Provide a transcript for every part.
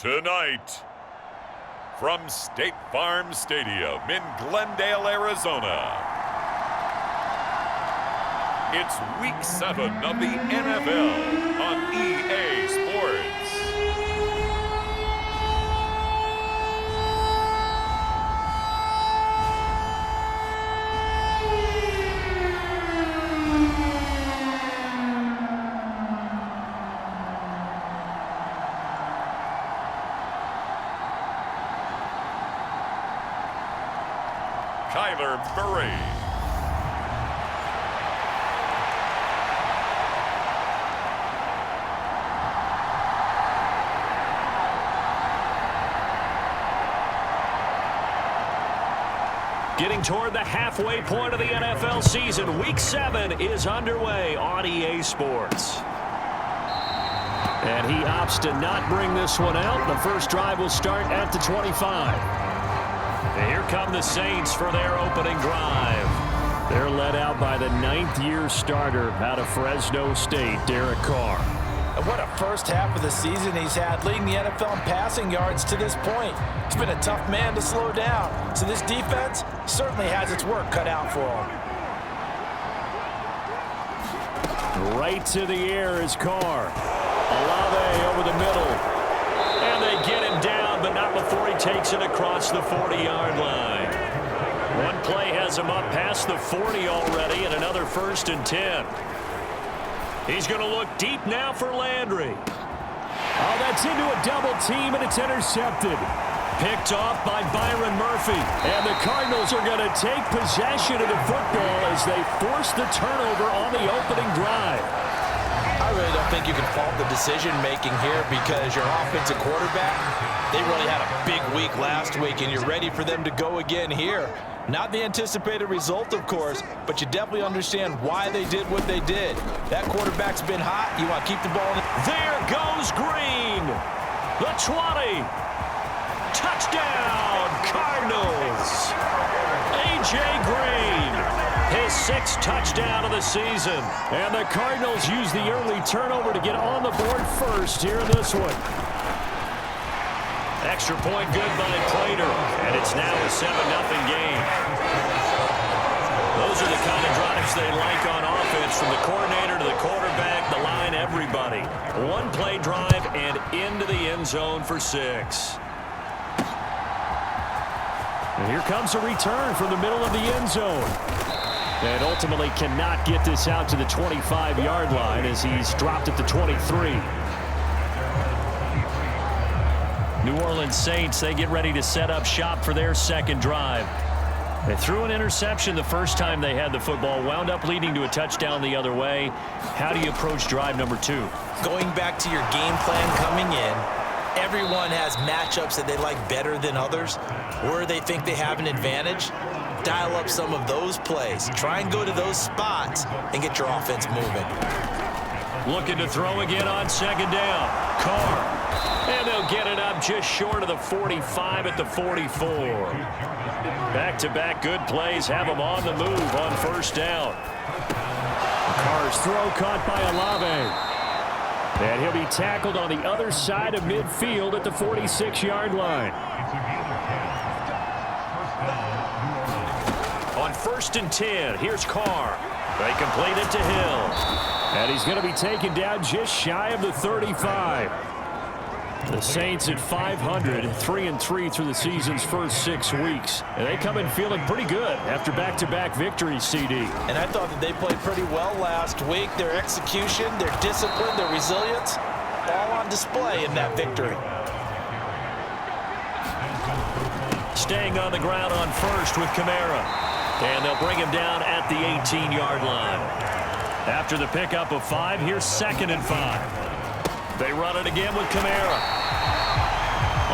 Tonight, from State Farm Stadium in Glendale, Arizona, it's Week 7 of the NFL on EA Sports. Kyler Murray. Getting toward the halfway point of the NFL season, Week 7 is underway on EA Sports. And he opts to not bring this one out. The first drive will start at the 25. And here come the Saints for their opening drive. They're led out by the ninth-year starter out of Fresno State, Derek Carr. And what a first half of the season he's had, leading the NFL in passing yards to this point. He's been a tough man to slow down, so this defense certainly has its work cut out for him. Right to the air is Carr. Olave over the middle. And they get him down, but not before he takes it across the 40-yard line. One play has him up past the 40 already, and another 1st and 10. He's going to look deep now for Landry. Oh, that's into a double team, and it's intercepted. Picked off by Byron Murphy. And the Cardinals are going to take possession of the football as they force the turnover on the opening drive. I really don't think you can fault the decision-making here because your offensive quarterback, they really had a big week last week, and you're ready for them to go again here. Not the anticipated result, of course, but you definitely understand why they did what they did. That quarterback's been hot. You want to keep the ball in. There goes Green. The 20. Touchdown, Cardinals. A.J. Green. His 6th touchdown of the season. And the Cardinals use the early turnover to get on the board first here in this one. Extra point good by Prater. And it's now a 7-0 game. Those are the kind of drives they like on offense, from the coordinator to the quarterback, the line, everybody. One-play drive and into the end zone for 6. And here comes a return from the middle of the end zone. And ultimately cannot get this out to the 25-yard line as he's dropped at the 23. New Orleans Saints, they get ready to set up shop for their second drive. They threw an interception the first time they had the football, wound up leading to a touchdown the other way. How do you approach drive number 2? Going back to your game plan coming in, everyone has matchups that they like better than others, where they think they have an advantage. Dial up some of those plays. Try and go to those spots and get your offense moving. Looking to throw again on second down. Carr. And they'll get it up just short of the 45 at the 44. Back-to-back good plays have them on the move on first down. Carr's throw caught by Olave. And he'll be tackled on the other side of midfield at the 46-yard line. On 1st and 10, here's Carr. They complete it to Hill. And he's going to be taken down just shy of the 35. The Saints at 500, 3-3 through the season's first 6 weeks. And they come in feeling pretty good after back-to-back victories, CD. And I thought that they played pretty well last week. Their execution, their discipline, their resilience, all on display in that victory. Staying on the ground on first with Kamara. And they'll bring him down at the 18-yard line. After the pickup of 5, here's 2nd and 5. They run it again with Kamara.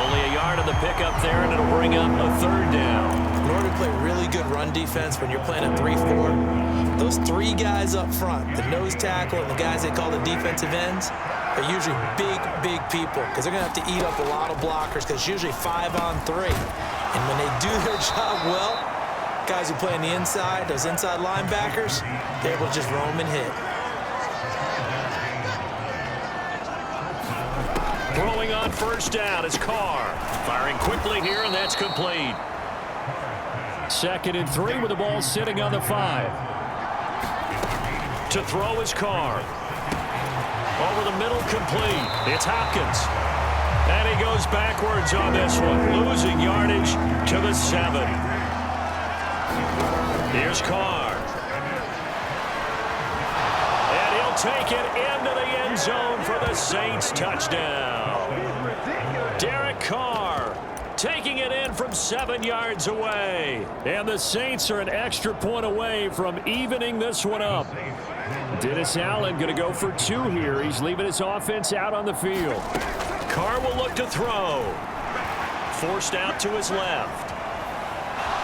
Only a yard of the pickup there, and it'll bring up a 3rd down. In order to play really good run defense when you're playing a 3-4, those 3 guys up front, the nose tackle and the guys they call the defensive ends, are usually big people because they're going to have to eat up a lot of blockers because it's usually 5 on 3. And when they do their job well, guys who play on the inside, those inside linebackers, they're able to just roam and hit. Throwing throwing on first down is Carr. Firing quickly here, and that's complete. 2nd and 3 with the ball sitting on the 5. To throw is Carr. Over the middle, complete. It's Hopkins. And he goes backwards on this one, losing yardage to the 7. Here's Carr. And he'll take it into the end zone for the Saints touchdown. Derek Carr taking it in from 7 yards away. And the Saints are an extra point away from evening this one up. Dennis Allen going to go for 2 here. He's leaving his offense out on the field. Carr will look to throw. Forced out to his left.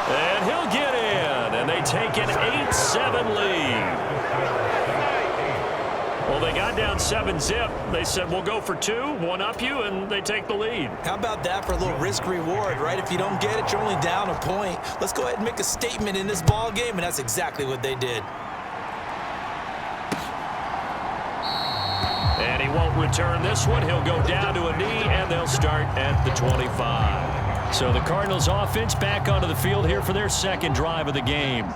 And he'll get in. And they take an 8-7 lead. Well, they got down 7-zip. They said, we'll go for 2, one up you, and they take the lead. How about that for a little risk-reward, right? If you don't get it, you're only down a point. Let's go ahead and make a statement in this ball game, and that's exactly what they did. And he won't return this one. He'll go down to a knee, and they'll start at the 25. So the Cardinals offense back onto the field here for their 2nd drive of the game.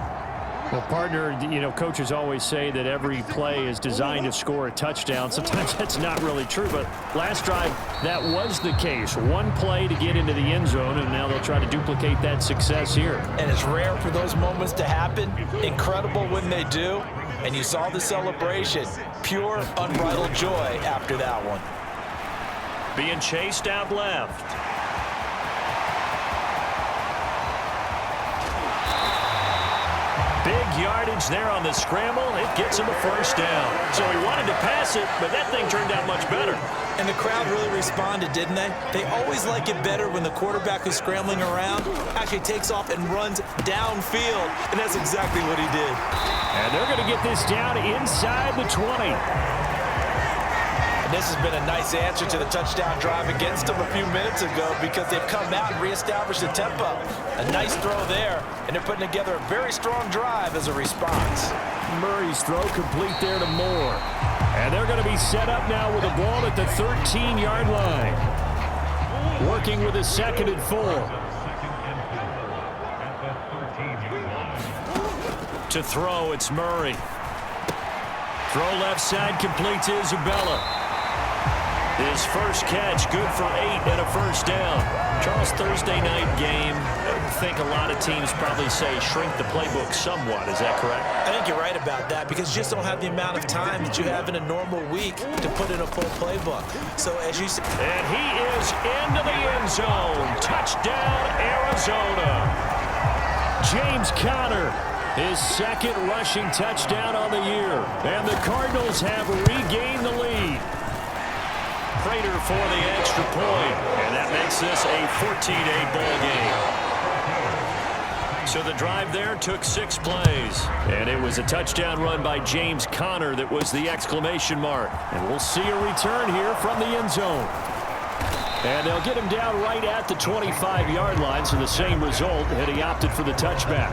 Well, partner, you know, coaches always say that every play is designed to score a touchdown. Sometimes that's not really true, but last drive, that was the case. One play to get into the end zone, and now they'll try to duplicate that success here. And it's rare for those moments to happen. Incredible when they do. And you saw the celebration. Pure, unbridled joy after that one. Being chased out left. Big yardage there on the scramble. It gets him a first down. So he wanted to pass it, but that thing turned out much better. And the crowd really responded, didn't they? They always like it better when the quarterback who's scrambling around actually takes off and runs downfield. And that's exactly what he did. And they're going to get this down inside the 20. And this has been a nice answer to the touchdown drive against them a few minutes ago because they've come out and reestablished the tempo. A nice throw there, and they're putting together a very strong drive as a response. Murray's throw complete there to Moore. And they're going to be set up now with the ball at the 13-yard line. Working with a 2nd and 4. To throw, it's Murray. Throw left side, complete to Isabella. His first catch, good for 8 and a first down. Charles, Thursday night game, I think a lot of teams probably say shrink the playbook somewhat. Is that correct? I think you're right about that because you just don't have the amount of time that you have in a normal week to put in a full playbook. So as you said, and he is into the end zone. Touchdown, Arizona. James Conner, his 2nd rushing touchdown on the year. And the Cardinals have regained the lead. Prater for the extra point, and that makes this a 14-8 ball game. So the drive there took 6 plays, and it was a touchdown run by James Conner that was the exclamation mark. And we'll see a return here from the end zone. And they'll get him down right at the 25-yard line, so the same result, and he opted for the touchback.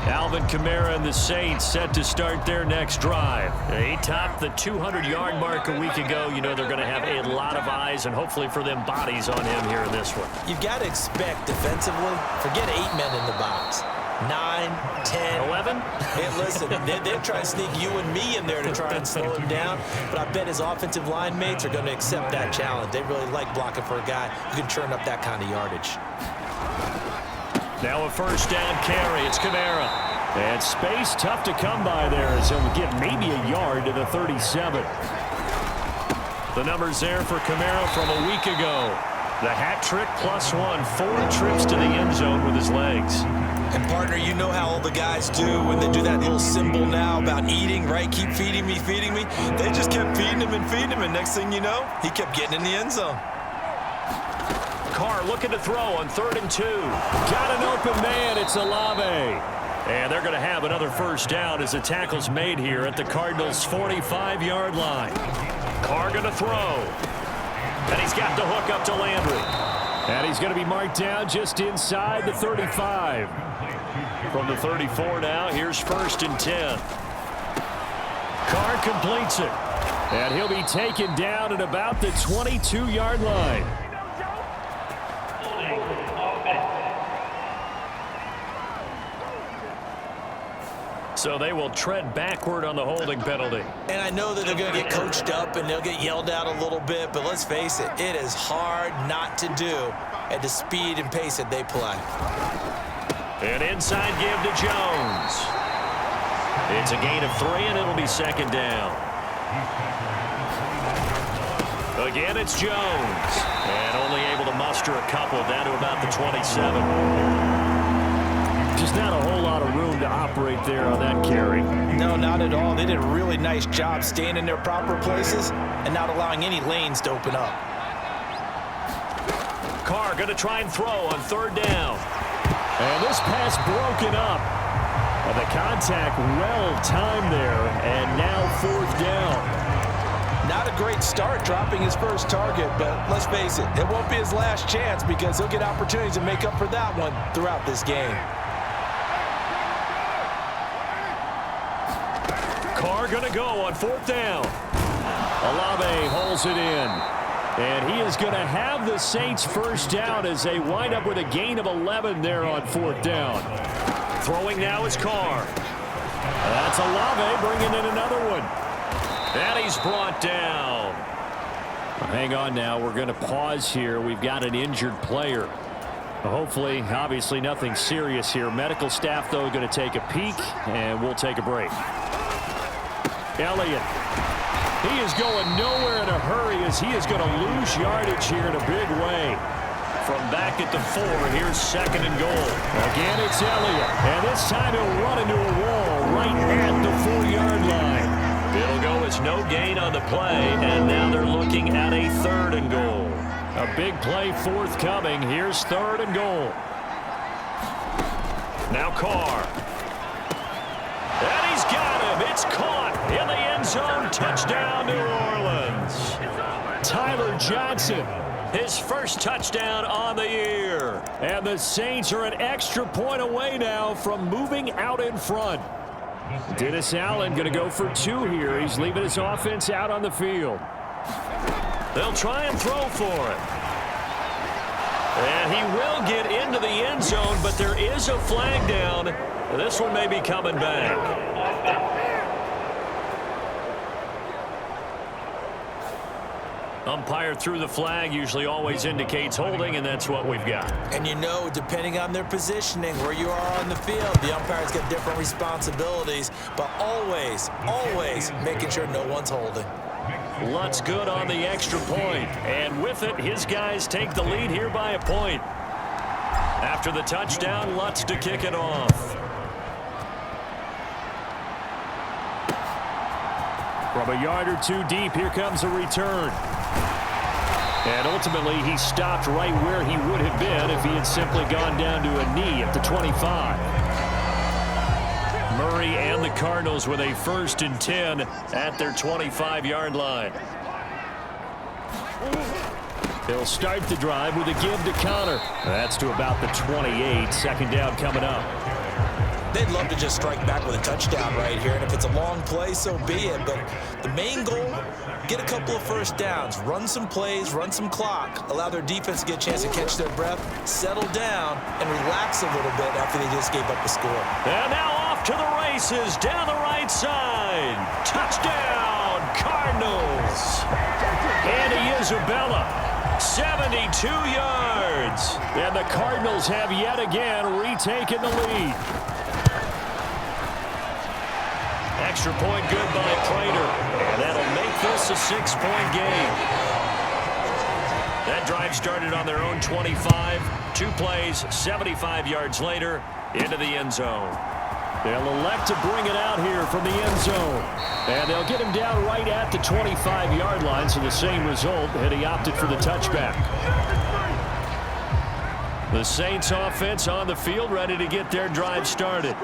Alvin Kamara and the Saints set to start their next drive. They topped the 200-yard mark a week ago. You know they're going to have a lot of eyes and hopefully for them bodies on him here in this one. You've got to expect defensively, forget 8 men in the box. 9, 10, 11? Hey, listen, they're trying to sneak you and me in there to try and slow him down. But I bet his offensive line mates are going to accept that challenge. They really like blocking for a guy who can churn up that kind of yardage. Now a first down carry. It's Kamara. And space tough to come by there as he'll get maybe a yard to the 37. The numbers there for Kamara from a week ago. The hat trick +1, 4 trips to the end zone with his legs. And, partner, you know how all the guys do when they do that little symbol now about eating, right? Keep feeding me, feeding me. They just kept feeding him, and next thing you know, he kept getting in the end zone. Carr looking to throw on 3rd and 2. Got an open man. It's Olave. And they're going to have another first down as the tackle's made here at the Cardinals' 45-yard line. Carr going to throw. And he's got the hook up to Landry. And he's going to be marked down just inside the 35. From the 34 now, here's 1st and 10. Carr completes it. And he'll be taken down at about the 22-yard line. So they will tread backward on the holding penalty. And I know that they're going to get coached up and they'll get yelled at a little bit, but let's face it, it is hard not to do at the speed and pace that they play. An inside give to Jones. It's a gain of 3, and it'll be second down. Again, it's Jones. And only able to muster a couple down to about the 27. Just not a whole lot of room to operate there on that carry. No, not at all. They did a really nice job staying in their proper places and not allowing any lanes to open up. Carr going to try and throw on third down. And this pass broken up. And the contact well timed there, and now fourth down. Not a great start dropping his first target, but let's face it, it won't be his last chance because he'll get opportunities to make up for that one throughout this game. Carr going to go on fourth down. Olave holds it in. And he is going to have the Saints first down as they wind up with a gain of 11 there on fourth down. Throwing now is Carr. That's Olave bringing in another one. And he's brought down. Hang on now. We're going to pause here. We've got an injured player. Hopefully, obviously nothing serious here. Medical staff, though, going to take a peek, and we'll take a break. Elliott. He is going nowhere in a hurry as he is going to lose yardage here in a big way. From back at the 4, here's second and goal. Again, it's Elliott. And this time he'll run into a wall right at the 4-yard line. It'll go as no gain on the play, and now they're looking at a third and goal. A big play forthcoming. Here's third and goal. Now Carr. And he's got him. It's caught in the end zone. Touchdown, New Orleans. Tyler Johnson. His first touchdown on the year. And the Saints are an extra point away now from moving out in front. Dennis Allen going to go for 2 here. He's leaving his offense out on the field. They'll try and throw for it. And he will get into the end zone, but there is a flag down. This one may be coming back. Umpire threw the flag, usually always indicates holding, and that's what we've got. And you know, depending on their positioning, where you are on the field, the umpire's got different responsibilities, but always, always making sure no one's holding. Lutz good on the extra point, and with it, his guys take the lead here by a point. After the touchdown, Lutz to kick it off. From a yard or 2 deep, here comes a return. And ultimately, he stopped right where he would have been if he had simply gone down to a knee at the 25. Murray and the Cardinals with a 1st and 10 at their 25-yard line. They'll start the drive with a give to Connor. That's to about the 28. Second down coming up. They'd love to just strike back with a touchdown right here, and if it's a long play, so be it. But the main goal, get a couple of first downs, run some plays, run some clock, allow their defense to get a chance to catch their breath, settle down, and relax a little bit after they just gave up a score. And now off to the races down the right side. Touchdown, Cardinals. Andy Isabella, 72 yards. And the Cardinals have yet again retaken the lead. Extra point good by Prater, and that'll make this a 6-point game. That drive started on their own 25. 2 plays, 75 yards later, into the end zone. They'll elect to bring it out here from the end zone. And they'll get him down right at the 25-yard line, so the same result, and he opted for the touchback. The Saints offense on the field, ready to get their drive started.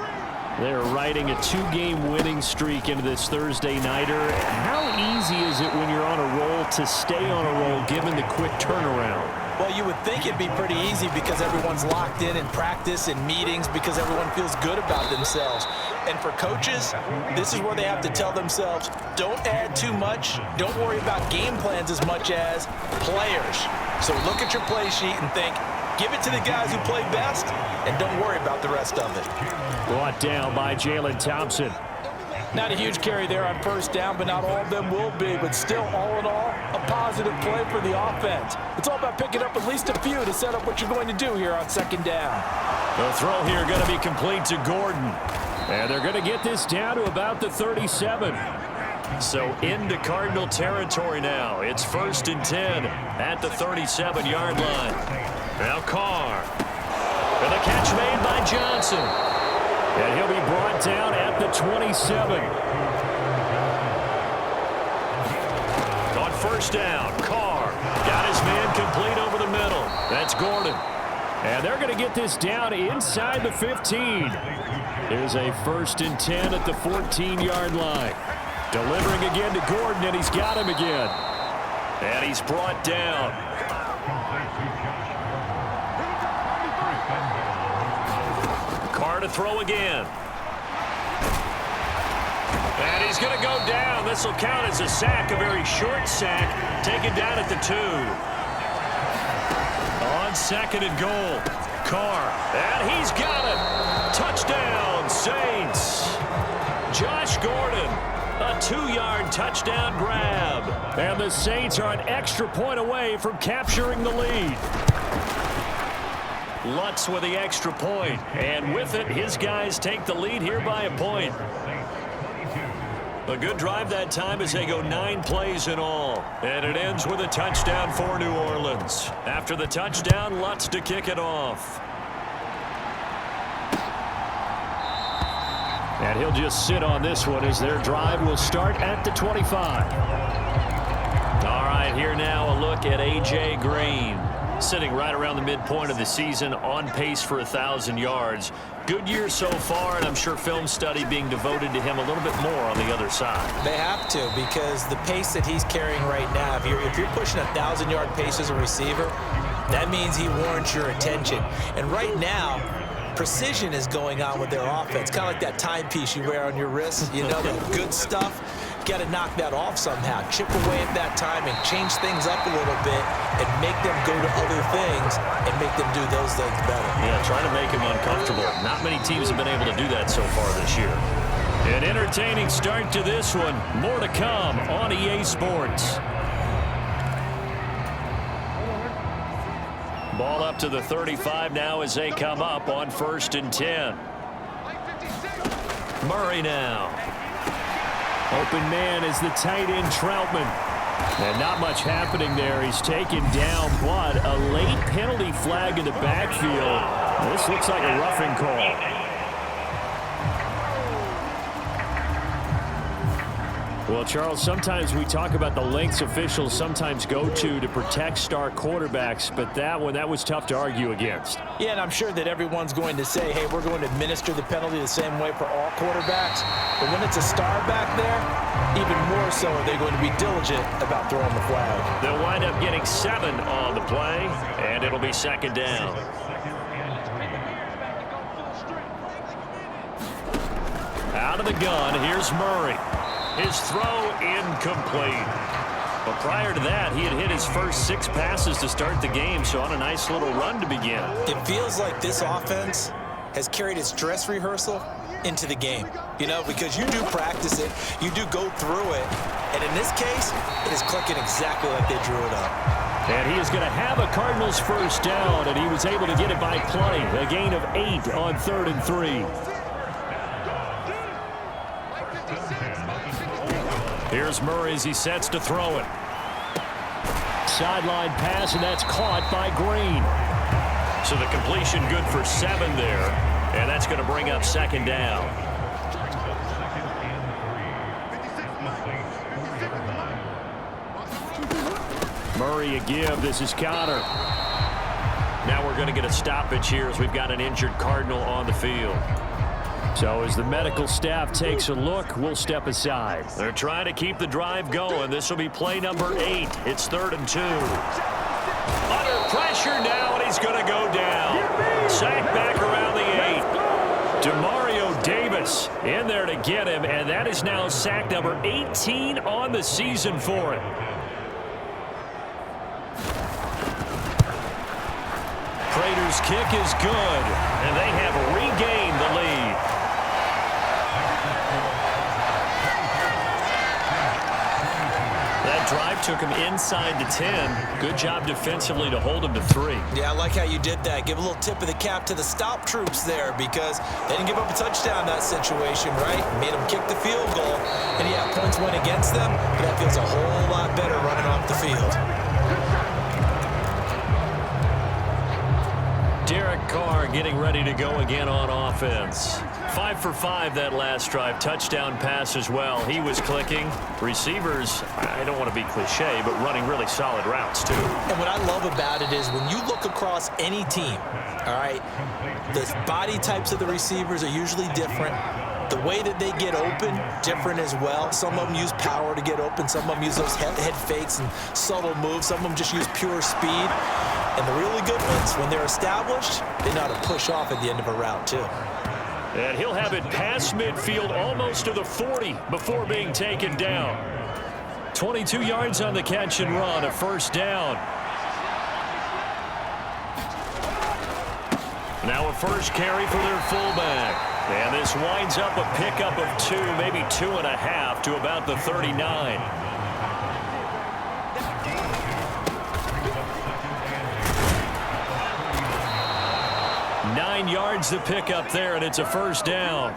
They're riding a 2-game winning streak into this Thursday nighter. How easy is it when you're on a roll to stay on a roll given the quick turnaround? Well, you would think it'd be pretty easy because everyone's locked in practice and meetings because everyone feels good about themselves. And for coaches, this is where they have to tell themselves, don't add too much. Don't worry about game plans as much as players. So look at your play sheet and think, give it to the guys who play best, and don't worry about the rest of it. Brought down by Jalen Thompson. Not a huge carry there on first down, but not all of them will be. But still, all in all, a positive play for the offense. It's all about picking up at least a few to set up what you're going to do here on second down. The throw here going to be complete to Gordon. And they're going to get this down to about the 37. So into Cardinal territory now. It's 1st and 10 at the 37-yard line. Now Carr. And the catch made by Johnson. And he'll be brought down at the 27. On first down, Carr got his man complete over the middle. That's Gordon. And they're going to get this down inside the 15. Here's a 1st and 10 at the 14-yard line. Delivering again to Gordon, and he's got him again. And he's brought down. Carr to throw again. And he's going to go down. This will count as a sack, a very short sack, taken down at the 2. On 2nd and goal, Carr. And he's got it. Touchdown, Saints. Josh Gordon, a 2-yard touchdown grab. And the Saints are an extra point away from capturing the lead. Lutz with the extra point, and with it, his guys take the lead here by a point. A good drive that time as they go 9 plays in all, and it ends with a touchdown for New Orleans. After the touchdown, Lutz to kick it off. And he'll just sit on this one as their drive will start at the 25. All right, here now a look at A.J. Green. Sitting right around the midpoint of the season, on pace for 1,000 yards. Good year so far, and I'm sure film study being devoted to him a little bit more on the other side. They have to, because the pace that he's carrying right now, if you're pushing 1,000-yard pace as a receiver, that means he warrants your attention. And right now, precision is going on with their offense, kind of like that timepiece you wear on your wrist, you know, that good stuff. Got to knock that off somehow, chip away at that timing, change things up a little bit, and make them go to other things and make them do those things better. Yeah, trying to make him uncomfortable. Not many teams have been able to do that so far this year. An entertaining start to this one. More to come on EA Sports. Ball up to the 35 now as they come up on 1st and 10. Murray now. Open man is the tight end Troutman. And not much happening there. He's taken down, but a late penalty flag in the backfield. This looks like a roughing call. Well, Charles, sometimes we talk about the lengths officials sometimes go to protect star quarterbacks, but that was tough to argue against. Yeah, and I'm sure that everyone's going to say, hey, we're going to administer the penalty the same way for all quarterbacks. But when it's a star back there, even more so are they going to be diligent about throwing the flag. They'll wind up getting 7 on the play, and it'll be 2nd down. Out of the gun, here's Murray. His throw incomplete. But prior to that, he had hit his first 6 passes to start the game, so on a nice little run to begin. It feels like this offense has carried its dress rehearsal into the game, you know, because you do practice it, you do go through it, and in this case, it is clicking exactly like they drew it up. And he is going to have a Cardinals first down, and he was able to get it by play. A gain of 8 on 3rd and 3. Here's Murray as he sets to throw it. Sideline pass, and that's caught by Green. So the completion good for 7 there, and that's going to bring up 2nd down. Murray a give. This is Connor. Now we're going to get a stoppage here as we've got an injured Cardinal on the field. So as the medical staff takes a look, we'll step aside. They're trying to keep the drive going. This will be play number 8. It's 3rd and 2. Under Pressure now, and he's going to go down. Sack back around the 8. Demario Davis in there to get him, and that is now sack number 18 on the season for him. Prater's kick is good, and they have regained the lead. That drive took him inside the 10. Good job defensively to hold him to 3. Yeah, I like how you did that. Give a little tip of the cap to the stop troops there because they didn't give up a touchdown in that situation, right? Made them kick the field goal. And, yeah, points went against them, but that feels a whole lot better running off the field. Derek Carr getting ready to go again on offense. 5 for 5 that last drive. Touchdown pass as well. He was clicking. Receivers, I don't want to be cliche, but running really solid routes too. And what I love about it is when you look across any team, all right, the body types of the receivers are usually different. The way that they get open, different as well. Some of them use power to get open. Some of them use those head fakes and subtle moves. Some of them just use pure speed. And the really good ones, when they're established, they know how to push off at the end of a route, too. And he'll have it past midfield almost to the 40 before being taken down. 22 yards on the catch and run, a first down. Now a first carry for their fullback. And this winds up a pickup of 2, maybe 2.5 to about the 39. Nine yards to pick up there, and it's a first down.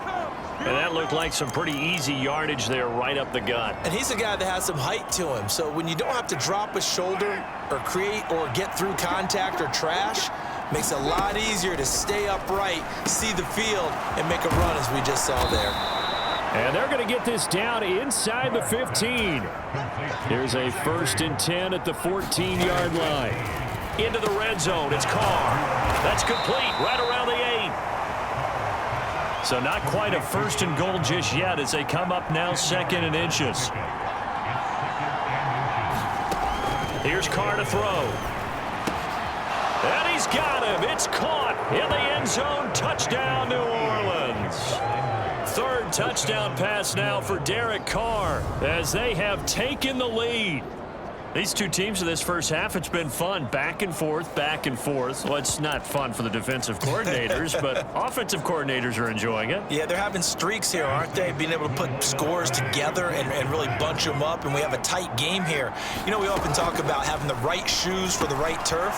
And that looked like some pretty easy yardage there right up the gut. And he's a guy that has some height to him. So when you don't have to drop a shoulder or create or get through contact or trash, makes it a lot easier to stay upright, see the field, and make a run as we just saw there. And they're going to get this down inside the 15. Here's a 1st and 10 at the 14-yard line. Into the red zone. It's Carr. That's complete right around the 8. So not quite a 1st and goal just yet as they come up now 2nd and inches. Here's Carr to throw. And he's got him. It's caught in the end zone. Touchdown, New Orleans. 3rd touchdown pass now for Derek Carr as they have taken the lead. These two teams in this first half, it's been fun. Back and forth, back and forth. Well, it's not fun for the defensive coordinators, but offensive coordinators are enjoying it. Yeah, they're having streaks here, aren't they? Being able to put scores together and really bunch them up, and we have a tight game here. You know, we often talk about having the right shoes for the right turf.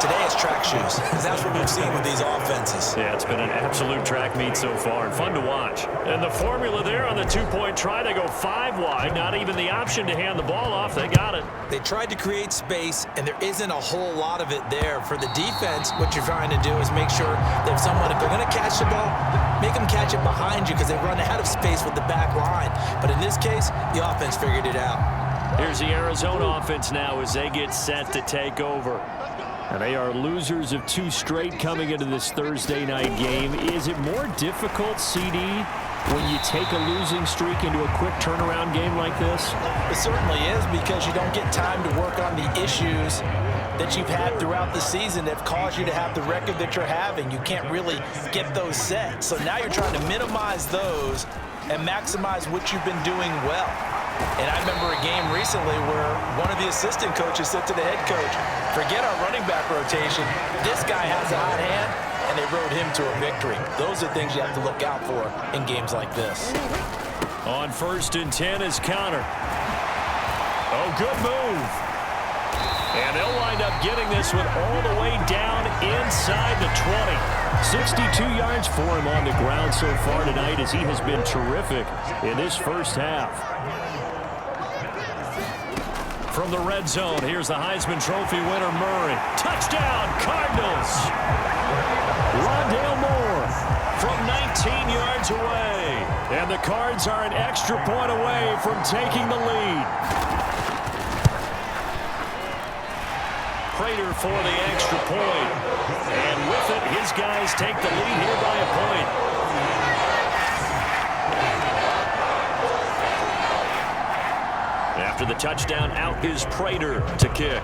Today it's track shoes, because that's what we've seen with these offenses. Yeah, it's been an absolute track meet so far, and fun to watch. And the formula there on the 2-point try, they go 5 wide, not even the option to hand the ball off. They got it. They tried to create space, and there isn't a whole lot of it there. For the defense, what you're trying to do is make sure that if they're going to catch the ball, make them catch it behind you because they run out of space with the back line. But in this case, the offense figured it out. Here's the Arizona offense now as they get set to take over. And they are losers of 2 straight coming into this Thursday night game. Is it more difficult, CD, when you take a losing streak into a quick turnaround game like this? It certainly is because you don't get time to work on the issues that you've had throughout the season that have caused you to have the record that you're having. You can't really get those set. So now you're trying to minimize those and maximize what you've been doing well. And I remember a game recently where one of the assistant coaches said to the head coach, forget our running back rotation. This guy has a hot hand, and they rode him to a victory. Those are things you have to look out for in games like this. On 1st and 10 is Connor. Oh, good move. And they'll wind up getting this one all the way down inside the 20. 62 yards for him on the ground so far tonight as he has been terrific in this first half. From the red zone, here's the Heisman Trophy winner, Murray. Touchdown, Cardinals! Rondale Moore from 19 yards away. And the Cards are an extra point away from taking the lead. Prater for the extra point. And with it, his guys take the lead here by a point. After the touchdown, out is Prater to kick.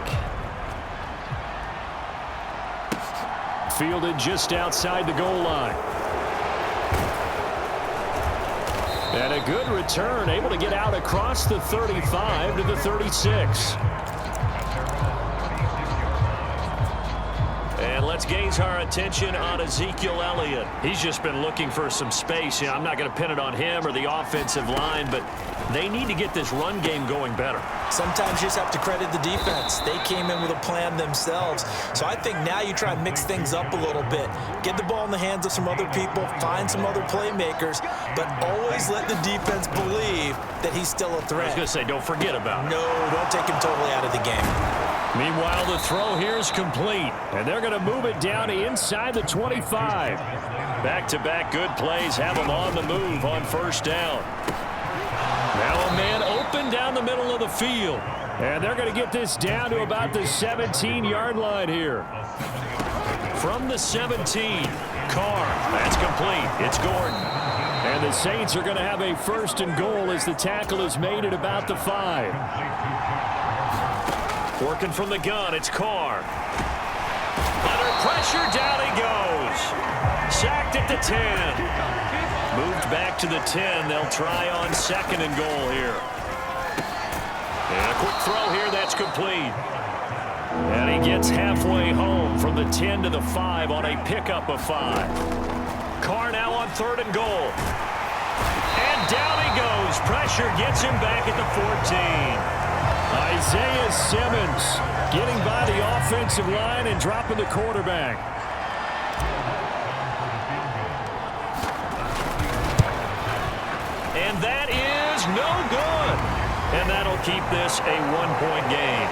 fielded just outside the goal line. And a good return, able to get out across the 35 to the 36. And let's gauge our attention on Ezekiel Elliott. He's just been looking for some space. I'm not going to pin it on him or the offensive line, but they need to get this run game going better. Sometimes you just have to credit the defense. They came in with a plan themselves. So I think now you try and mix things up a little bit. Get the ball in the hands of some other people, find some other playmakers, but always let the defense believe that he's still a threat. I was going to say, don't forget about it. No, don't take him totally out of the game. Meanwhile, the throw here is complete, and they're going to move it down to inside the 25. Back-to-back good plays have them on the move on first down. Now a man open down the middle of the field, and they're going to get this down to about the 17-yard line here. From the 17, Carr, that's complete. It's Gordon. And the Saints are going to have a first and goal as the tackle is made at about the 5. Working from the gun, it's Carr. Under pressure, down he goes. Sacked at the 10. Moved back to the 10. They'll try on second and goal here. And a quick throw here, that's complete. And he gets halfway home from the 10 to the 5 on a pickup of 5. Carr now on third and goal. And down he goes. Pressure gets him back at the 14. Isaiah Simmons getting by the offensive line and dropping the quarterback. And that is no good. And that'll keep this a one-point game.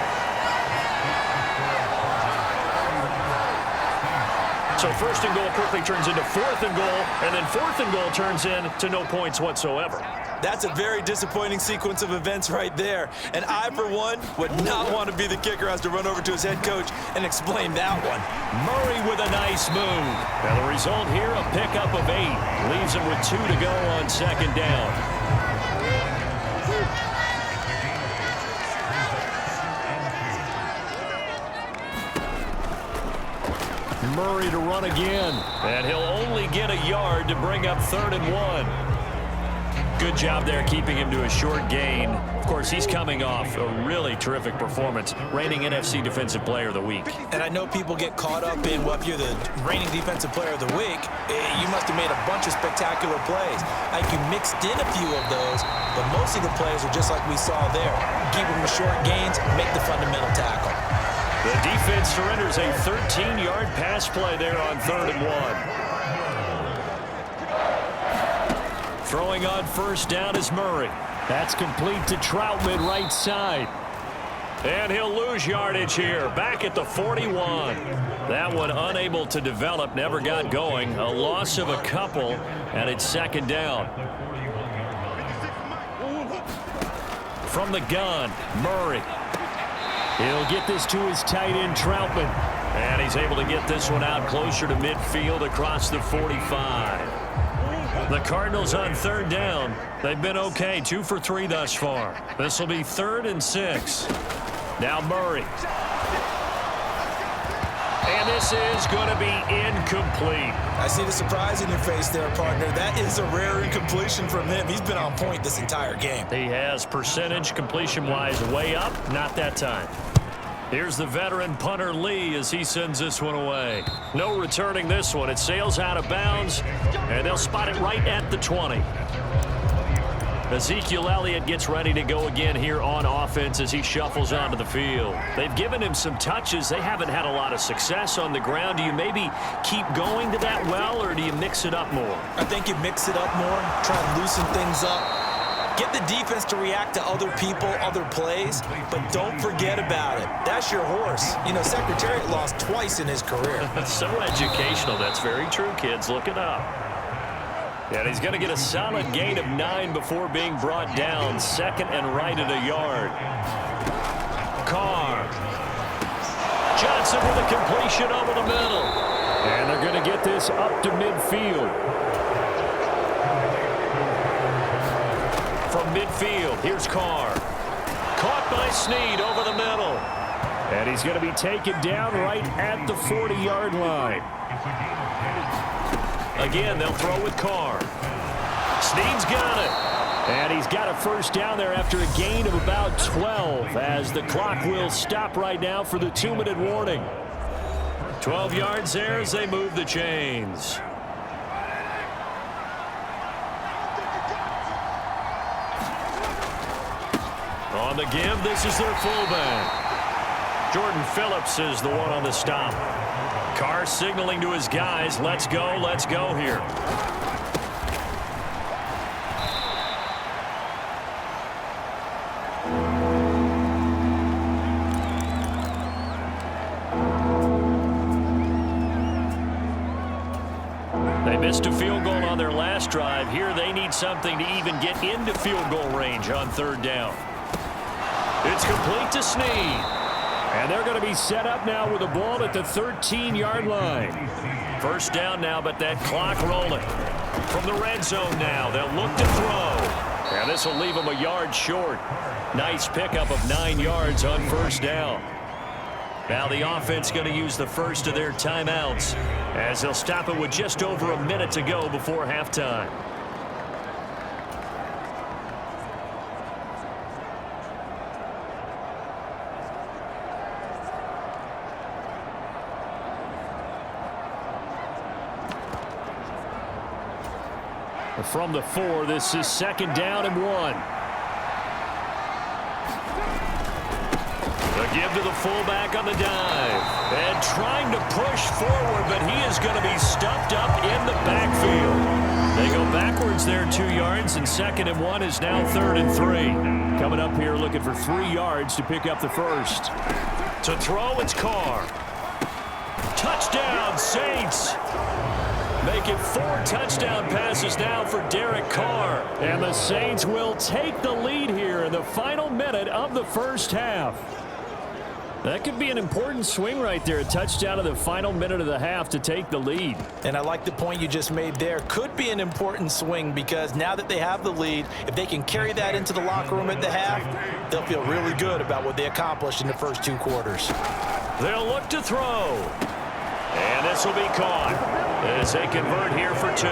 So first and goal quickly turns into fourth and goal, and then fourth and goal turns into no points whatsoever. That's a very disappointing sequence of events right there. And I, for one, would not want to be the kicker who has to run over to his head coach and explain that one. Murray with a nice move. And the result here, a pickup of 8. Leaves him with 2 to go on second down. Murray to run again. And he'll only get a yard to bring up 3rd and 1. Good job there keeping him to a short gain. Of course, he's coming off a really terrific performance, reigning NFC Defensive Player of the Week. And I know people get caught up in, well, if you're the reigning Defensive Player of the Week, you must have made a bunch of spectacular plays. I think you mixed in a few of those, but most of the plays are just like we saw there. Keep them to short gains, make the fundamental tackle. The defense surrenders a 13-yard pass play there on 3rd and 1. Throwing on first down is Murray. That's complete to Troutman right side. And he'll lose yardage here. Back at the 41. That one unable to develop, never got going. A loss of a couple, and it's second down. From the gun, Murray. He'll get this to his tight end, Troutman. And he's able to get this one out closer to midfield across the 45. The Cardinals on third down. They've been okay, 2 for 3 thus far. This will be 3rd and 6. Now Murray. And this is going to be incomplete. I see the surprise in your face there, partner. That is a rare incompletion from him. He's been on point this entire game. He has percentage completion-wise way up, not that time. Here's the veteran punter Lee as he sends this one away. No returning this one. It sails out of bounds, and they'll spot it right at the 20. Ezekiel Elliott gets ready to go again here on offense as he shuffles onto the field. They've given him some touches. They haven't had a lot of success on the ground. Do you maybe keep going to that well, or do you mix it up more? I think you mix it up more, try and loosen things up. Get the defense to react to other people, other plays, but don't forget about it. That's your horse. You know, Secretariat lost twice in his career. So educational. That's very true, kids. Look it up. And he's going to get a solid gain of 9 before being brought down. Second and right at a yard. Carr. Johnson with a completion over the middle. And they're going to get this up to midfield. From midfield, here's Carr. Caught by Snead over the middle. And he's going to be taken down right at the 40-yard line. Again, they'll throw with Carr. Snead's got it. And he's got a first down there after a gain of about 12 as the clock will stop right now for the 2-minute warning. 12 yards there as they move the chains. On the give, this is their fullback. Jordan Phillips is the one on the stop. Carr signaling to his guys, let's go here. They missed a field goal on their last drive. Here they need something to even get into field goal range on third down. It's complete to Snead. And they're going to be set up now with the ball at the 13-yard line. First down now, but that clock rolling. From the red zone now, they'll look to throw. And this will leave them a yard short. Nice pickup of 9 yards on first down. Now the offense going to use the first of their timeouts as they'll stop it with just over a minute to go before halftime. From the 4, this is second down and 1. The give to the fullback on the dive. And trying to push forward, but he is going to be stuffed up in the backfield. They go backwards there 2 yards, and second and 1 is now third and 3. Coming up here looking for 3 yards to pick up the first. To throw, it's Carr. Touchdown, Saints. Make it 4 touchdown passes now for Derek Carr. And the Saints will take the lead here in the final minute of the first half. That could be an important swing right there. A touchdown in the final minute of the half to take the lead. And I like the point you just made there. Could be an important swing because now that they have the lead, if they can carry that into the locker room at the half, they'll feel really good about what they accomplished in the first 2 quarters. They'll look to throw. And this will be caught as they convert here for 2.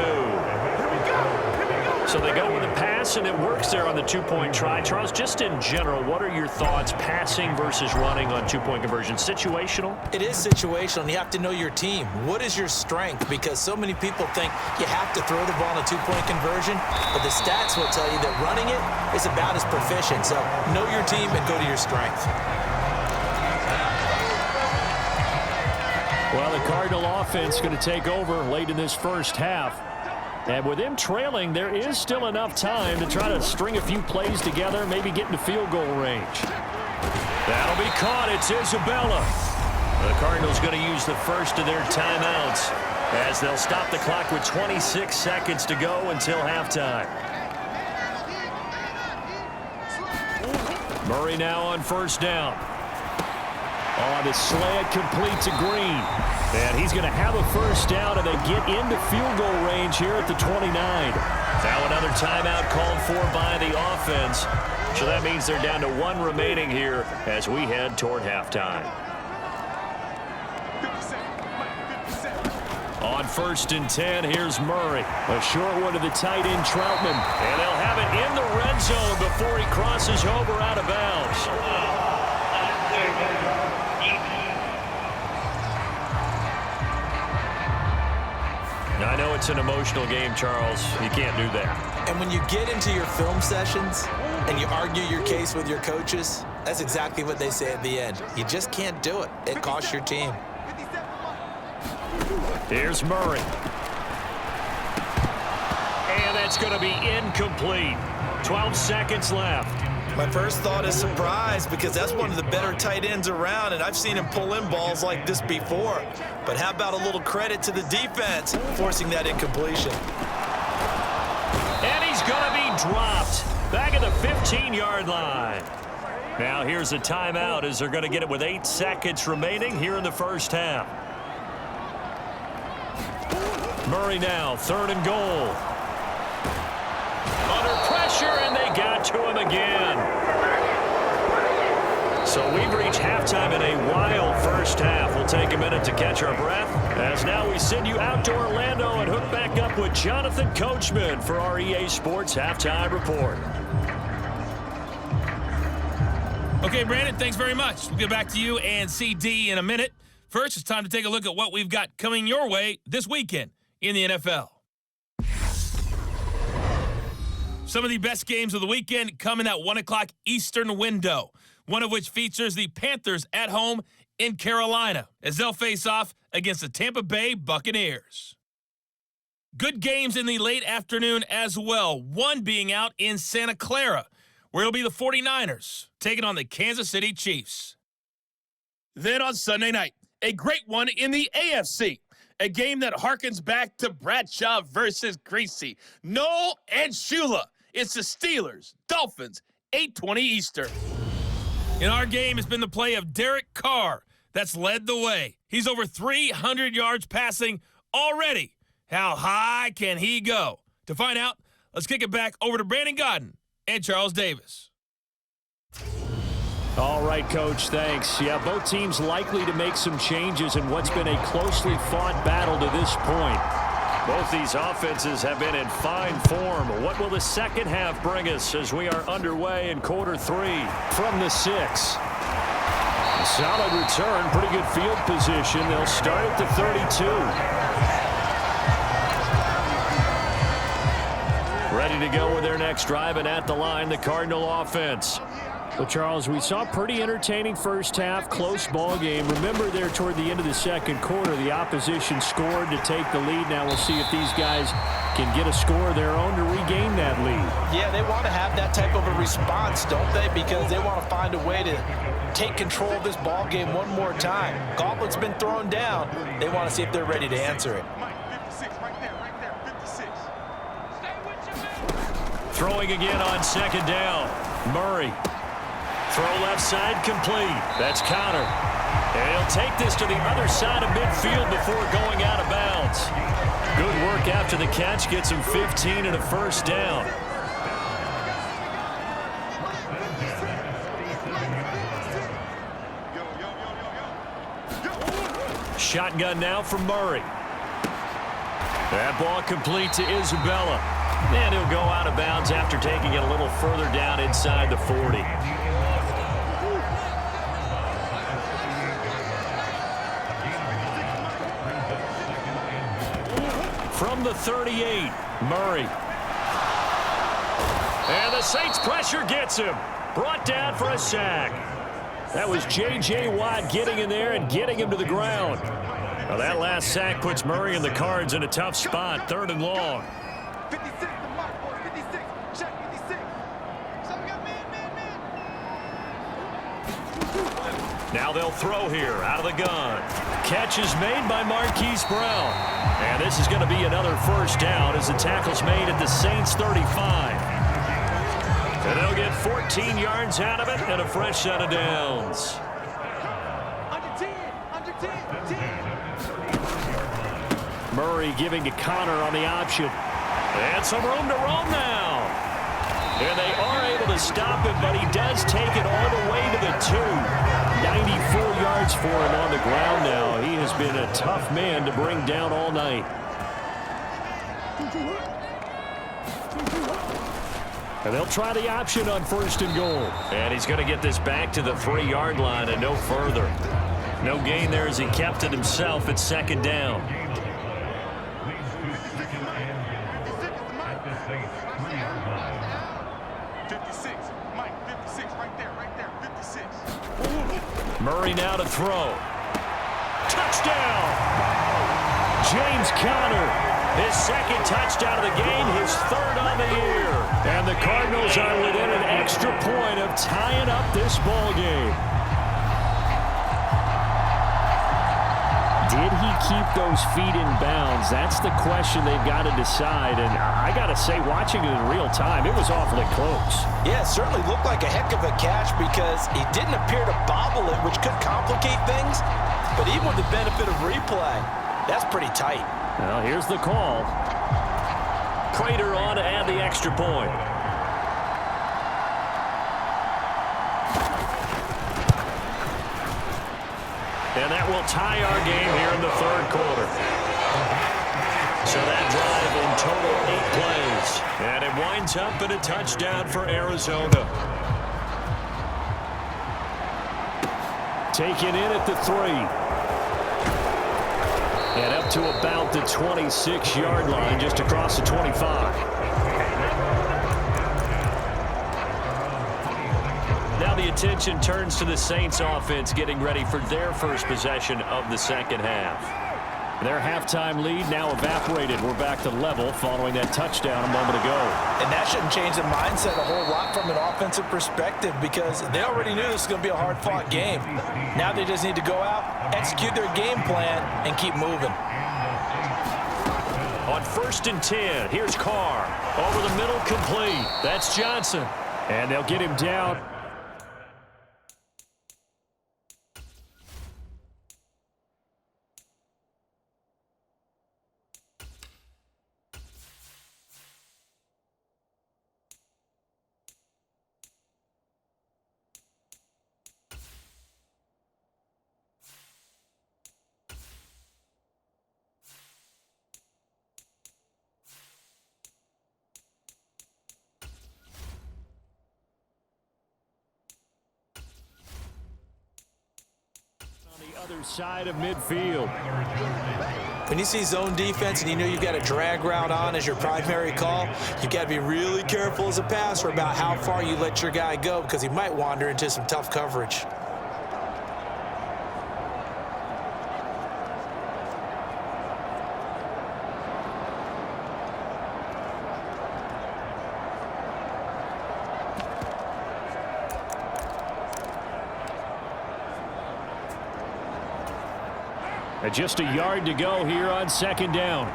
So they go with a pass, and it works there on the 2-point try. Charles, just in general, what are your thoughts passing versus running on 2-point conversion? Situational? It is situational, and you have to know your team. What is your strength? Because so many people think you have to throw the ball in a 2-point conversion, but the stats will tell you that running it is about as proficient. So know your team and go to your strength. Well, the Cardinal offense going to take over late in this first half. And with them trailing, there is still enough time to try to string a few plays together, maybe get into field goal range. That'll be caught. It's Isabella. The Cardinals going to use the first of their timeouts as they'll stop the clock with 26 seconds to go until halftime. Murray now on first down. Oh, the slant complete to Green. And he's going to have a first down, and they get into field goal range here at the 29. Now another timeout called for by the offense. So that means they're down to 1 remaining here as we head toward halftime. On first and 10, here's Murray. A short one to the tight end, Troutman. And they'll have it in the red zone before he crosses over out of bounds. I know it's an emotional game, Charles. You can't do that. And when you get into your film sessions and you argue your case with your coaches, that's exactly what they say at the end. You just can't do it. It costs your team. Here's Murray. And that's going to be incomplete. 12 seconds left. My first thought is surprise because that's one of the better tight ends around, and I've seen him pull in balls like this before. But how about a little credit to the defense forcing that incompletion? And he's going to be dropped back at the 15-yard line. Now here's a timeout as they're going to get it with 8 seconds remaining here in the first half. Murray now, 3rd and goal. Under pressure, and they got to him again. So we've reached halftime in a wild first half. We'll take a minute to catch our breath as now we send you out to Orlando and hook back up with Jonathan Coachman for our EA Sports Halftime Report. Okay, Brandon, thanks very much. We'll get back to you and CD in a minute. First, it's time to take a look at what we've got coming your way this weekend in the NFL. Some of the best games of the weekend come in that 1 o'clock Eastern window, one of which features the Panthers at home in Carolina as they'll face off against the Tampa Bay Buccaneers. Good games in the late afternoon as well, one being out in Santa Clara, where it'll be the 49ers taking on the Kansas City Chiefs. Then on Sunday night, a great one in the AFC, a game that harkens back to Bradshaw versus Greasy. Noel and Shula. It's the Steelers, Dolphins, 8:20 Eastern. In our game, it's been the play of Derek Carr that's led the way. He's over 300 yards passing already. How high can he go? To find out, let's kick it back over to Brandon Godden and Charles Davis. All right, Coach, thanks. Yeah, both teams likely to make some changes in what's been a closely fought battle to this point. Both these offenses have been in fine form. What will the second half bring us as we are underway in quarter 3? From the 6. Solid return, pretty good field position. They'll start at the 32. Ready to go with their next drive, and at the line, the Cardinal offense. Well, Charles, we saw a pretty entertaining first half, close ball game. Remember there toward the end of the second quarter, the opposition scored to take the lead. Now we'll see if these guys can get a score of their own to regain that lead. Yeah, they want to have that type of a response, don't they? Because they want to find a way to take control of this ball game one more time. Gauntlet's been thrown down. They want to see if they're ready to answer it. Throwing again on second down. Murray. Throw left side complete. That's Connor. And he'll take this to the other side of midfield before going out of bounds. Good work after the catch. Gets him 15 and a first down. Shotgun now from Murray. That ball complete to Isabella. And he'll go out of bounds after taking it a little further down inside the 40. From the 38, Murray. And the Saints pressure gets him. Brought down for a sack. That was J.J. Watt getting in there and getting him to the ground. Now that last sack puts Murray and the Cards in a tough spot, 3rd and long. 56, the mark, boys, 56. Check 56. So we got man. Now they'll throw here out of the gun. Catch is made by Marquise Brown. And this is going to be another first down as the tackle's made at the Saints 35. And they'll get 14 yards out of it and a fresh set of downs. Under 10. Murray giving to Connor on the option. And some room to roam now. And they are able to stop him, but he does take it all the way to the 2. 94 yards for him on the ground now. He has been a tough man to bring down all night. And they'll try the option on 1st and goal. And he's going to get this back to the 3-yard line and no further. No gain there as he kept it himself at 2nd down. Murray now to throw. Touchdown! James Conner, his 2nd touchdown of the game, his 3rd on the year. And the Cardinals are within an extra point of tying up this ball game. Did he keep those feet in bounds? That's the question they've got to decide. And I got to say, watching it in real time, it was awfully close. Yeah, it certainly looked like a heck of a catch because he didn't appear to bobble it, which could complicate things. But even with the benefit of replay, that's pretty tight. Well, here's the call. Prater on to add the extra point. And that will tie our game here in the third quarter. So that drive in total 8 plays. And it winds up in a touchdown for Arizona. Taken in at the 3. And up to about the 26-yard line, just across the 25. Now the attention turns to the Saints offense getting ready for their first possession of the second half. Their halftime lead now evaporated. We're back to level following that touchdown a moment ago. And that shouldn't change the mindset a whole lot from an offensive perspective because they already knew this was going to be a hard-fought game. Now they just need to go out, execute their game plan, and keep moving. On 1st and 10, here's Carr. Over the middle, complete. That's Johnson. And they'll get him down. Other side of midfield. When you see zone defense and you know you've got a drag route on as your primary call, you've got to be really careful as a passer about how far you let your guy go because he might wander into some tough coverage. And just a yard to go here on 2nd down.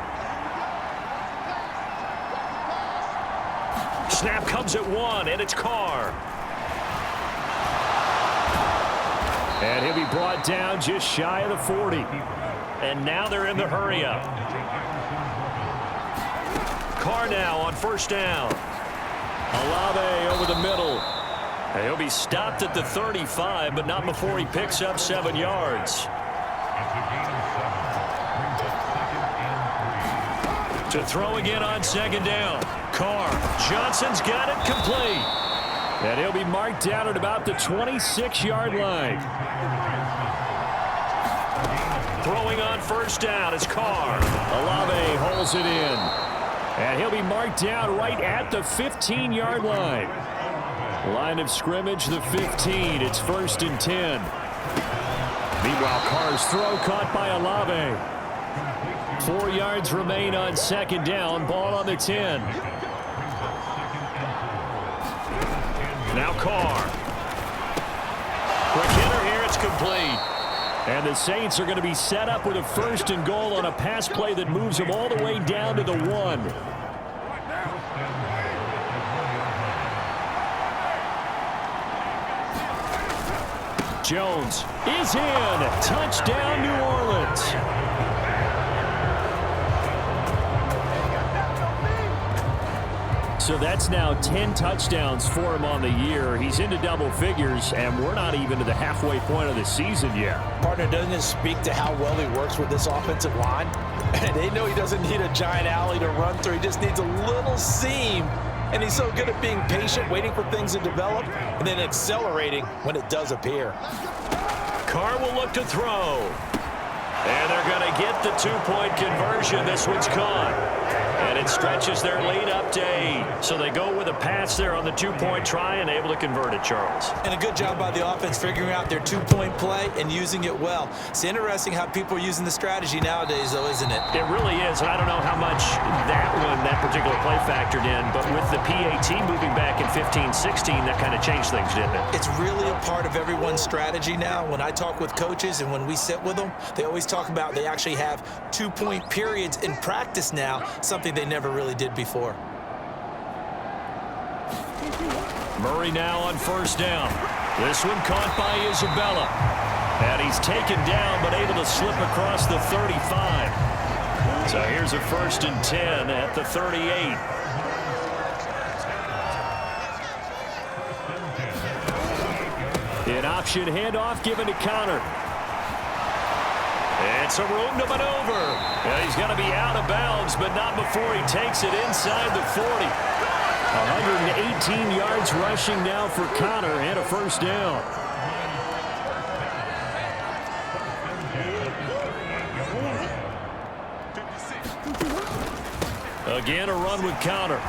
Snap comes at 1, and it's Carr. And he'll be brought down just shy of the 40. And now they're in the hurry-up. Carr now on 1st down. Olave over the middle. And he'll be stopped at the 35, but not before he picks up 7 yards. To throw again on 2nd down. Carr. Johnson's got it complete. And he'll be marked down at about the 26-yard line. Throwing on 1st down is Carr. Olave holds it in. And he'll be marked down right at the 15-yard line. Line of scrimmage, the 15. It's 1st and 10. Meanwhile, Carr's throw caught by Olave. 4 yards remain on 2nd down. Ball on the 10. Now Carr. Quick hitter here. It's complete. And the Saints are going to be set up with a 1st and goal on a pass play that moves them all the way down to the 1. Jones is in. Touchdown, New Orleans. So that's now 10 touchdowns for him on the year. He's into double figures, and we're not even to the halfway point of the season yet. Partner, doesn't it speak to how well he works with this offensive line? And they know he doesn't need a giant alley to run through. He just needs a little seam. And he's so good at being patient, waiting for things to develop, and then accelerating when it does appear. Carr will look to throw. And they're going to get the 2-point conversion. This one's caught. And it stretches their lead up to 8. So they go with a pass there on the 2-point try and able to convert it, Charles. And a good job by the offense figuring out their 2-point play and using it well. It's interesting how people are using the strategy nowadays, though, isn't it? It really is. And I don't know how much that particular play factored in. But with the PAT moving back in 15-16, that kind of changed things, didn't it? It's really a part of everyone's strategy now. When I talk with coaches and when we sit with them, they always talk about they actually have 2-point periods in practice now, something they never really did before. Murray now on 1st down. This one caught by Isabella. And he's taken down but able to slip across the 35. So here's a 1st and 10 at the 38. An option handoff given to Connor. some room to maneuver. And he's going to be out of bounds, but not before he takes it inside the 40. 118 yards rushing now for Connor and a first down. Again, a run with Connor.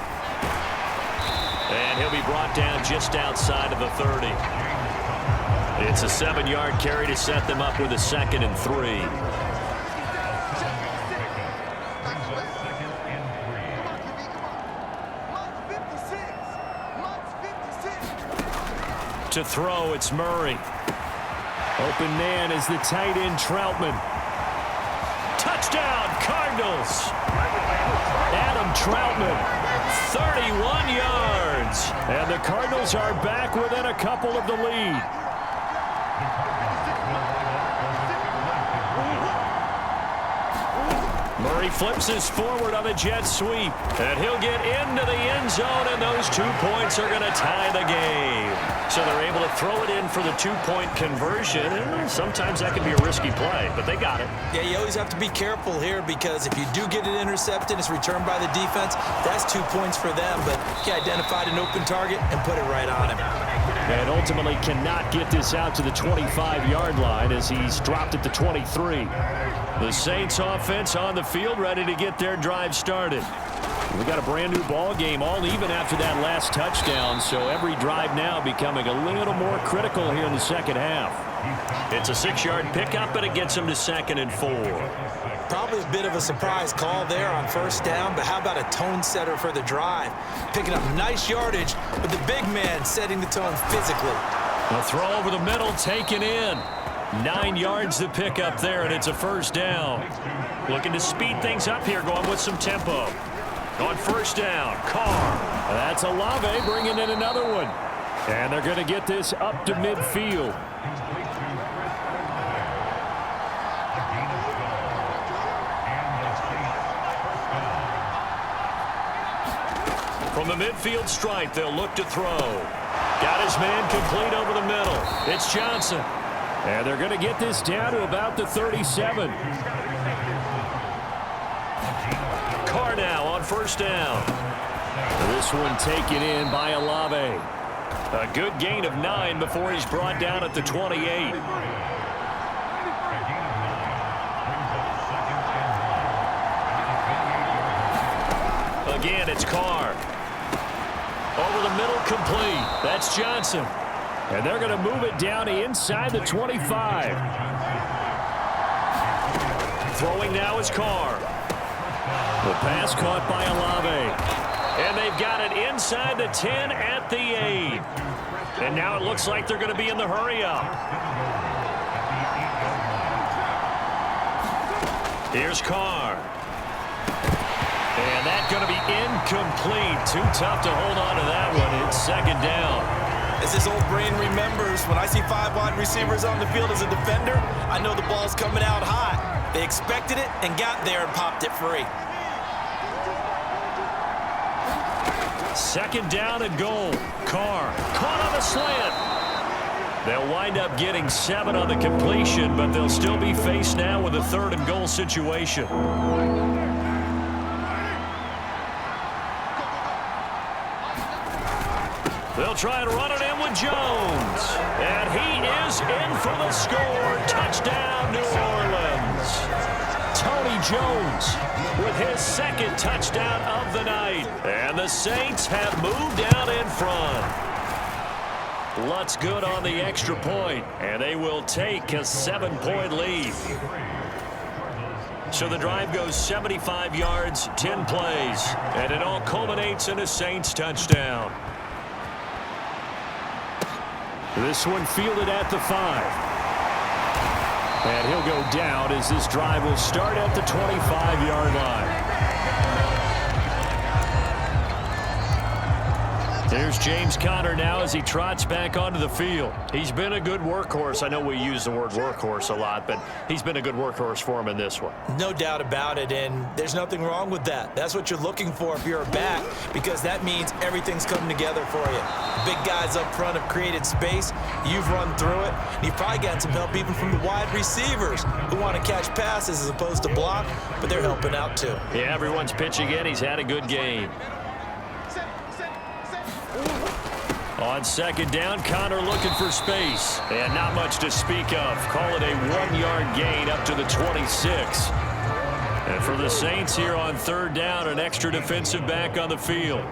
And he'll be brought down just outside of the 30. It's a 7-yard carry to set them up with a 2nd and 3. To throw, it's Murray. Open man is the tight end Troutman. Touchdown, Cardinals. Adam Troutman, 31 yards. And the Cardinals are back within a couple of the lead. Murray flips this forward on the jet sweep. And he'll get into the end zone, and those 2 points are going to tie the game. So they're able to throw it in for the 2-point conversion. And sometimes that can be a risky play, but they got it. Yeah, you always have to be careful here because if you do get it intercepted, it's returned by the defense, that's 2 points for them. But he identified an open target and put it right on him. And ultimately cannot get this out to the 25-yard line as he's dropped at the 23. The Saints offense on the field, ready to get their drive started. We got a brand new ball game, all even after that last touchdown, so every drive now becoming a little more critical here in the second half. It's a 6-yard pickup, and it gets them to 2nd and 4. Probably a bit of a surprise call there on first down, but how about a tone setter for the drive? Picking up nice yardage, but the big man setting the tone physically. A throw over the middle, taken in. 9 yards to pick up there, and it's a first down. Looking to speed things up here, going with some tempo. On first down, Carr. That's Olave bringing in another one. And they're going to get this up to midfield. From the midfield stripe, they'll look to throw. Got his man complete over the middle. It's Johnson. And they're going to get this down to about the 37. Carr now on first down. This one taken in by Olave. A good gain of 9 before he's brought down at the 28. Again, it's Carr. Over the middle, complete. That's Johnson. And they're going to move it down inside the 25. Throwing now is Carr. The pass caught by Olave. And they've got it inside the 10 at the 8. And now it looks like they're going to be in the hurry-up. Here's Carr. And that's going to be incomplete. Too tough to hold on to that one. It's second down. As his old brain remembers, when I see 5 wide receivers on the field as a defender, I know the ball's coming out hot. They expected it and got there and popped it free. Second down and goal. Carr caught on the slant. They'll wind up getting 7 on the completion, but they'll still be faced now with a 3rd and goal situation. They'll try and run it in with Jones. And he is in for the score. Touchdown, New Orleans. Tony Jones with his 2nd touchdown of the night. And the Saints have moved out in front. Lutz good on the extra point, and they will take a 7-point lead. So the drive goes 75 yards, 10 plays, and it all culminates in a Saints touchdown. This one fielded at the 5. And he'll go down as this drive will start at the 25-yard line. Here's James Conner now as he trots back onto the field. He's been a good workhorse. I know we use the word workhorse a lot, but he's been a good workhorse for him in this one. No doubt about it, and there's nothing wrong with that. That's what you're looking for if you're a back, because that means everything's coming together for you. Big guys up front have created space. You've run through it. You've probably gotten some help even from the wide receivers who want to catch passes as opposed to block, but they're helping out too. Yeah, everyone's pitching in. He's had a good game. On second down, Conner looking for space. And not much to speak of. Call it a 1-yard gain up to the 26. And for the Saints here on third down, an extra defensive back on the field.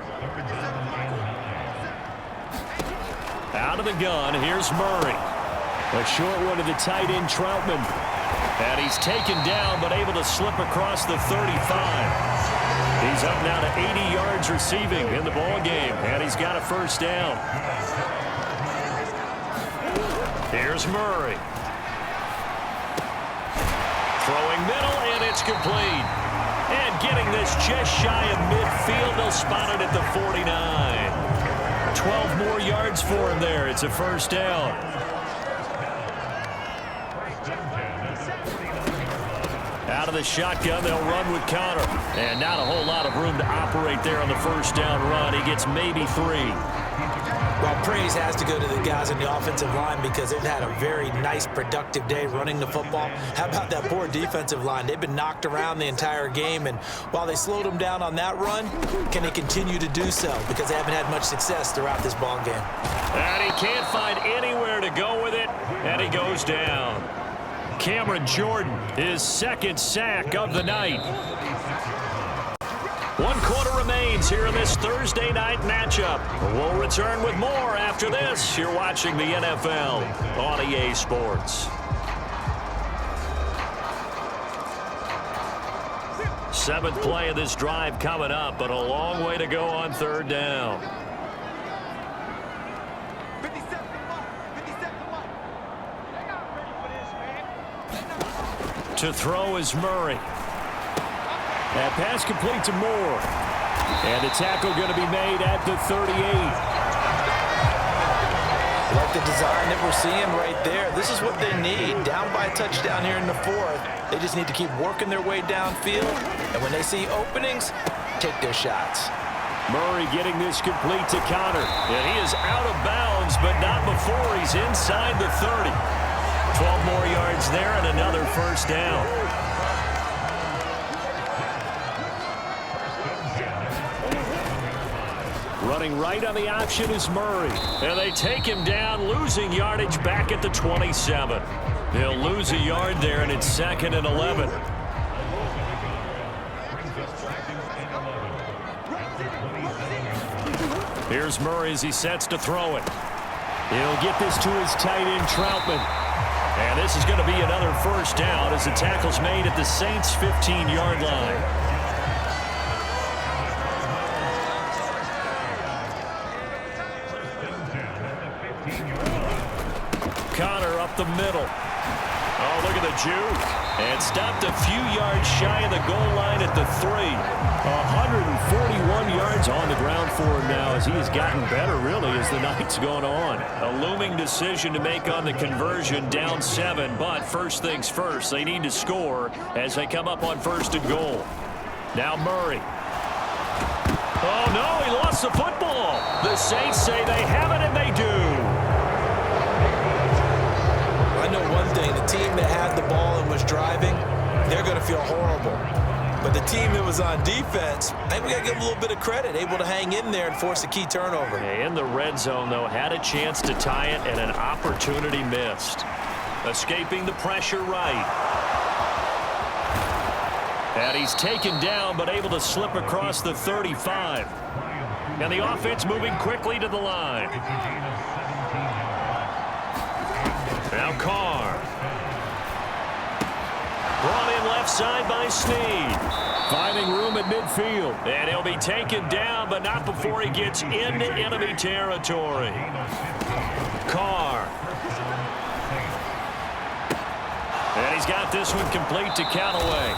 Out of the gun, here's Murray. A short one to the tight end, Troutman. And he's taken down, but able to slip across the 35. He's up now to 80 yards receiving in the ball game, and he's got a first down. Here's Murray. Throwing middle, and it's complete. And getting this just shy of midfield, they'll spot it at the 49. 12 more yards for him there. It's a first down. Out of the shotgun, they'll run with Conner. And not a whole lot of room to operate there on the first down run. He gets maybe 3. Well, praise has to go to the guys in the offensive line because they've had a very nice, productive day running the football. How about that poor defensive line? They've been knocked around the entire game, and while they slowed them down on that run, can they continue to do so? Because they haven't had much success throughout this ball game. And he can't find anywhere to go with it, and he goes down. Cameron Jordan, his second sack of the night. 1 quarter remains here in this Thursday night matchup. We'll return with more after this. You're watching the NFL on EA Sports. Seventh play of this drive coming up, but a long way to go on third down. 57 mark. They got ready for this, man. To throw is Murray. That pass complete to Moore. And the tackle going to be made at the 38. Like the design that we're seeing right there. This is what they need. Down by a touchdown here in the fourth. They just need to keep working their way downfield. And when they see openings, take their shots. Murray getting this complete to Conner. And he is out of bounds, but not before he's inside the 30. 12 more yards there and another first down. Running right on the option is Murray. And they take him down, losing yardage back at the 27. They'll lose a yard there, and it's 2nd and 11. Here's Murray as he sets to throw it. He'll get this to his tight end, Troutman. And this is going to be another first down as the tackle's made at the Saints' 15-yard line. Conner up the middle. Oh, look at the juke. And stopped a few yards shy of the goal line at the 3. 141 yards on the ground for him now as he has gotten better, really, as the night's gone on. A looming decision to make on the conversion, down 7. But first things first, they need to score as they come up on 1st and goal. Now Murray. Oh, no, he lost the football. The Saints say they have it, and they do. I know one thing, the team that had the ball and was driving, they're going to feel horrible. But the team that was on defense, I think we got to give them a little bit of credit, able to hang in there and force a key turnover. In the red zone, though, had a chance to tie it and an opportunity missed. Escaping the pressure right. And he's taken down but able to slip across the 35. And the offense moving quickly to the line. Now Carr. Brought in left side by Snead. Finding room at midfield. And he'll be taken down, but not before he gets into enemy territory. Carr. And he's got this one complete to Callaway.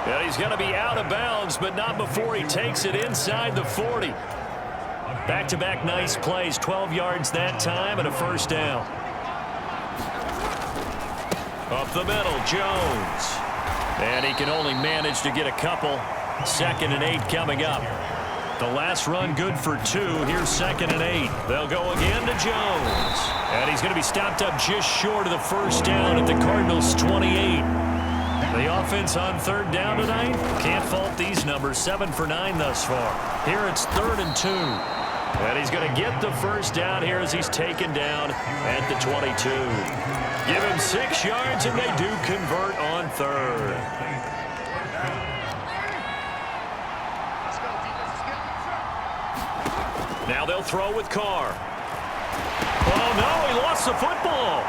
And he's going to be out of bounds, but not before he takes it inside the 40. Back-to-back nice plays, 12 yards that time and a first down. Up the middle, Jones. And he can only manage to get a couple. 2nd and 8 coming up. The last run good for 2. Here's 2nd and 8. They'll go again to Jones. And he's going to be stopped up just short of the first down at the Cardinals' 28. The offense on 3rd down tonight. Can't fault these numbers. 7 for 9 thus far. Here it's 3rd and 2. And he's going to get the first down here as he's taken down at the 22. Give him 6 yards, and they do convert on 3rd. Now they'll throw with Carr. Oh, no, he lost the football.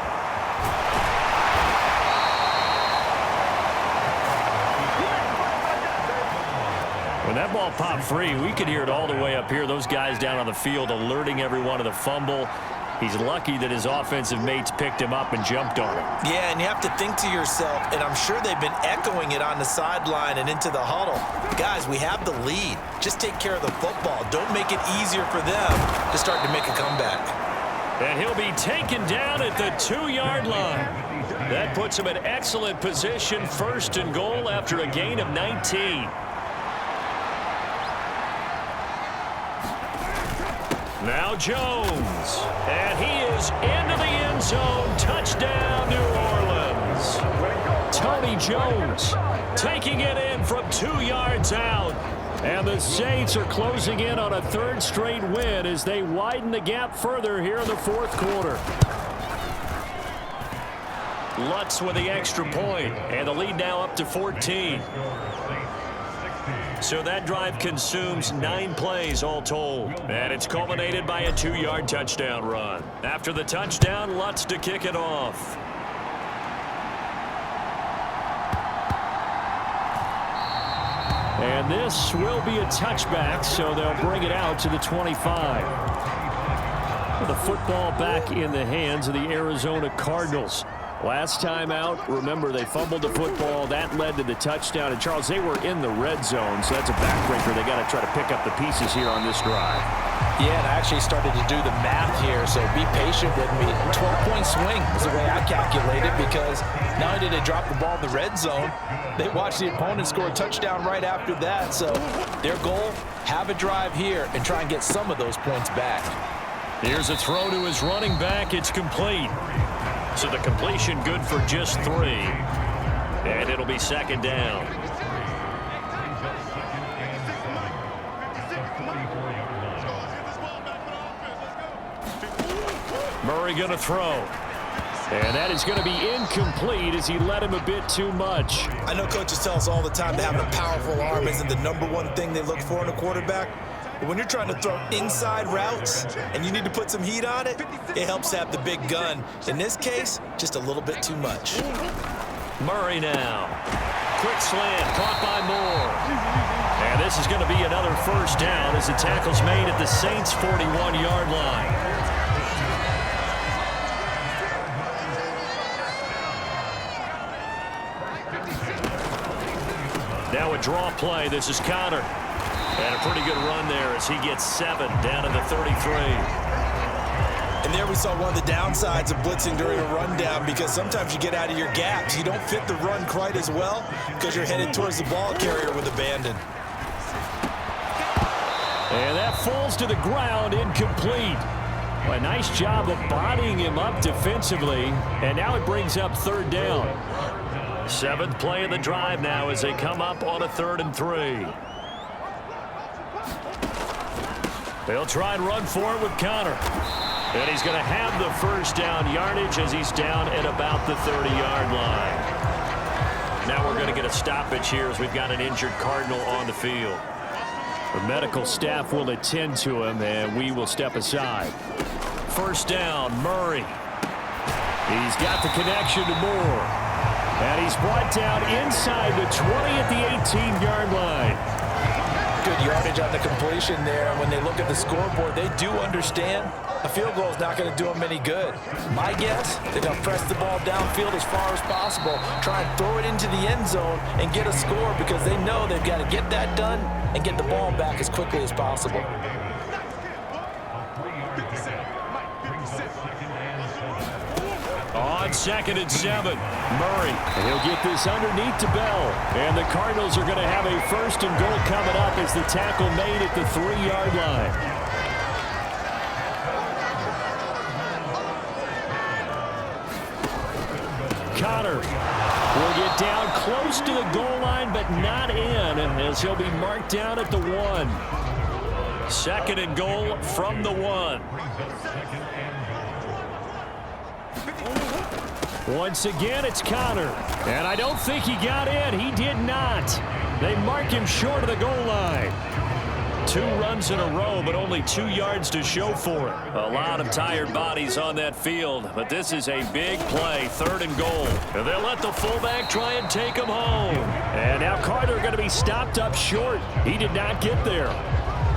When that ball popped free, we could hear it all the way up here. Those guys down on the field alerting everyone of the fumble. He's lucky that his offensive mates picked him up and jumped on him. Yeah, and you have to think to yourself, and I'm sure they've been echoing it on the sideline and into the huddle. Guys, we have the lead. Just take care of the football. Don't make it easier for them to start to make a comeback. And he'll be taken down at the 2-yard line. That puts him in excellent position, 1st and goal after a gain of 19. Now Jones, and he is into the end zone. Touchdown, New Orleans. Tony Jones taking it in from 2 yards out. And the Saints are closing in on a 3rd straight win as they widen the gap further here in the 4th quarter. Lutz with the extra point, and the lead now up to 14. So that drive consumes 9 plays all told. And it's culminated by a 2-yard touchdown run. After the touchdown, Lutz to kick it off. And this will be a touchback, so they'll bring it out to the 25. The football back in the hands of the Arizona Cardinals. Last time out, remember, they fumbled the football. That led to the touchdown. And, Charles, they were in the red zone, so that's a backbreaker. They got to try to pick up the pieces here on this drive. Yeah, and I actually started to do the math here, so be patient with me. 12-point swing is the way I calculate it, because not only did they drop the ball in the red zone, they watched the opponent score a touchdown right after that. So their goal, have a drive here and try and get some of those points back. Here's a throw to his running back. It's complete. So the completion good for just 3. And it'll be 2nd down. Murray going to throw. And that is going to be incomplete as he led him a bit too much. I know coaches tell us all the time that having a powerful arm isn't the #1 thing they look for in a quarterback. But when you're trying to throw inside routes and you need to put some heat on it, it helps to have the big gun. In this case, just a little bit too much. Murray now. Quick slant, caught by Moore. And this is going to be another first down as the tackle's made at the Saints' 41-yard line. Now a draw play. This is Connor. And a pretty good run there as he gets 7 down to the 33. And there we saw one of the downsides of blitzing during a rundown, because sometimes you get out of your gaps. You don't fit the run quite as well because you're headed towards the ball carrier with abandon. And that falls to the ground, incomplete. A nice job of bodying him up defensively. And now it brings up 3rd down. 7th play of the drive now as they come up on a 3rd and 3. They'll try and run for it with Connor. And he's going to have the first down yardage as he's down at about the 30-yard line. Now we're going to get a stoppage here as we've got an injured Cardinal on the field. The medical staff will attend to him, and we will step aside. First down, Murray. He's got the connection to Moore. And he's brought down inside the 20 at the 18-yard line. Good yardage on the completion there. And when they look at the scoreboard, they do understand a field goal is not going to do them any good. My guess, they're going to press the ball downfield as far as possible, try and throw it into the end zone and get a score, because they know they've got to get that done and get the ball back as quickly as possible. On 2nd and 7. Murray. And he'll get this underneath to Bell. And the Cardinals are going to have a 1st and goal coming up as the tackle made at the 3-yard line. Connor will get down close to the goal line, but not in, as he'll be marked down at the 1. 2nd and goal from the 1. Once again, it's Connor. And I don't think he got in. He did not. They mark him short of the goal line. 2 runs in a row, but only 2 yards to show for it. A lot of tired bodies on that field, but this is a big play, 3rd and goal. And they'll let the fullback try and take him home. And now Carter going to be stopped up short. He did not get there.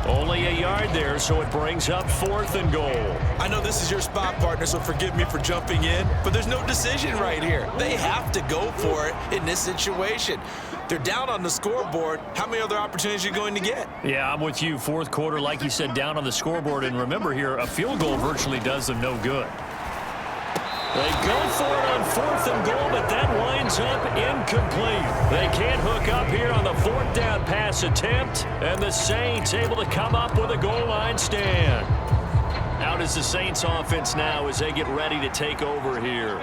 Only a yard there, so it brings up 4th and goal. I know this is your spot, partner, so forgive me for jumping in, but there's no decision right here. They have to go for it in this situation. They're down on the scoreboard. How many other opportunities are you going to get? Yeah, I'm with you. 4th quarter, like you said, down on the scoreboard. And remember here, a field goal virtually does them no good. They go for it on 4th and goal, but that winds up incomplete. They can't hook up here on the 4th down pass attempt, and the Saints able to come up with a goal line stand. Out is the Saints offense now as they get ready to take over here.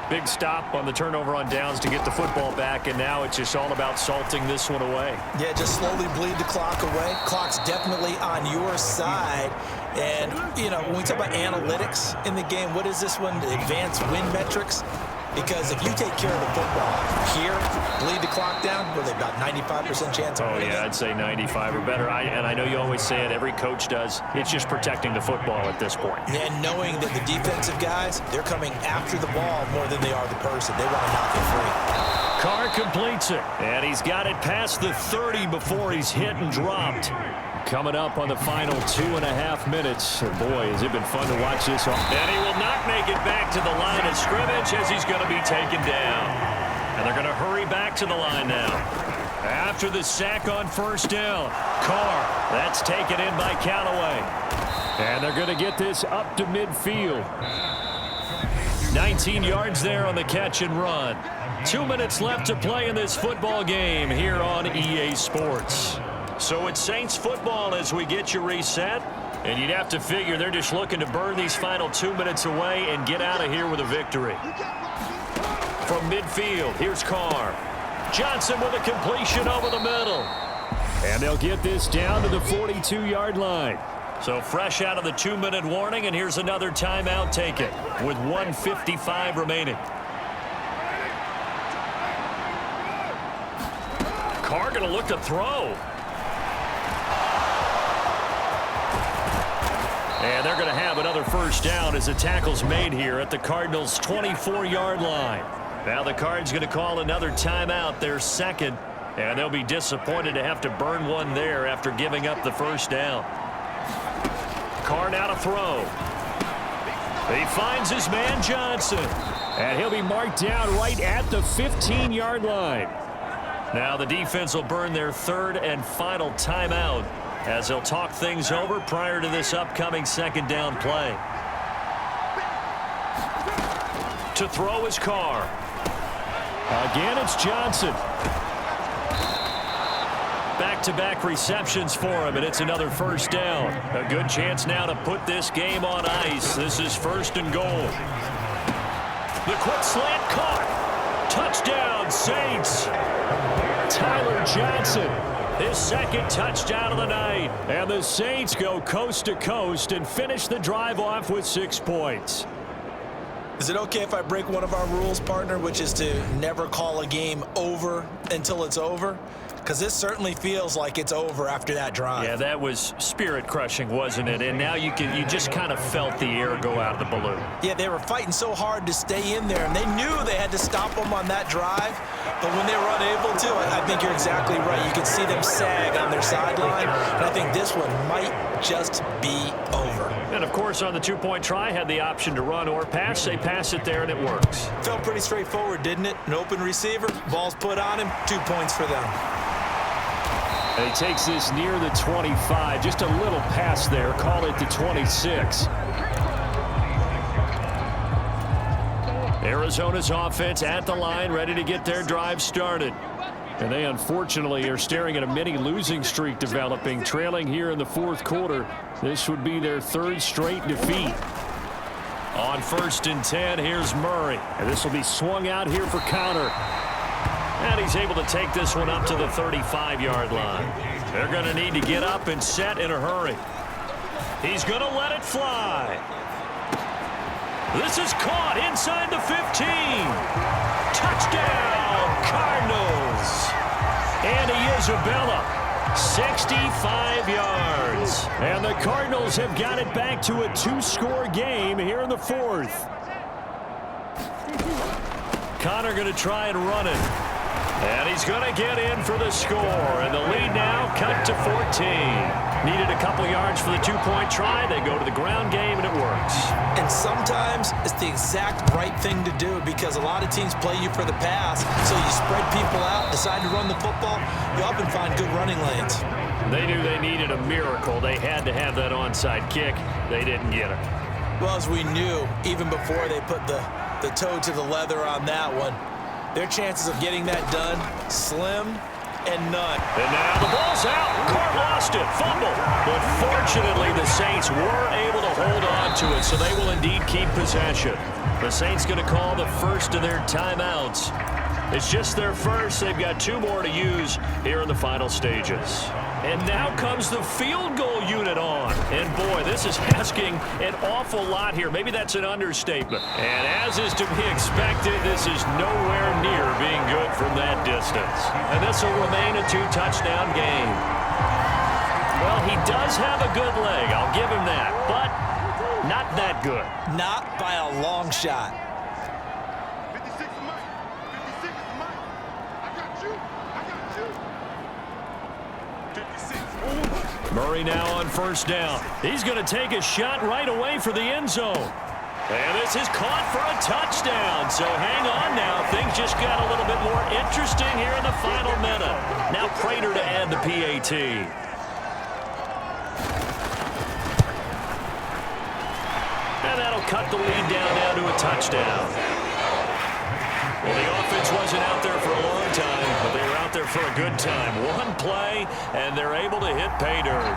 Big stop on the turnover on downs to get the football back, and now it's just all about salting this one away. Yeah, just slowly bleed the clock away. Clock's definitely on your side. And, you know, when we talk about analytics in the game, what is this one? The advanced win metrics? Because if you take care of the football here, bleed the clock down, with about 95% chance of winning. Oh, yeah, I'd say 95 or better. And I know you always say it, every coach does. It's just protecting the football at this point. And knowing that the defensive guys, they're coming after the ball more than they are the person. They want to knock it free. Carr completes it, and he's got it past the 30 before he's hit and dropped. Coming up on the final 2.5 minutes. Boy, has it been fun to watch this. And he will not make it back to the line of scrimmage as he's going to be taken down. And they're going to hurry back to the line now. After the sack on 1st down, Carr, that's taken in by Callaway. And they're going to get this up to midfield. 19 yards there on the catch and run. 2 minutes left to play in this football game here on EA Sports. So it's Saints football as we get you reset. And you'd have to figure they're just looking to burn these final 2 minutes away and get out of here with a victory. From midfield, here's Carr. Johnson with a completion over the middle. And they'll get this down to the 42-yard line. So fresh out of the 2-minute warning, and here's another timeout taken with 1:55 remaining. Carr going to look to throw. And they're going to have another 1st down as the tackle's made here at the Cardinals' 24-yard line. Now the Cards going to call another timeout, their 2nd, and they'll be disappointed to have to burn one there after giving up the 1st down. Carr now to throw. He finds his man Johnson. And he'll be marked down right at the 15-yard line. Now the defense will burn their 3rd and final timeout as they'll talk things over prior to this upcoming 2nd down play. To throw is Carr. Again, it's Johnson. Back-to-back receptions for him, and it's another 1st down. A good chance now to put this game on ice. This is 1st and goal. The quick slant caught. Touchdown, Saints. Tyler Johnson. His 2nd touchdown of the night. And the Saints go coast to coast and finish the drive off with 6 points. Is it okay if I break one of our rules, partner, which is to never call a game over until it's over? Because this certainly feels like it's over after that drive. Yeah, that was spirit-crushing, wasn't it? And now you just kind of felt the air go out of the balloon. Yeah, they were fighting so hard to stay in there, and they knew they had to stop them on that drive. But when they were unable to, I think you're exactly right. You could see them sag on their sideline, and I think this one might just be over. And, of course, on the 2-point try, had the option to run or pass. They pass it there, and it works. Felt pretty straightforward, didn't it? An open receiver, ball's put on him, 2 points for them. And he takes this near the 25. Just a little pass there. Call it the 26. Arizona's offense at the line, ready to get their drive started. And they unfortunately are staring at a mini losing streak developing, trailing here in the fourth quarter. This would be their third straight defeat. On 1st and 10, here's Murray. And this will be swung out here for counter. And he's able to take this one up to the 35-yard line. They're going to need to get up and set in a hurry. He's going to let it fly. This is caught inside the 15. Touchdown, Cardinals. Andy Isabella, 65 yards. And the Cardinals have got it back to a 2-score game here in the fourth. Connor going to try and run it. And he's going to get in for the score. And the lead now cut to 14. Needed a couple yards for the 2-point try. They go to the ground game, and it works. And sometimes it's the exact right thing to do because a lot of teams play you for the pass. So you spread people out, decide to run the football. You often find good running lanes. They knew they needed a miracle. They had to have that onside kick. They didn't get it. Well, as we knew, even before they put the toe to the leather on that one, their chances of getting that done, slim and none. And now the ball's out. Carr lost it. Fumble. But fortunately, the Saints were able to hold on to it, so they will indeed keep possession. The Saints going to call the first of their timeouts. It's just their first. They've got 2 more to use here in the final stages. And now comes the field goal unit on. And boy, this is asking an awful lot here. Maybe that's an understatement. And as is to be expected, this is nowhere near being good from that distance. And this will remain a 2-touchdown game. Well, he does have a good leg. I'll give him that. But not that good. Not by a long shot. 56 is mine. 56 is mine. I got you. I got you. 56. Murray now on 1st down. He's going to take a shot right away for the end zone. And this is caught for a touchdown. So hang on now. Things just got a little bit more interesting here in the final minute. Now Prater to add the PAT. And that'll cut the lead down now to a touchdown. Well, the offense wasn't out there for a long time, but they were out there for a good time. One play, and they're able to hit pay dirt.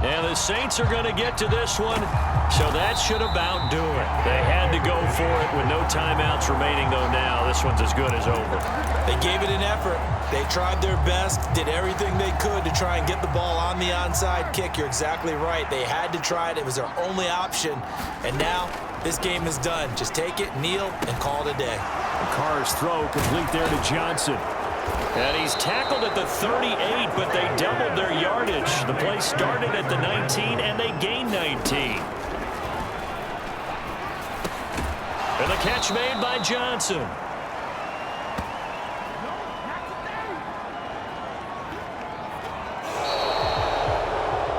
And the Saints are going to get to this one, so that should about do it. They had to go for it with no timeouts remaining, though now this one's as good as over. They gave it an effort. They tried their best, did everything they could to try and get the ball on the onside kick. You're exactly right. They had to try it. It was their only option. And now this game is done. Just take it, kneel, and call it a day. Carr's throw complete there to Johnson. And he's tackled at the 38, but they doubled their yardage. The play started at the 19, and they gained 19. And the catch made by Johnson.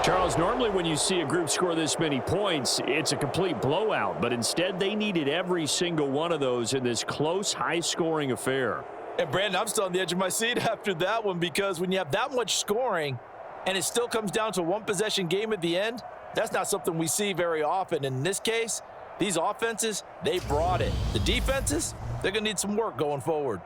Charles, normally when you see a group score this many points, it's a complete blowout. But instead, they needed every single one of those in this close, high-scoring affair. And, Brandon, I'm still on the edge of my seat after that one because when you have that much scoring and it still comes down to a one-possession game at the end, that's not something we see very often. In this case, these offenses, they brought it. The defenses, they're going to need some work going forward.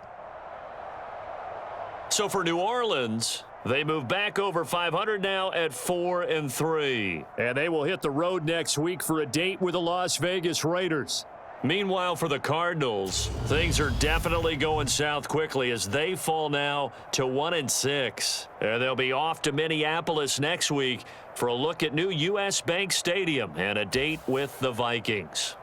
So for New Orleans, they move back over 500 now at 4-3. And they will hit the road next week for a date with the Las Vegas Raiders. Meanwhile, for the Cardinals, things are definitely going south quickly as they fall now to 1-6. And they'll be off to Minneapolis next week for a look at new U.S. Bank Stadium and a date with the Vikings.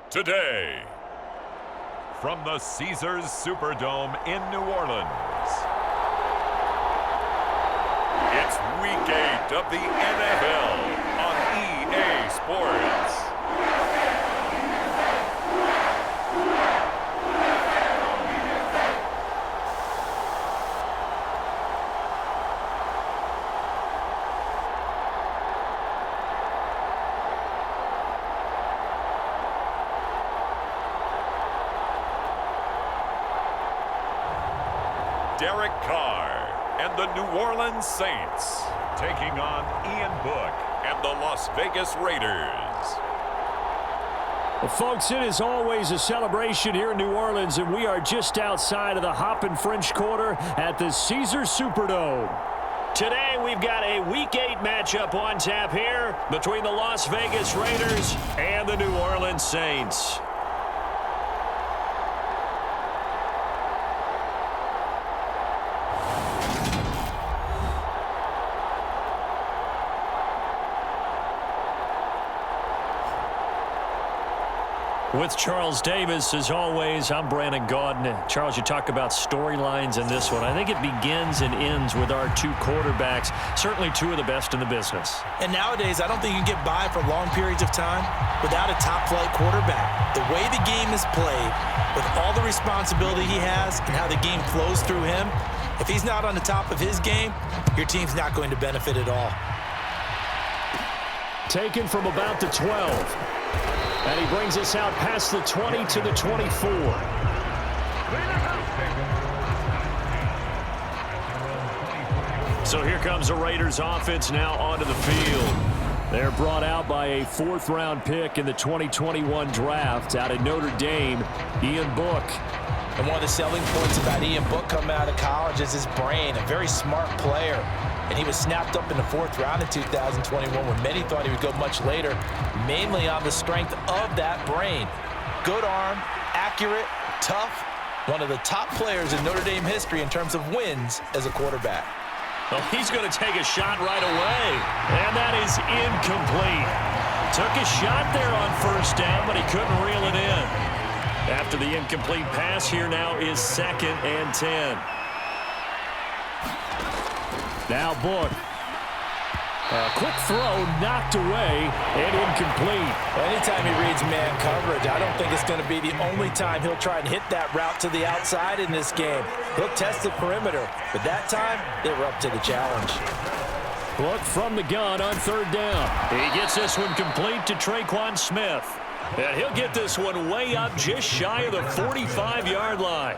today. From the Caesars Superdome in New Orleans, it's Week 8 of the NFL on EA Sports. Derek Carr and the New Orleans Saints taking on Ian Book and the Las Vegas Raiders. Well, folks, it is always a celebration here in New Orleans, and we are just outside of the Hoppin' French Quarter at the Caesars Superdome. Today, we've got a Week 8 matchup on tap here between the Las Vegas Raiders and the New Orleans Saints. With Charles Davis, as always, I'm Brandon Gaudin. Charles, you talk about storylines in this one. I think it begins and ends with our two quarterbacks, certainly two of the best in the business. And nowadays, I don't think you can get by for long periods of time without a top-flight quarterback. The way the game is played, with all the responsibility he has and how the game flows through him, if he's not on the top of his game, your team's not going to benefit at all. Taken from about the 12. And he brings us out past the 20 to the 24. So here comes the Raiders offense now onto the field. They're brought out by a fourth-round pick in the 2021 draft out of Notre Dame, Ian Book. And one of the selling points about Ian Book coming out of college is his brain, a very smart player. And he was snapped up in the fourth round in 2021 when many thought he would go much later, mainly on the strength of that brain. Good arm, accurate, tough, one of the top players in Notre Dame history in terms of wins as a quarterback. Well, he's going to take a shot right away, and that is incomplete. Took a shot there on first down, but he couldn't reel it in. After the incomplete pass, here now is 2nd and 10. Now Book. A quick throw knocked away and incomplete. Anytime he reads man coverage, I don't think it's going to be the only time he'll try and hit that route to the outside in this game. He'll test the perimeter, but that time they were up to the challenge. Book from the gun on 3rd down. He gets this one complete to Traquan Smith. And he'll get this one way up just shy of the 45-yard line.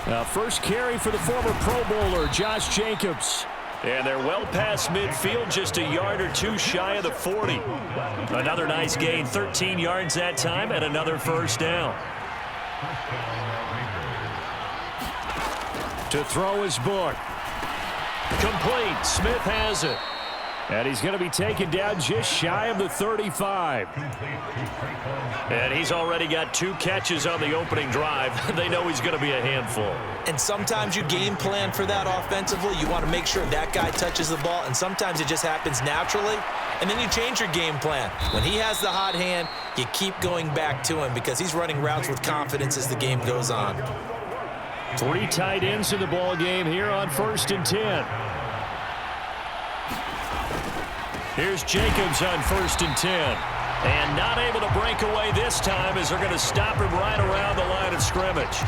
Now, first carry for the former Pro Bowler, Josh Jacobs. And they're well past midfield, just a yard or two shy of the 40. Another nice gain, 13 yards that time, and another first down. To throw his Book. Complete. Smith has it. And he's going to be taken down just shy of the 35. And he's already got 2 catches on the opening drive. They know he's going to be a handful. And sometimes you game plan for that offensively. You want to make sure that guy touches the ball, and sometimes it just happens naturally. And then you change your game plan. When he has the hot hand, you keep going back to him because he's running routes with confidence as the game goes on. 3 tight ends in the ball game here on 1st and 10. Here's Jacobs on 1st and 10. And not able to break away this time as they're going to stop him right around the line of scrimmage.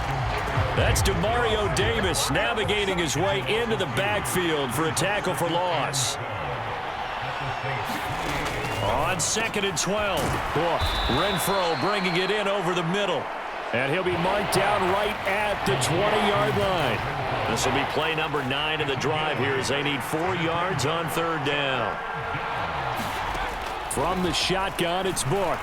That's Demario Davis navigating his way into the backfield for a tackle for loss. On 2nd and 12. Book. Renfro bringing it in over the middle. And he'll be marked down right at the 20-yard line. This will be play number 9 of the drive here as they need 4 yards on 3rd down. From the shotgun, it's Book.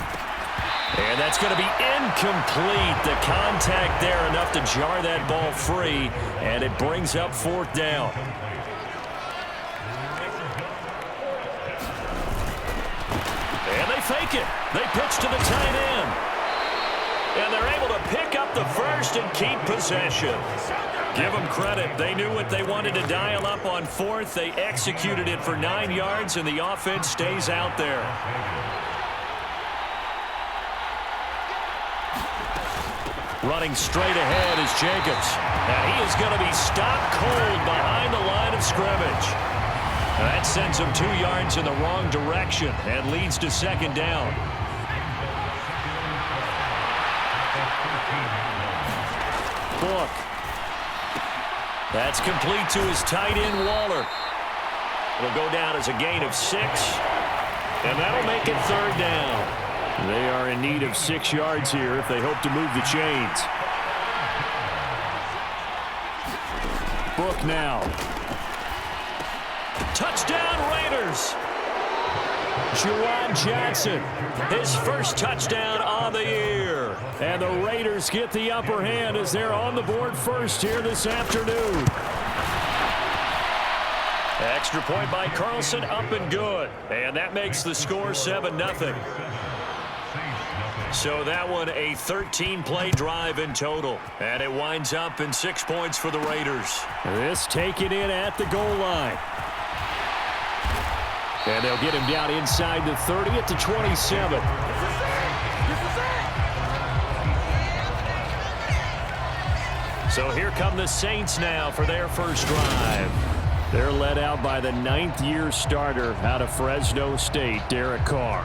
And that's going to be incomplete. The contact there enough to jar that ball free, and it brings up 4th down. And they fake it. They pitch to the tight end. And they're able to pick up the first and keep possession. Give them credit. They knew what they wanted to dial up on fourth. They executed it for 9 yards, and the offense stays out there. Running straight ahead is Jacobs. And he is going to be stopped cold behind the line of scrimmage. That sends him 2 yards in the wrong direction and leads to second down. Book. That's complete to his tight end, Waller. It'll go down as a gain of 6, and that'll make it third down. They are in need of 6 yards here if they hope to move the chains. Book now. Touchdown, Raiders. Juwan Johnson, his first touchdown on the year. And the Raiders get the upper hand as they're on the board first here this afternoon. Extra point by Carlson, up and good. And that makes the score 7-0. So that one a 13-play drive in total. And it winds up in 6 points for the Raiders. This taken in at the goal line. And they'll get him down inside the 30 at the 27. So here come the Saints now for their first drive. They're led out by the 9th-year starter out of Fresno State, Derek Carr.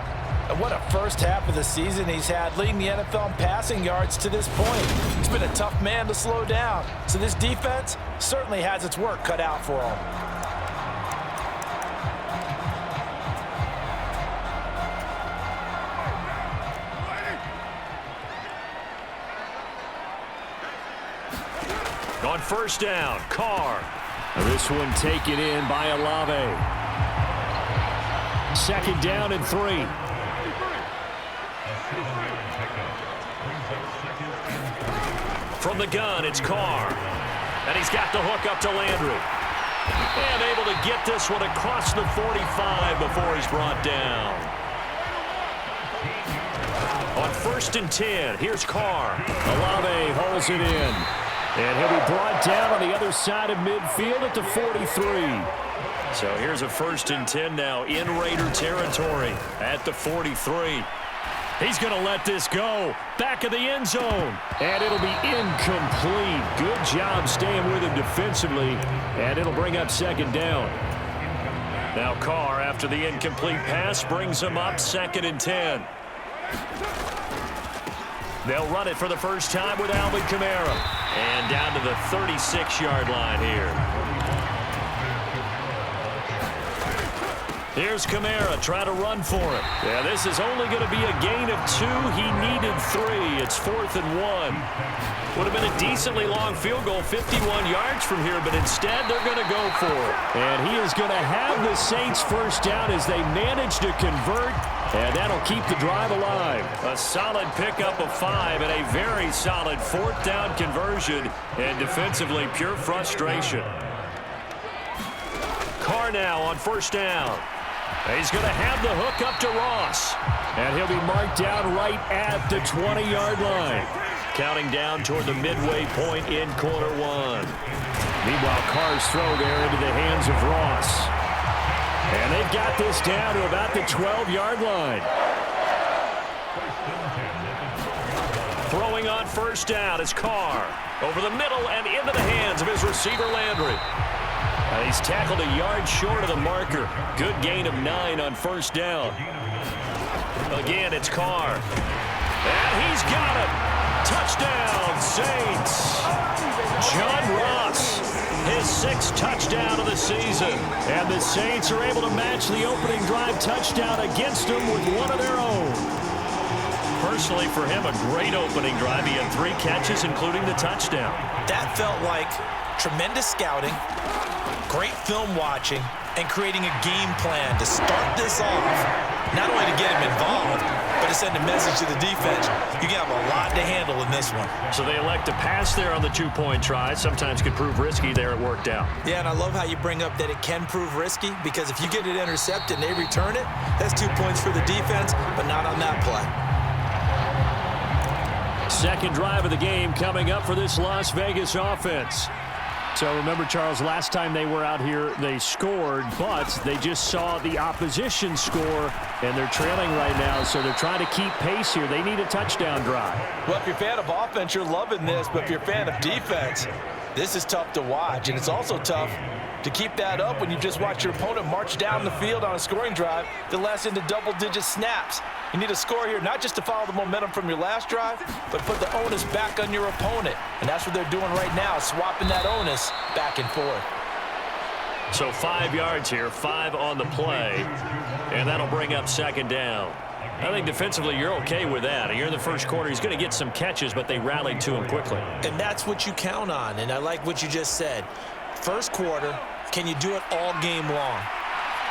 And what a first half of the season he's had, leading the NFL in passing yards to this point. He's been a tough man to slow down. So this defense certainly has its work cut out for him. On first down, Carr. This one taken in by Olave. Second down and 3. From the gun, it's Carr. And he's got the hook up to Landry. And able to get this one across the 45 before he's brought down. On first and 10, here's Carr. Olave holds it in. And he'll be brought down on the other side of midfield at the 43. So here's a first and 10 now in Raider territory at the 43. He's going to let this go. Back of the end zone. And it'll be incomplete. Good job staying with him defensively. And it'll bring up second down. Now Carr, after the incomplete pass, brings him up second and 10. They'll run it for the first time with Alvin Kamara. And down to the 36-yard line here. Here's Kamara trying to run for it. Yeah, this is only going to be a gain of 2. He needed 3. It's 4th and 1. Would have been a decently long field goal, 51 yards from here, but instead they're going to go for it. And he is going to have the Saints first down as they manage to convert, and that'll keep the drive alive. A solid pickup of 5 and a very solid 4th down conversion, and defensively pure frustration. Carr now on first down. He's going to have the hook up to Ross. And he'll be marked down right at the 20-yard line. Counting down toward the midway point in quarter 1. Meanwhile, Carr's throw there into the hands of Ross. And they've got this down to about the 12-yard line. Throwing on first down is Carr. Over the middle and into the hands of his receiver, Landry. He's tackled a yard short of the marker. Good gain of 9 on first down. Again, it's Carr. And he's got it. Touchdown, Saints. John Ross, his 6th touchdown of the season. And the Saints are able to match the opening drive touchdown against them with one of their own. Personally, for him, a great opening drive. He had 3 catches, including the touchdown. That felt like tremendous scouting, great film watching, and creating a game plan to start this off. Not only to get him involved, but to send a message to the defense. You have a lot to handle in this one. So they elect to pass there on the 2-point try. Sometimes could prove risky. There it worked out. Yeah, and I love how you bring up that it can prove risky, because if you get it intercepted and they return it, that's 2 points for the defense, but not on that play. Second drive of the game coming up for this Las Vegas offense. So remember, Charles, last time they were out here, they scored, but they just saw the opposition score, and they're trailing right now, so they're trying to keep pace here. They need a touchdown drive. Well, if you're a fan of offense, you're loving this, but if you're a fan of defense, this is tough to watch, and it's also tough to keep that up when you just watch your opponent march down the field on a scoring drive that lasts into double-digit snaps. You need a score here, not just to follow the momentum from your last drive, but put the onus back on your opponent. And that's what they're doing right now, swapping that onus back and forth. So 5 yards here, 5 on the play, and that'll bring up second down. I think defensively you're okay with that. You're in the first quarter. He's going to get some catches, but they rallied to him quickly. And that's what you count on, and I like what you just said. First quarter, can you do it all game long?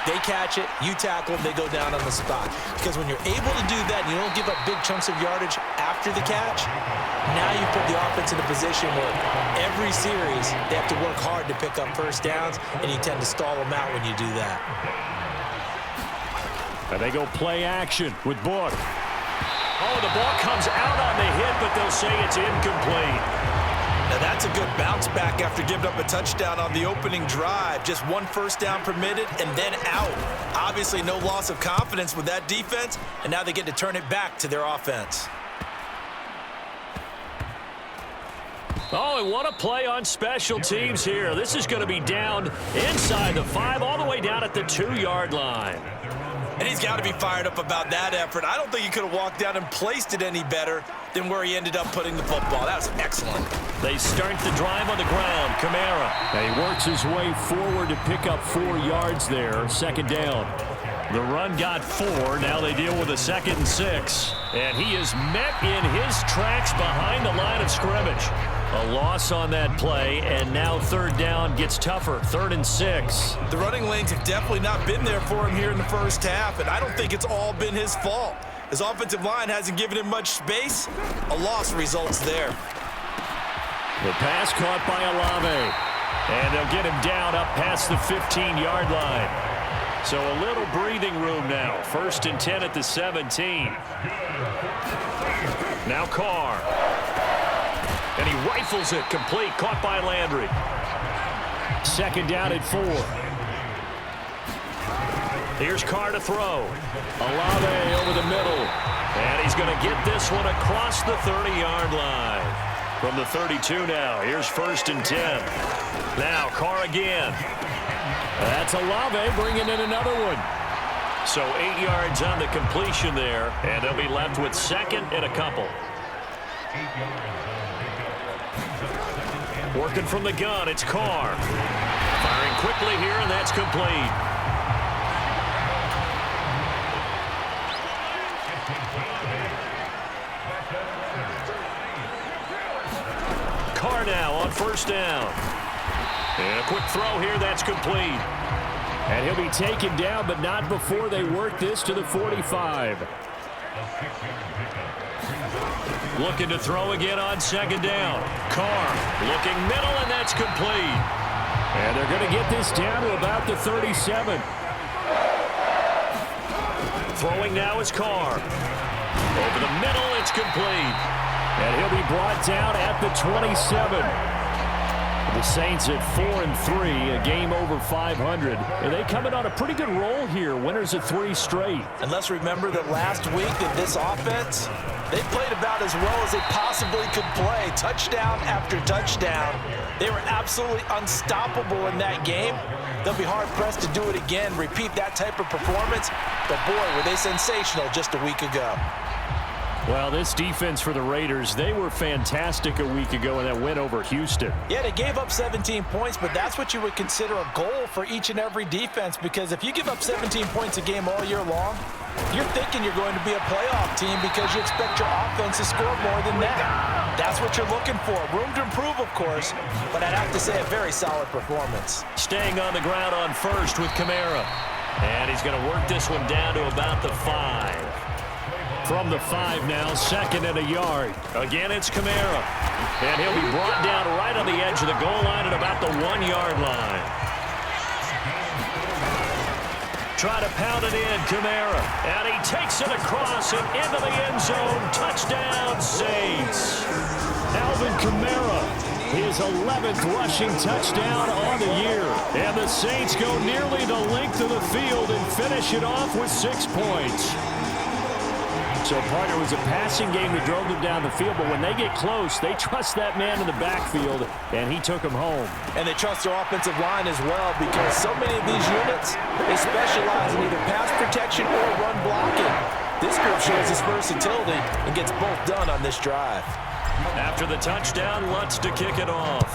They catch it, you tackle, they go down on the spot. Because when you're able to do that and you don't give up big chunks of yardage after the catch, now you put the offense in a position where every series they have to work hard to pick up first downs, and you tend to stall them out when you do that. And they go play action with Book. Oh, the ball comes out on the hit, but they'll say it's incomplete. Now that's a good bounce back after giving up a touchdown on the opening drive. Just one first down permitted and then out. Obviously no loss of confidence with that defense, and now they get to turn it back to their offense. Oh, and what a play on special teams here. This is going to be down inside the 5, all the way down at the 2-yard line. And he's got to be fired up about that effort. I don't think he could have walked down and placed it any better than where he ended up putting the football. That was excellent. They start the drive on the ground. Kamara. And he works his way forward to pick up 4 yards there. Second down. The run got 4. Now they deal with a 2nd and 6. And he is met in his tracks behind the line of scrimmage. A loss on that play, and now third down gets tougher. 3rd and 6. The running lanes have definitely not been there for him here in the first half, and I don't think it's all been his fault. His offensive line hasn't given him much space. A loss results there. The pass caught by Olave. And they'll get him down up past the 15-yard line. So a little breathing room now. 1st and 10 at the 17. Now Carr. And he rifles it complete. Caught by Landry. 2nd down at 4. Here's Carr to throw. Olave over the middle. And he's going to get this one across the 30-yard line. From the 32 now. Here's 1st and 10. Now Carr again. That's Olave bringing in another one. So 8 yards on the completion there. And they'll be left with 2nd and a couple. Working from the gun, it's Carr. Firing quickly here, and that's complete. Carr now on 1st down. And a quick throw here, that's complete. And he'll be taken down, but not before they work this to the 45. Looking to throw again on 2nd down. Carr looking middle, and that's complete. And they're going to get this down to about the 37. Throwing now is Carr. Over the middle, it's complete. And he'll be brought down at the 27. The Saints at 4-3, a game over 500. And they coming on a pretty good roll here, winners of 3 straight. And let's remember that last week that this offense, they played about as well as they possibly could play. Touchdown after touchdown. They were absolutely unstoppable in that game. They'll be hard-pressed to do it again, repeat that type of performance. But boy, were they sensational just a week ago. Well, this defense for the Raiders, they were fantastic a week ago in that win over Houston. Yeah, they gave up 17 points, but that's what you would consider a goal for each and every defense, because if you give up 17 points a game all year long, you're thinking you're going to be a playoff team because you expect your offense to score more than that. That's what you're looking for. Room to improve, of course, but I'd have to say a very solid performance. Staying on the ground on 1st with Kamara. And he's going to work this one down to about the 5. From the 5 now, 2nd and a yard. Again, it's Kamara. And he'll be brought down right on the edge of the goal line at about the 1-yard line. Try to pound it in, Kamara. And he takes it across and into the end zone. Touchdown, Saints. Alvin Kamara his 11th rushing touchdown on the year. And the Saints go nearly the length of the field and finish it off with 6 points. So, partner, was a passing game that drove them down the field, but when they get close, they trust that man in the backfield, and he took them home. And they trust their offensive line as well, because so many of these units, they specialize in either pass protection or run blocking. This group shows its versatility and gets both done on this drive. After the touchdown, Lutz to kick it off.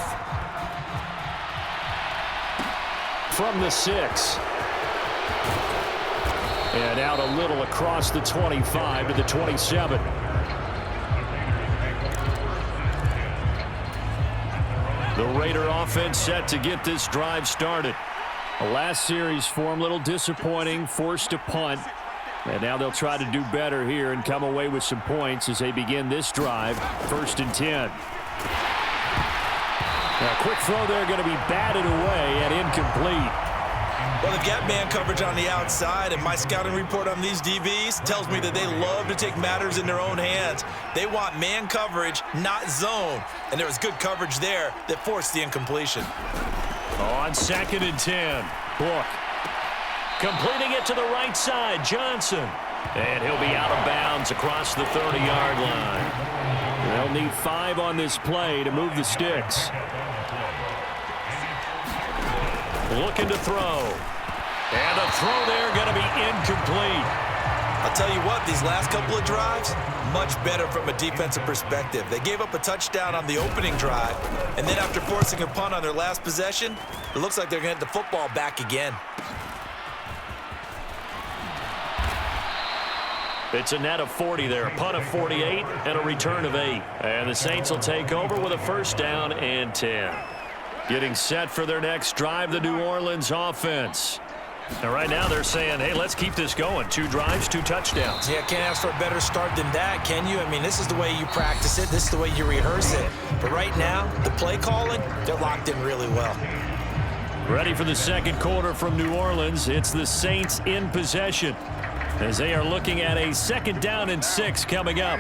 From the 6. And out a little across the 25 to the 27. The Raider offense set to get this drive started. The last series for them, a little disappointing, forced to punt. And now they'll try to do better here and come away with some points as they begin this drive, 1st and 10. Now, a quick throw there going to be batted away and incomplete. Well, they've got man coverage on the outside, and my scouting report on these DBs tells me that they love to take matters in their own hands. They want man coverage, not zone. And there was good coverage there that forced the incompletion. On 2nd and 10, Book. Completing it to the right side, Johnson. And he'll be out of bounds across the 30-yard line. They'll need 5 on this play to move the sticks. Looking to throw. And a throw there going to be incomplete. I'll tell you what, these last couple of drives, much better from a defensive perspective. They gave up a touchdown on the opening drive, and then after forcing a punt on their last possession, it looks like they're going to get the football back again. It's a net of 40 there, a punt of 48, and a return of 8. And the Saints will take over with a 1st down and 10. Getting set for their next drive, the New Orleans offense. And right now they're saying, hey, let's keep this going. 2 drives, 2 touchdowns. Yeah, can't ask for a better start than that, can you? I mean, this is the way you practice it. This is the way you rehearse it. But right now, the play calling, they're locked in really well. Ready for the 2nd quarter from New Orleans. It's the Saints in possession as they are looking at a 2nd down and 6 coming up.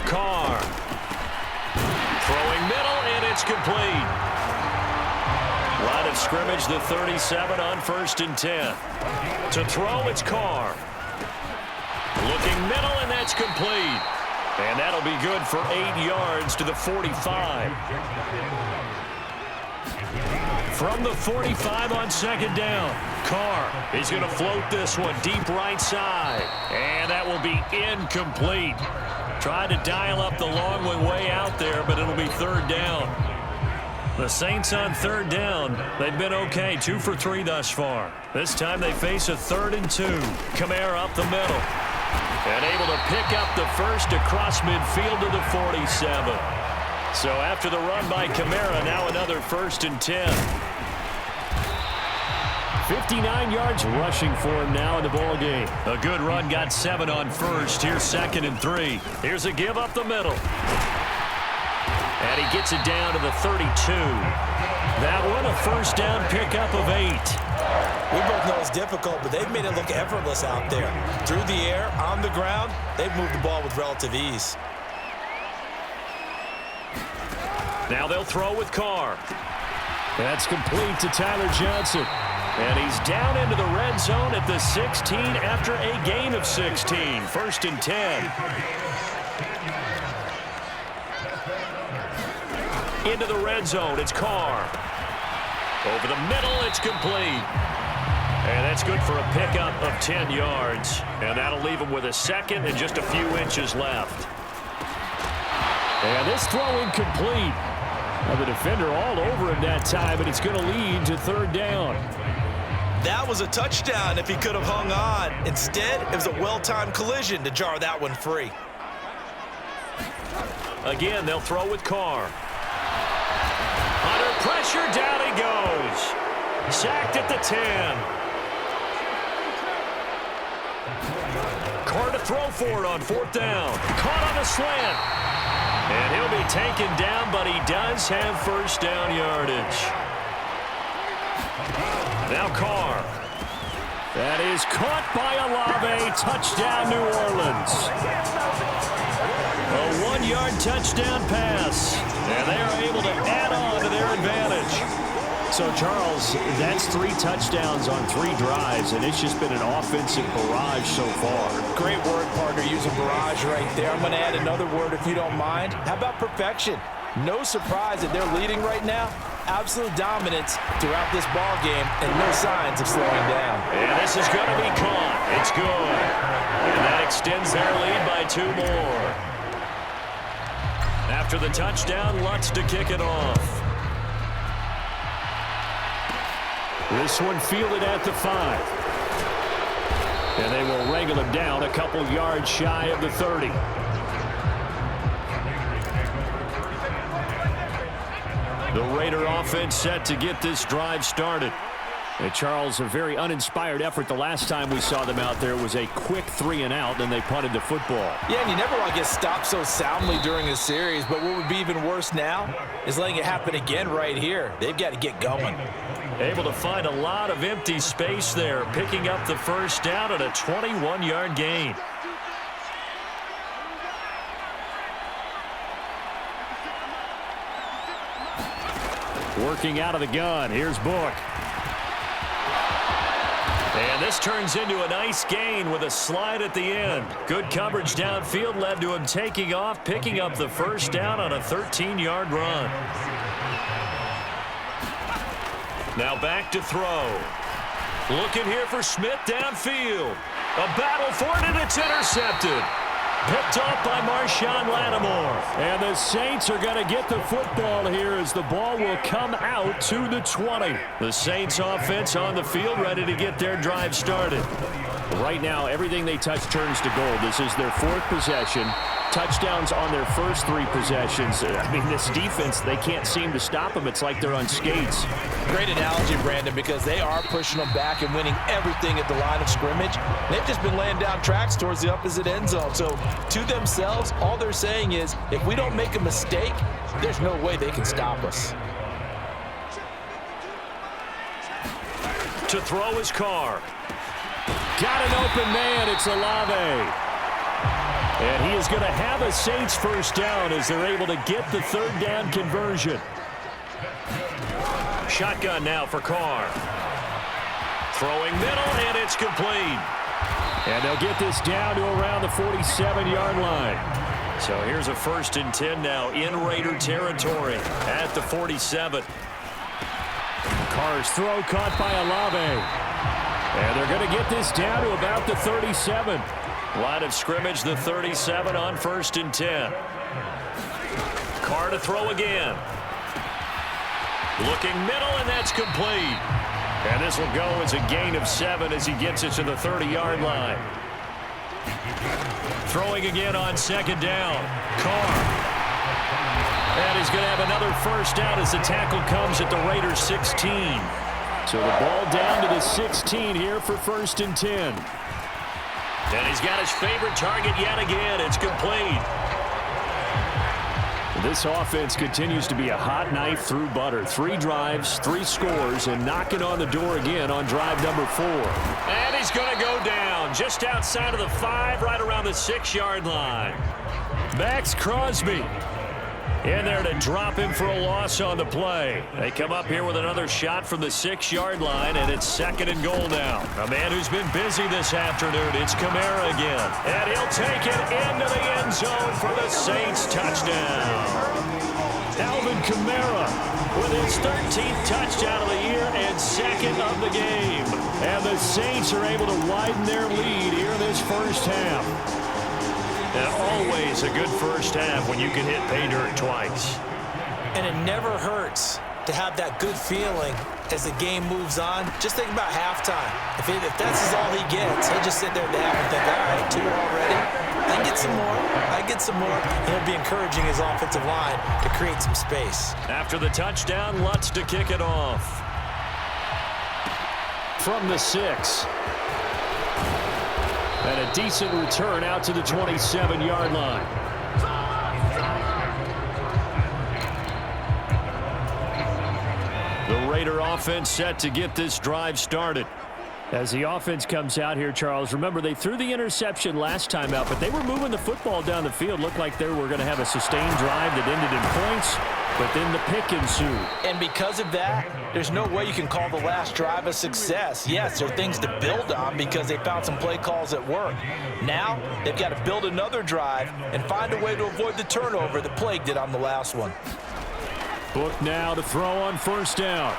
Carr. Throwing middle, and it's complete. Line of scrimmage, the 37 on 1st and 10. To throw, it's Carr. Looking middle, and that's complete. And that'll be good for 8 yards to the 45. From the 45 on 2nd down, Carr is going to float this one deep right side. And that will be incomplete. Tried to dial up the long one way out there, but it'll be 3rd down. The Saints on 3rd down. They've been okay, 2 for 3 thus far. This time they face a 3rd and 2. Kamara up the middle. And able to pick up the first across midfield to the 47. So after the run by Kamara, now another 1st and 10. 59 yards rushing for him now in the ball game. A good run, got 7 on 1st. Here's 2nd and 3. Here's a give up the middle. And he gets it down to the 32. That one a 1st down pickup of 8. We both know it's difficult, but they've made it look effortless out there. Through the air, on the ground, they've moved the ball with relative ease. Now they'll throw with Carr. That's complete to Tyler Johnson. And he's down into the red zone at the 16 after a gain of 16. 1st and 10. Into the red zone, it's Carr. Over the middle, it's complete. And that's good for a pickup of 10 yards. And that'll leave him with a 2nd and just a few inches left. And this throw incomplete. Now the defender all over him that time, but it's going to lead to 3rd down. That was a touchdown if he could have hung on. Instead, it was a well-timed collision to jar that one free. Again, they'll throw with Carr. Under pressure, down he goes. Sacked at the 10. Carr to throw for it on 4th down. Caught on the slant. And he'll be taken down, but he does have 1st down yardage. Now Carr. That is caught by Olave. Touchdown, New Orleans. A 1-yard touchdown pass. And they are able to add on to their advantage. So, Charles, that's 3 touchdowns on 3 drives, and it's just been an offensive barrage so far. Great word, partner, using barrage right there. I'm going to add another word if you don't mind. How about perfection? No surprise that they're leading right now. Absolute dominance throughout this ball game and no signs of slowing down. And this is going to be caught. It's good. And that extends their lead by 2 more. After the touchdown, Lutz to kick it off. This one fielded at the 5. And they will wrangle him down a couple yards shy of the 30. The Raider offense set to get this drive started. And Charles, a very uninspired effort. The last time we saw them out there was a quick 3 and out, and they punted the football. Yeah, and you never want to get stopped so soundly during a series, but what would be even worse now is letting it happen again right here. They've got to get going. Able to find a lot of empty space there, picking up the first down at a 21-yard gain. Working out of the gun. Here's Book. And this turns into a nice gain with a slide at the end. Good coverage downfield led to him taking off, picking up the first down on a 13-yard run. Now back to throw. Looking here for Smith downfield. A battle for it, and it's intercepted. Picked off by Marshawn Lattimore. And the Saints are going to get the football here as the ball will come out to the 20. The Saints offense on the field ready to get their drive started. Right now, everything they touch turns to gold. This is their 4th possession. Touchdowns on their first 3 possessions. I mean, this defense, they can't seem to stop them. It's like they're on skates. Great analogy, Brandon, because they are pushing them back and winning everything at the line of scrimmage. They've just been laying down tracks towards the opposite end zone. So to themselves, all they're saying is, if we don't make a mistake, there's no way they can stop us. To throw his Carr. Got an open man. It's Olave. And he is going to have a Saints first down as they're able to get the 3rd down conversion. Shotgun now for Carr. Throwing middle, and it's complete. And they'll get this down to around the 47-yard line. So here's a 1st and 10 now in Raider territory at the 47. Carr's throw caught by Olave. And they're going to get this down to about the 37. Line of scrimmage, the 37 on 1st and 10. Carr to throw again. Looking middle, and that's complete. And this will go as a gain of 7 as he gets it to the 30-yard line. Throwing again on 2nd down. Carr. And he's going to have another first down as the tackle comes at the Raiders' 16. So the ball down to the 16 here for 1st and 10. And he's got his favorite target yet again. It's complete. This offense continues to be a hot knife through butter. 3 drives, 3 scores, and knocking on the door again on drive number 4. And he's going to go down just outside of the 5, right around the 6-yard line. Max Crosby in there to drop him for a loss on the play. They come up here with another shot from the 6-yard line, and it's 2nd and goal now. A man who's been busy this afternoon. It's Kamara again. And he'll take it into the end zone for the Saints touchdown. Alvin Kamara with his 13th touchdown of the year and 2nd of the game. And the Saints are able to widen their lead here in this first half. And always a good first half when you can hit pay dirt twice. And it never hurts to have that good feeling as the game moves on. Just think about halftime. If that's all he gets, he'll just sit there at the half and think, all right, 2 already. I can get some more. I get some more. And he'll be encouraging his offensive line to create some space. After the touchdown, Lutz to kick it off. From the 6. And a decent return out to the 27-yard line. The Raider offense set to get this drive started. As the offense comes out here, Charles, remember they threw the interception last time out, but they were moving the football down the field. Looked like they were going to have a sustained drive that ended in points, but then the pick ensued. And because of that, there's no way you can call the last drive a success. Yes, there are things to build on because they found some play calls that work. Now, they've got to build another drive and find a way to avoid the turnover that Plague did on the last one. Book now to throw on first down.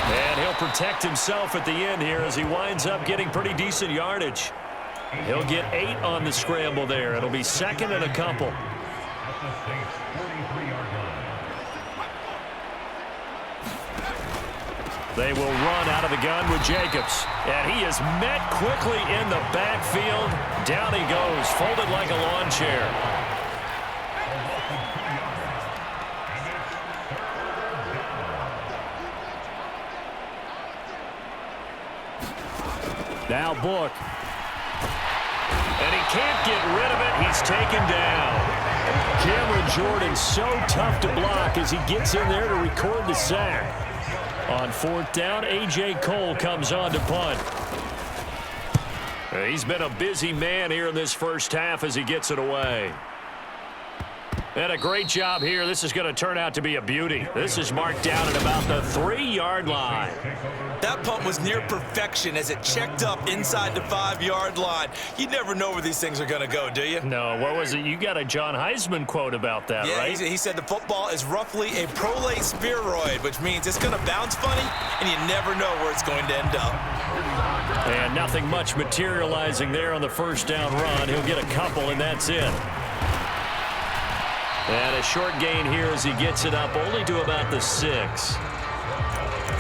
And he'll protect himself at the end here as he winds up getting pretty decent yardage. He'll get 8 on the scramble there. It'll be second and a couple. They will run out of the gun with Jacobs. And he is met quickly in the backfield. Down he goes, folded like a lawn chair. Now Book. And he can't get rid of it. He's taken down. Cameron Jordan so tough to block as he gets in there to record the sack. On fourth down, A.J. Cole comes on to punt. He's been a busy man here in this first half as he gets it away. And a great job here. This is going to turn out to be a beauty. This is marked down at about the 3-yard line. That punt was near perfection as it checked up inside the 5-yard line. You never know where these things are going to go, do you? No, what was it? You got a John Heisman quote about that, yeah, right? He said the football is roughly a prolate spheroid, which means it's going to bounce funny, and you never know where it's going to end up. And nothing much materializing there on the first down run. He'll get a couple, and that's it. And a short gain here as he gets it up only to about the 6.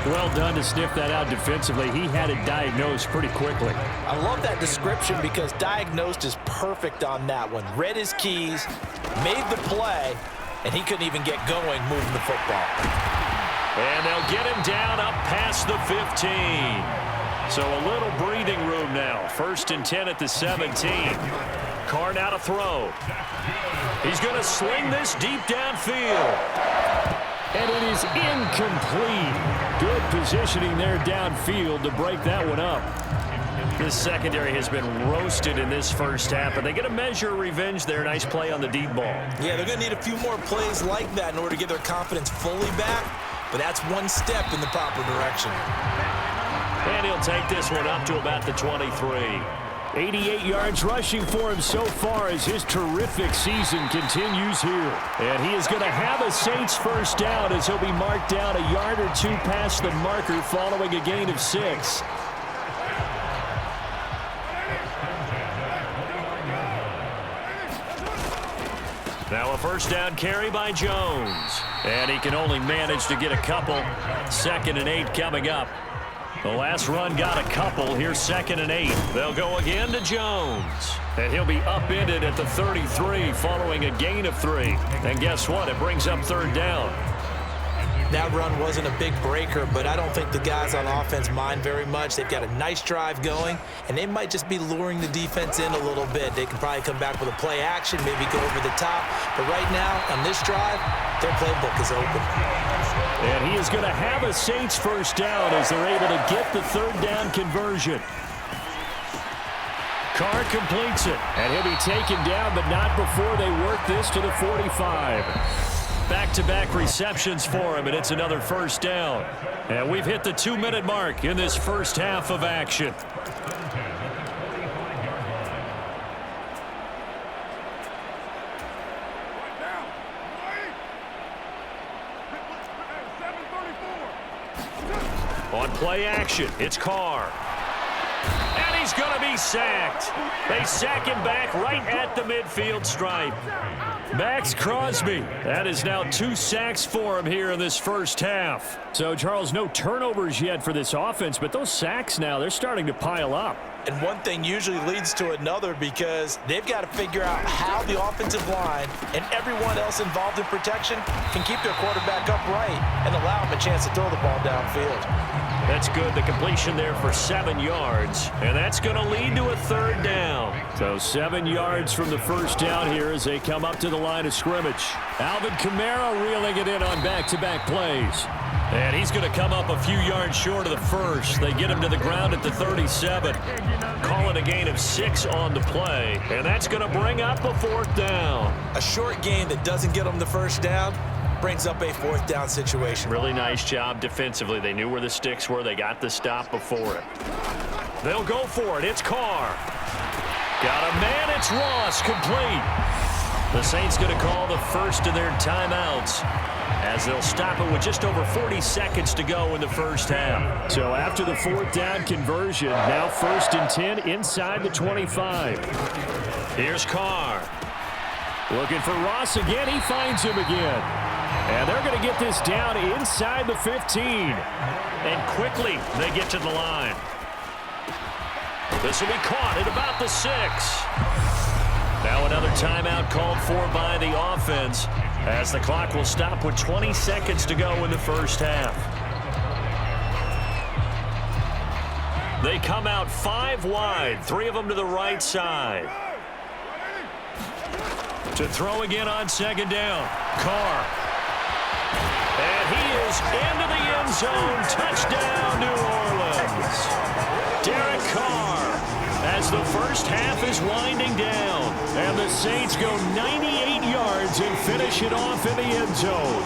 Well done to sniff that out defensively. He had it diagnosed pretty quickly. I love that description because diagnosed is perfect on that one. Read his keys, made the play, and he couldn't even get going moving the football. And they'll get him down up past the 15. So a little breathing room now. First and 10 at the 17. Carr now to throw. He's going to sling this deep downfield. And it is incomplete. Good positioning there downfield to break that one up. This secondary has been roasted in this first half, but they get a measure of revenge there. Nice play on the deep ball. Yeah, they're going to need a few more plays like that in order to get their confidence fully back, but that's one step in the proper direction. And he'll take this one up to about the 23. 88 yards rushing for him so far as his terrific season continues here. And he is going to have a Saints first down as he'll be marked down a yard or two past the marker following a gain of 6. Now a first down carry by Jones. And he can only manage to get a couple. Second and 8 coming up. The last run got a couple. Here's second and 8. They'll go again to Jones. And he'll be upended at the 33 following a gain of 3. And guess what? It brings up third down. That run wasn't a big breaker, but I don't think the guys on offense mind very much. They've got a nice drive going, and they might just be luring the defense in a little bit. They can probably come back with a play action, maybe go over the top. But right now, on this drive, their playbook is open. And he is going to have a Saints first down as they're able to get the third down conversion. Carr completes it, and he'll be taken down, but not before they work this to the 45. Back-to-back receptions for him, and it's another first down. And we've hit the 2-minute mark in this first half of action. On play action, it's Carr. And he's going to be sacked. They sack him back right at the midfield stripe. Max Crosby. That is now 2 sacks for him here in this first half. So, Charles, no turnovers yet for this offense, but those sacks now, they're starting to pile up. And one thing usually leads to another because they've got to figure out how the offensive line and everyone else involved in protection can keep their quarterback upright and allow him a chance to throw the ball downfield. That's good. The completion there for 7 yards. And that's going to lead to a third down. So 7 yards from the first down here as they come up to the line of scrimmage. Alvin Kamara reeling it in on back-to-back plays. And he's going to come up a few yards short of the first. They get him to the ground at the 37. Call it a gain of 6 on the play. And that's going to bring up a 4th down. A short gain that doesn't get them the first down brings up a 4th down situation. Really nice job defensively. They knew where the sticks were. They got the stop before it. They'll go for it. It's Carr. Got a man. It's Ross. Complete. The Saints going to call the first of their timeouts, as they'll stop it with just over 40 seconds to go in the first half. So after the 4th down conversion, now 1st and 10 inside the 25. Here's Carr. Looking for Ross again. He finds him again. And they're going to get this down inside the 15. And quickly they get to the line. This will be caught at about the 6. Now another timeout called for by the offense, as the clock will stop with 20 seconds to go in the first half. They come out 5 wide, 3 of them to the right side. To throw again on 2nd down. Carr. And he is into the end zone. Touchdown, New Orleans. Derek Carr, as the first half is winding down. And the Saints go 98 yards and finish it off in the end zone.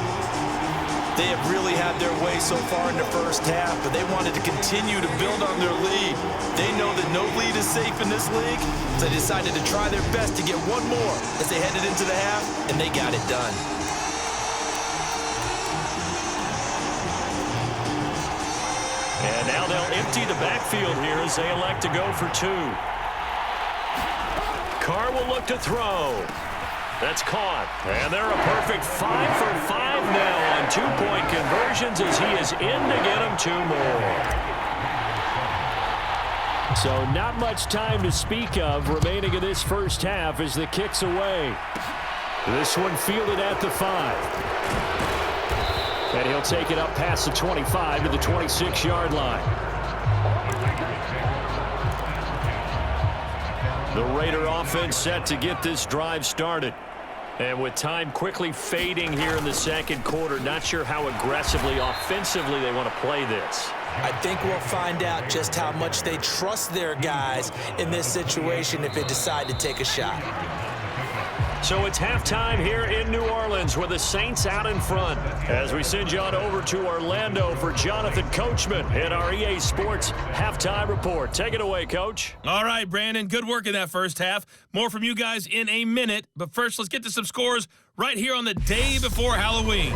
They have really had their way so far in the first half, but they wanted to continue to build on their lead. They know that no lead is safe in this league, so they decided to try their best to get one more as they headed into the half, and they got it done. And now they'll empty the backfield here as they elect to go for 2. Carr will look to throw. That's caught. And they're a perfect 5 for 5 now on 2-point conversions as he is in to get them 2 more. So not much time to speak of remaining in this first half as the kick's away. This one fielded at the 5. And he'll take it up past the 25 to the 26-yard line. The Raider offense set to get this drive started. And with time quickly fading here in the second quarter, not sure how aggressively, offensively they want to play this. I think we'll find out just how much they trust their guys in this situation if they decide to take a shot. So it's halftime here in New Orleans with the Saints out in front. As we send you on over to Orlando for Jonathan Coachman at our EA Sports Halftime Report. Take it away, Coach. All right, Brandon, good work in that first half. More from you guys in a minute. But first, let's get to some scores right here on the day before Halloween.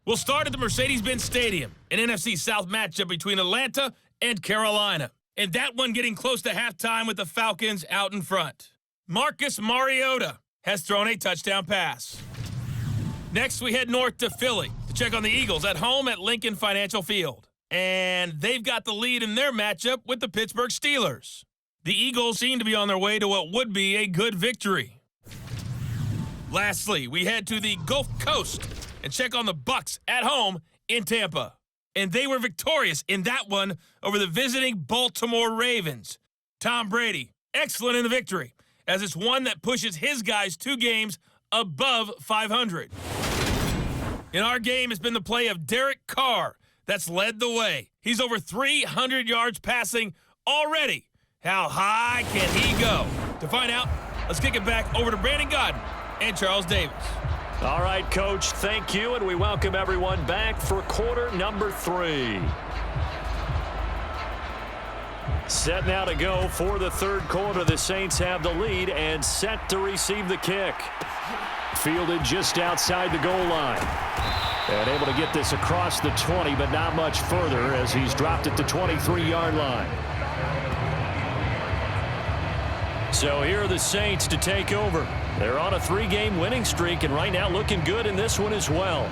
We'll start at the Mercedes-Benz Stadium, an NFC South matchup between Atlanta and Carolina. And that one getting close to halftime with the Falcons out in front. Marcus Mariota has thrown a touchdown pass. Next, we head north to Philly to check on the Eagles at home at Lincoln Financial Field. And they've got the lead in their matchup with the Pittsburgh Steelers. The Eagles seem to be on their way to what would be a good victory. Lastly, we head to the Gulf Coast and check on the Bucs at home in Tampa. And they were victorious in that one over the visiting Baltimore Ravens. Tom Brady, excellent in the victory, as it's one that pushes his guys 2 games above 500. In our game, it's been the play of Derek Carr that's led the way. He's over 300 yards passing already. How high can he go? To find out, let's kick it back over to Brandon Godden and Charles Davis. All right, Coach, thank you, and we welcome everyone back for quarter number 3. Set now to go for the third quarter. The Saints have the lead and set to receive the kick. Fielded just outside the goal line. And able to get this across the 20, but not much further as he's dropped at the 23-yard line. So here are the Saints to take over. They're on a 3-game winning streak and right now looking good in this one as well.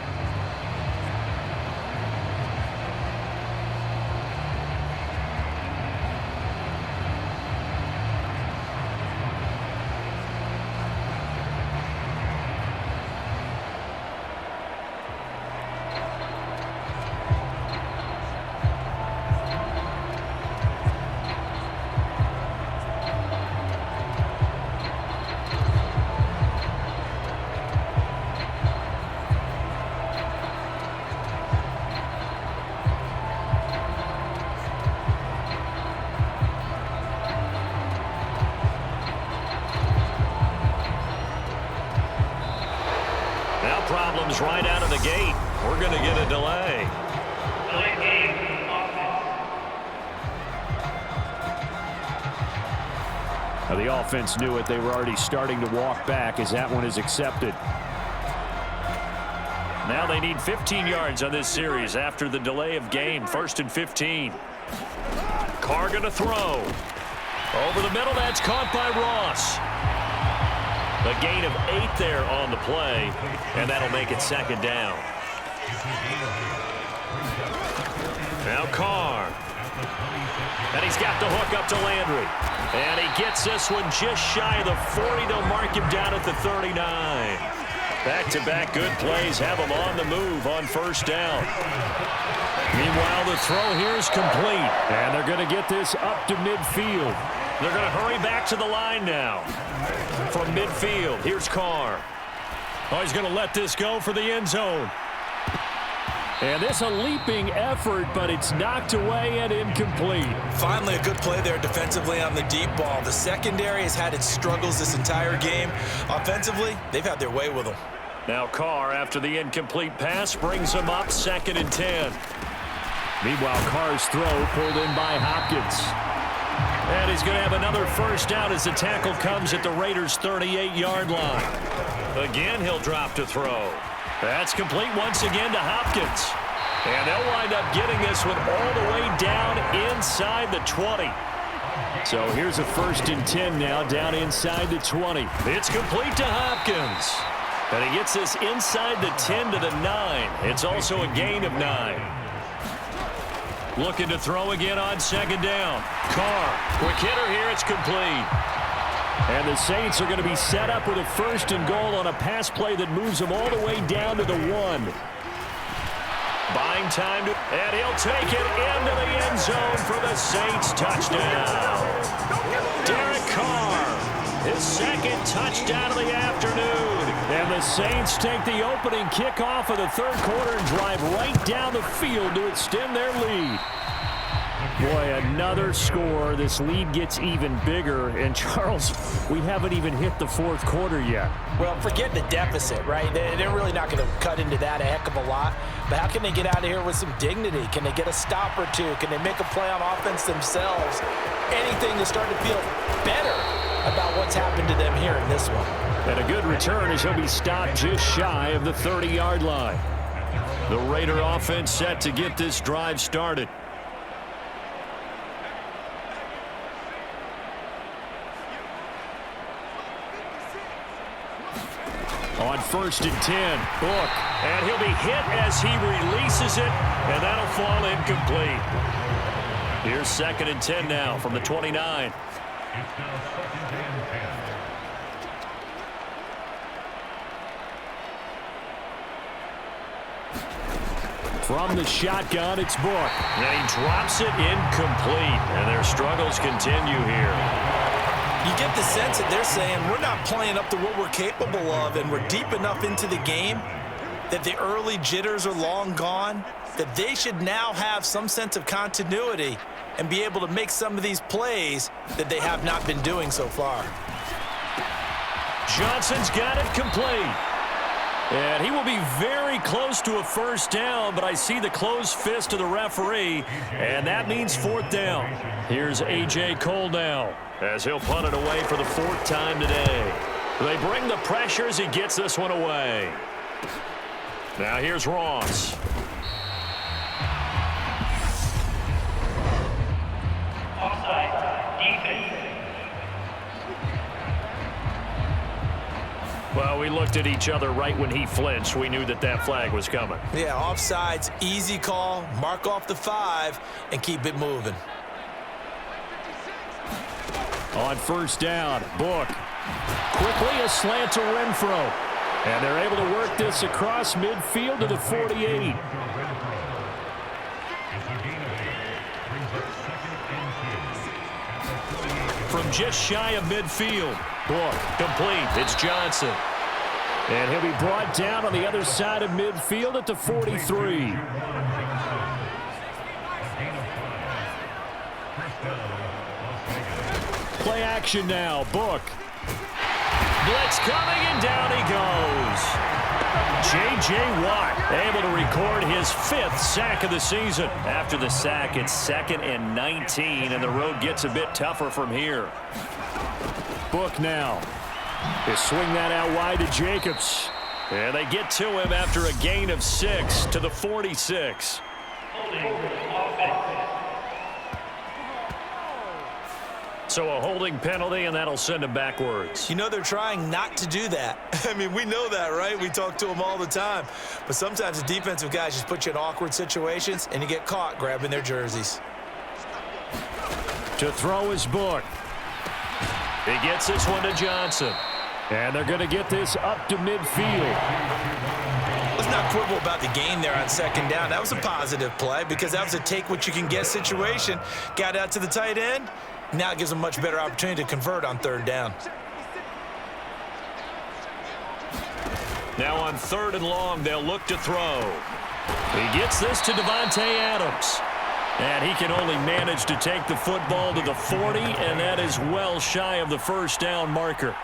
Penalties right out of the gate. We're going to get a delay. Now the offense knew it. They were already starting to walk back as that one is accepted. Now they need 15 yards on this series after the delay of game. 1st and 15. Carr going to throw. Over the middle, that's caught by Ross. A gain of 8 there on the play, and that'll make it 2nd down. Now Carr. And he's got the hook up to Landry. And he gets this one just shy of the 40. They'll mark him down at the 39. Back-to-back good plays have him on the move on 1st down. Meanwhile, the throw here is complete. And they're going to get this up to midfield. They're going to hurry back to the line now. From midfield, here's Carr. Oh, he's going to let this go for the end zone. And this a leaping effort, but it's knocked away and incomplete. Finally, a good play there defensively on the deep ball. The secondary has had its struggles this entire game. Offensively, they've had their way with them. Now Carr, after the incomplete pass, brings him up 2nd and 10. Meanwhile, Carr's throw pulled in by Hopkins. And he's going to have another 1st down as the tackle comes at the Raiders' 38-yard line. Again, he'll drop to throw. That's complete once again to Hopkins. And they'll wind up getting this one all the way down inside the 20. So here's a 1st and 10 now down inside the 20. It's complete to Hopkins. And he gets this inside the 10 to the 9. It's also a gain of 9. Looking to throw again on 2nd down. Carr, quick hitter here, it's complete. And the Saints are going to be set up with a 1st and goal on a pass play that moves them all the way down to the 1. Buying time, and he'll take it into the end zone for the Saints touchdown. Derek Carr, his 2nd touchdown of the afternoon. And the Saints take the opening kickoff of the 3rd quarter and drive right down the field to extend their lead. Boy, another score. This lead gets even bigger. And, Charles, we haven't even hit the 4th quarter yet. Well, forget the deficit, right? They're really not going to cut into that a heck of a lot. But how can they get out of here with some dignity? Can they get a stop or two? Can they make a play on offense themselves? Anything to start to feel better about what's happened to them here in this one. And a good return as he'll be stopped just shy of the 30-yard line. The Raider offense set to get this drive started. On 1st and 10, Book. And he'll be hit as he releases it, and that'll fall incomplete. Here's 2nd and 10 now from the 29. From the shotgun, it's Book. And he drops it incomplete, and their struggles continue here. You get the sense that they're saying we're not playing up to what we're capable of, and we're deep enough into the game that the early jitters are long gone, that they should now have some sense of continuity and be able to make some of these plays that they have not been doing so far. Johnson's got it complete. And he will be very close to a 1st down, but I see the closed fist of the referee, and that means 4th down. Here's A.J. Cole now, as he'll punt it away for the 4th time today. They bring the pressure as he gets this one away. Now here's Ross. Offside, defense. Well, we looked at each other right when he flinched. We knew that that flag was coming. Yeah, offsides, easy call, mark off the 5, and keep it moving. On 1st down, Book. Quickly a slant to Renfro. And they're able to work this across midfield to the 48. From just shy of midfield. Book, complete. It's Johnson. And he'll be brought down on the other side of midfield at the 43. Play action now. Book. Blitz coming, and down he goes. J.J. Watt able to record his 5th sack of the season. After the sack, it's 2nd and 19, and the road gets a bit tougher from here. Book now. They swing that out wide to Jacobs. And they get to him after a gain of 6 to the 46. So a holding penalty, and that'll send him backwards. You know they're trying not to do that. I mean, we know that, right? We talk to them all the time. But sometimes the defensive guys just put you in awkward situations, and you get caught grabbing their jerseys. To throw his Book. He gets this one to Johnson. And they're going to get this up to midfield. Let's not quibble about the gain there on 2nd down. That was a positive play because that was a take-what-you-can-get situation. Got out to the tight end. Now it gives them a much better opportunity to convert on 3rd down. Now on 3rd and long, they'll look to throw. He gets this to Davante Adams. And he can only manage to take the football to the 40, and that is well shy of the 1st down marker.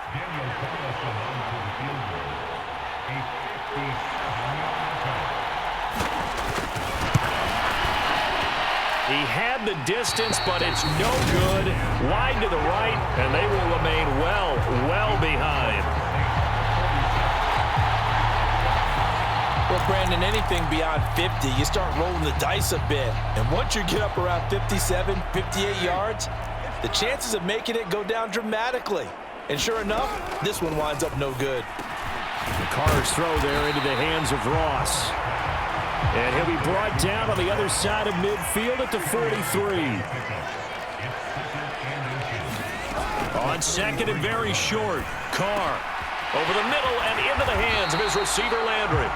He had the distance, but it's no good. Wide to the right, and they will remain well behind. Well, Brandon, anything beyond 50, you start rolling the dice a bit. And once you get up around 57, 58 yards, the chances of making it go down dramatically. And sure enough, this one winds up no good. The Carr's throw there into the hands of Ross. And he'll be brought down on the other side of midfield at the 43. On 2nd and very short, Carr over the middle and into the hands of his receiver, Landry.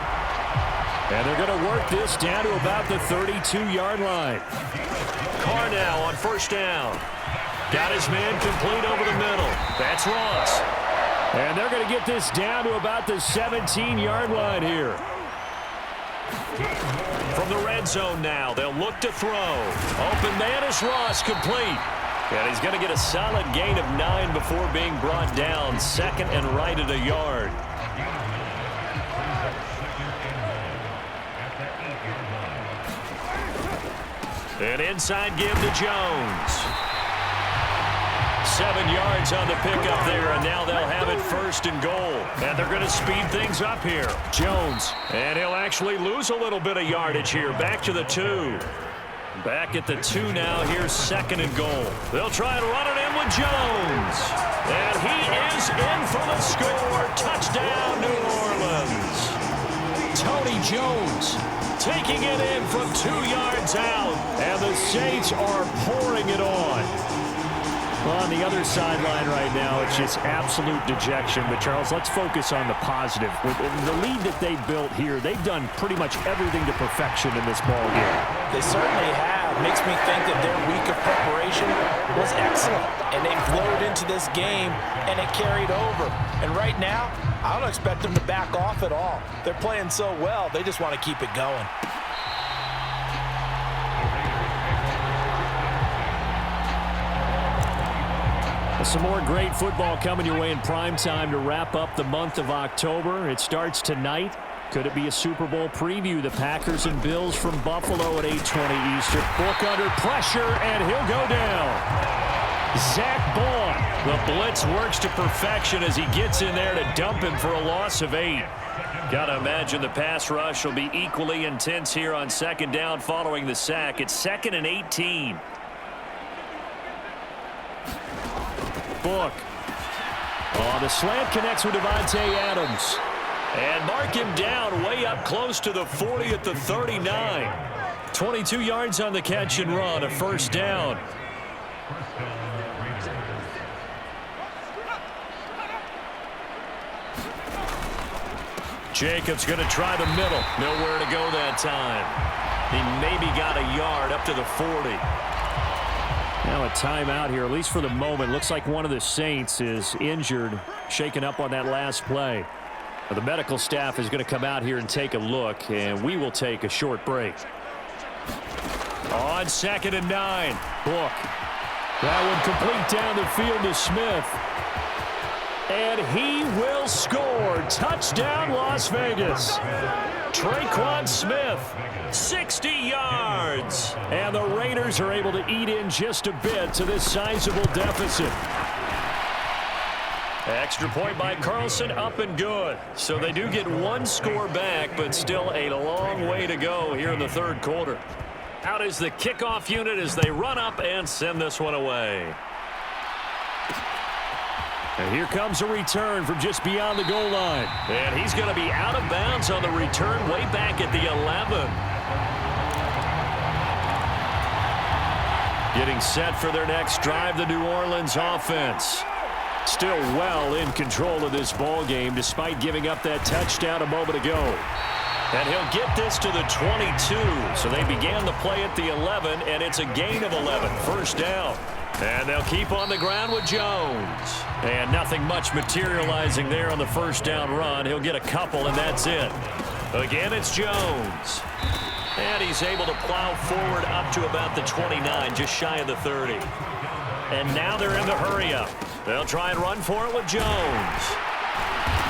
And they're going to work this down to about the 32-yard line. Carr now on 1st down. Got his man complete over the middle. That's Ross. And they're going to get this down to about the 17-yard line here. From the red zone now, they'll look to throw. Open man is Ross, complete. And he's going to get a solid gain of 9 before being brought down. 2nd and right at a yard. An inside give to Jones. 7 yards on the pickup there, and now they'll have it 1st and goal. And they're going to speed things up here. Jones. And he'll actually lose a little bit of yardage here. Back to the 2. Back at the 2 now. Here's 2nd and goal. They'll try and run it in with Jones. And he is in for the score. Touchdown, New Orleans. Tony Jones taking it in from 2 yards out. And the Saints are pouring it on. On the other sideline right now, it's just absolute dejection. But, Charles, let's focus on the positive. With the lead that they built here, they've done pretty much everything to perfection in this ball game. They certainly have. Makes me think that their week of preparation was excellent. And they flowed into this game, and it carried over. And right now, I don't expect them to back off at all. They're playing so well, they just want to keep it going. Some more great football coming your way in prime time to wrap up the month of October. It starts tonight. Could it be a Super Bowl preview? The Packers and Bills from Buffalo at 8:20 Eastern. Book under pressure, and he'll go down. Zach Bond. The blitz works to perfection as he gets in there to dump him for a loss of 8. Got to imagine the pass rush will be equally intense here on 2nd down following the sack. It's 2nd and 18. Book. Oh, the slant connects with Davante Adams. And mark him down way up close to the 40 at the 39. 22 yards on the catch and run, a 1st down. Jacobs going to try the middle. Nowhere to go that time. He maybe got a yard up to the 40. Now a timeout here, at least for the moment. Looks like one of the Saints is injured, shaken up on that last play. The medical staff is going to come out here and take a look, and we will take a short break. On 2nd and 9. Book. That one complete down the field to Smith. And he will score. Touchdown, Las Vegas. Traquan Smith, 60 yards. And the Raiders are able to eat in just a bit to this sizable deficit. Extra point by Carlson, up and good. So they do get one score back, but still a long way to go here in the third quarter. Out is the kickoff unit as they run up and send this one away. And here comes a return from just beyond the goal line. And he's going to be out of bounds on the return way back at the 11. Getting set for their next drive, the New Orleans offense. Still well in control of this ball game despite giving up that touchdown a moment ago. And he'll get this to the 22. So they began the play at the 11, and it's a gain of 11. First down. And they'll keep on the ground with Jones. And nothing much materializing there on the first down run. He'll get a couple, and that's it. Again, it's Jones. And he's able to plow forward up to about the 29, just shy of the 30. And now they're in the hurry-up. They'll try and run for it with Jones.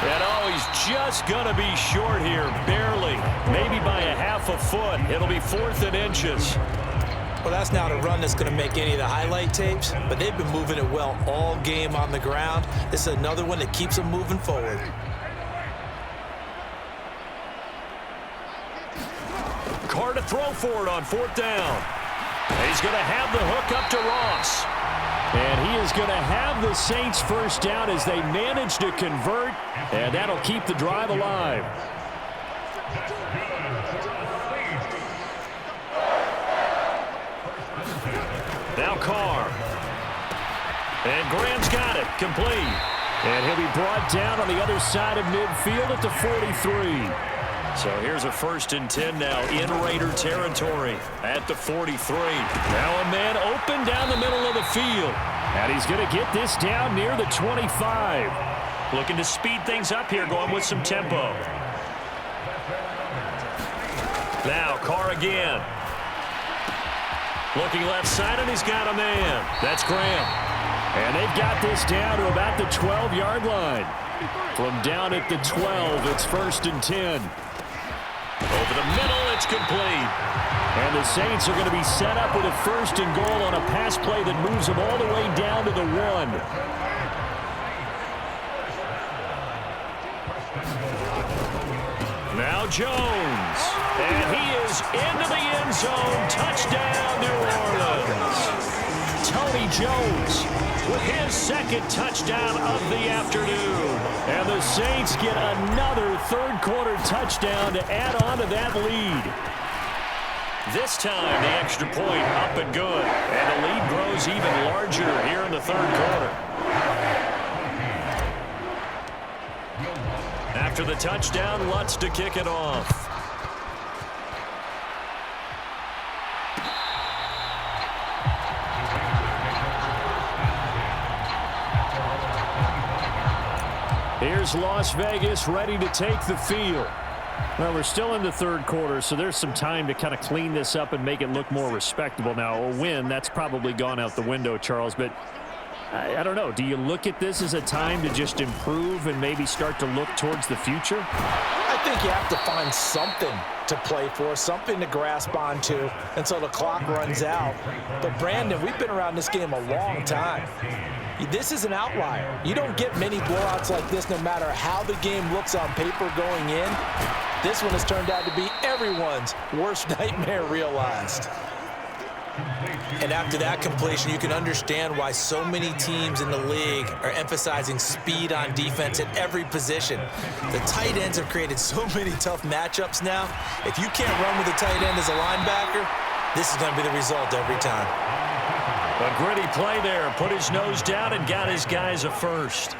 And oh, he's just going to be short here, barely. Maybe by a half a foot. It'll be 4th and inches. Well, that's not a run that's going to make any of the highlight tapes, but they've been moving it well all game on the ground. This is another one that keeps them moving forward. Carr to throw for it on 4th down. He's going to have the hook up to Ross. And he is going to have the Saints first down as they manage to convert, and that'll keep the drive alive. Now Carr. And Graham's got it, complete. And he'll be brought down on the other side of midfield at the 43. So here's a 1st and 10 now in Raider territory at the 43. Now a man open down the middle of the field. And he's going to get this down near the 25. Looking to speed things up here, going with some tempo. Now Carr again. Looking left side, and he's got a man. That's Graham. And they've got this down to about the 12-yard line. From down at the 12, it's 1st and 10. Over the middle, it's complete. And the Saints are going to be set up with a 1st and goal on a pass play that moves them all the way down to the 1. Now Jones. And he is into the end zone. Touchdown, New Orleans. Tony Jones with his 2nd touchdown of the afternoon. And the Saints get another third-quarter touchdown to add on to that lead. This time, the extra point up and good. And the lead grows even larger here in the third quarter. After the touchdown, Lutz to kick it off. Here's Las Vegas ready to take the field. Well, we're still in the third quarter, so there's some time to kind of clean this up and make it look more respectable. Now, a win, that's probably gone out the window, Charles, but I don't know. Do you look at this as a time to just improve and maybe start to look towards the future? I think you have to find something to play for, something to grasp onto until the clock runs out. But, Brandon, we've been around this game a long time. This is an outlier. You don't get many blowouts like this no matter how the game looks on paper going in. This one has turned out to be everyone's worst nightmare realized. And after that completion, you can understand why so many teams in the league are emphasizing speed on defense at every position. The tight ends have created so many tough matchups now. If you can't run with a tight end as a linebacker, this is going to be the result every time. A gritty play there. Put his nose down and got his guys a first.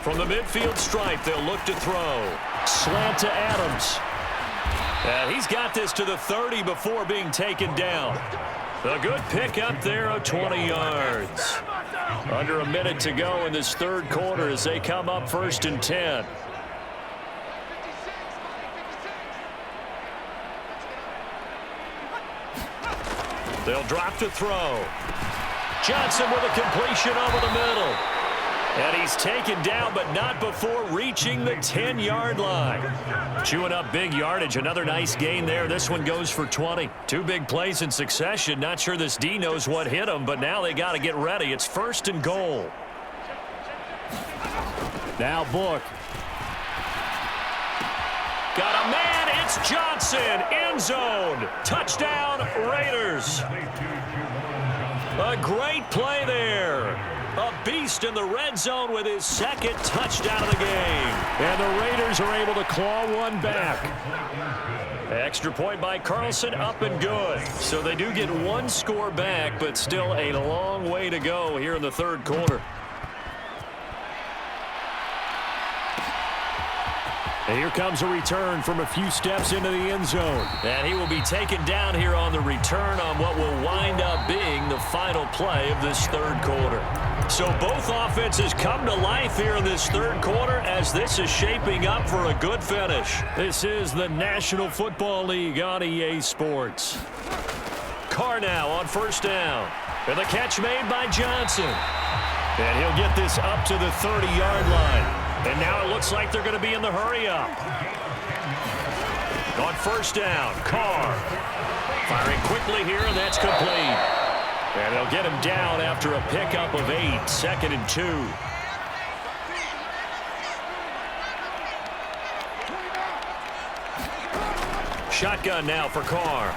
From the midfield stripe, they'll look to throw. Slant to Adams. And he's got this to the 30 before being taken down. A good pick up there of 20 yards. Under a minute to go in this third quarter as they come up 1st and 10. They'll drop to throw. Johnson with a completion over the middle. And he's taken down, but not before reaching the 10-yard line. Chewing up big yardage. Another nice gain there. This one goes for 20. Two big plays in succession. Not sure this D knows what hit him, but now they got to get ready. It's 1st and goal. Now Book. Got a man. It's Johnson. End zone. Touchdown, Raiders. A great play there. A beast in the red zone with his 2nd touchdown of the game. And the Raiders are able to claw one back. Extra point by Carlson, up and good. So they do get one score back, but still a long way to go here in the 3rd quarter. And here comes a return from a few steps into the end zone. And he will be taken down here on the return on what will wind up being the final play of this 3rd quarter. So both offenses come to life here in this 3rd quarter as this is shaping up for a good finish. This is the National Football League on EA Sports. Carr now on 1st down. And the catch made by Johnson. And he'll get this up to the 30-yard line. And now it looks like they're going to be in the hurry-up. On 1st down, Carr. Firing quickly here, and that's complete. And they'll get him down after a pickup of 8, 2nd and 2. Shotgun now for Carr.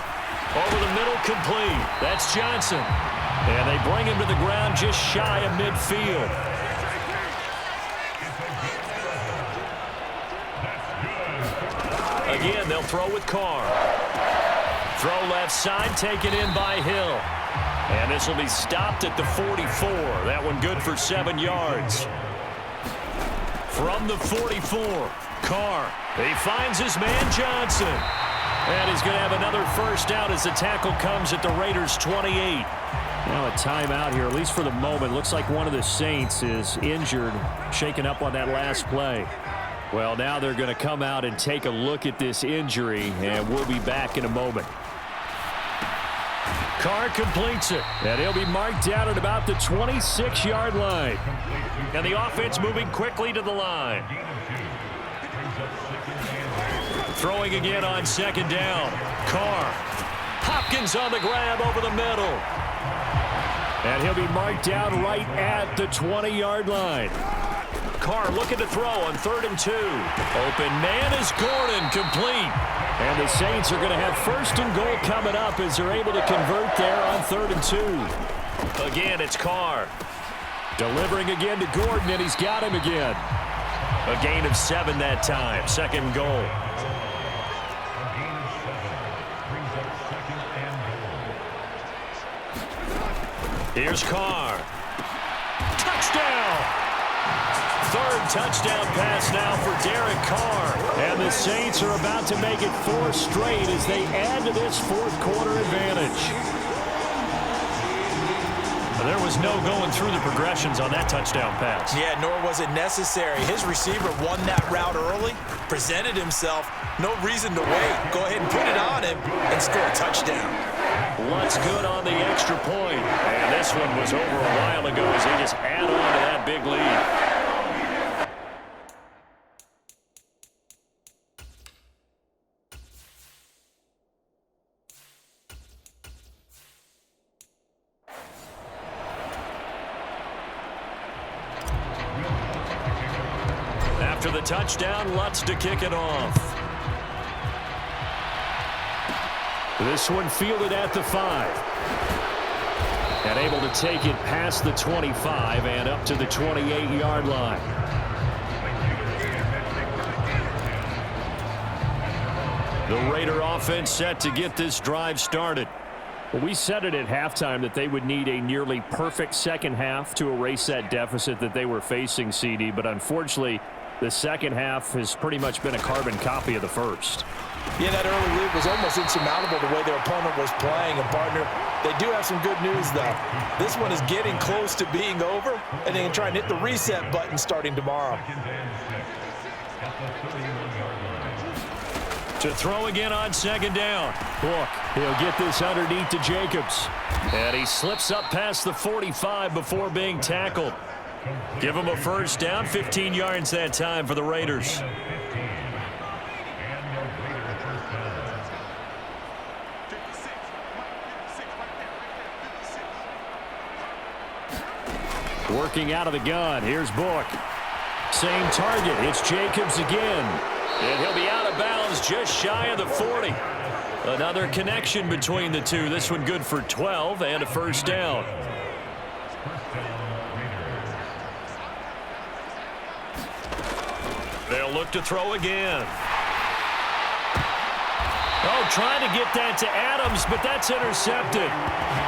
Over the middle, complete. That's Johnson. And they bring him to the ground just shy of midfield. Again, they'll throw with Carr. Throw left side, taken in by Hill. And this will be stopped at the 44. That one good for 7 yards. From the 44, Carr. He finds his man Johnson. And he's going to have another 1st down as the tackle comes at the Raiders' 28. Now a timeout here, at least for the moment. Looks like one of the Saints is injured, shaken up on that last play. Well, now they're going to come out and take a look at this injury, and we'll be back in a moment. Carr completes it. And he'll be marked down at about the 26-yard line. And the offense moving quickly to the line. Throwing again on 2nd down. Carr. Hopkins on the grab over the middle. And he'll be marked down right at the 20-yard line. Carr looking to throw on 3rd and 2. Open man is Gordon, complete. And the Saints are going to have 1st and goal coming up as they're able to convert there on 3rd and 2. Again, it's Carr. Delivering again to Gordon, and he's got him again. A gain of 7 that time, 2nd goal. Here's Carr. Touchdown! 3rd touchdown pass now for Derek Carr. And the Saints are about to make it 4 straight as they add to this 4th quarter advantage. There was no going through the progressions on that touchdown pass. Yeah, nor was it necessary. His receiver won that route early, presented himself. No reason to wait. Go ahead and put it on him and score a touchdown. What's good on the extra point? And this one was over a while ago as they just add on to that big lead. After the touchdown, Lutz to kick it off. This one fielded at the 5. And able to take it past the 25 and up to the 28-yard line. The Raider offense set to get this drive started. Well, we said it at halftime that they would need a nearly perfect second half to erase that deficit that they were facing, CD. But unfortunately, the second half has pretty much been a carbon copy of the first. Yeah, that early lead was almost insurmountable the way their opponent was playing. And, partner, they do have some good news, though. This one is getting close to being over, and they can try and hit the reset button starting tomorrow. To throw again on second down. Book, he'll get this underneath to Jacobs. And he slips up past the 45 before being tackled. Give him a first down, 15 yards that time for the Raiders. Working out of the gun. Here's Book. Same target. It's Jacobs again. And he'll be out of bounds just shy of the 40. Another connection between the two. This one good for 12 and a first down. They'll look to throw again. Oh, trying to get that to Adams, but that's intercepted.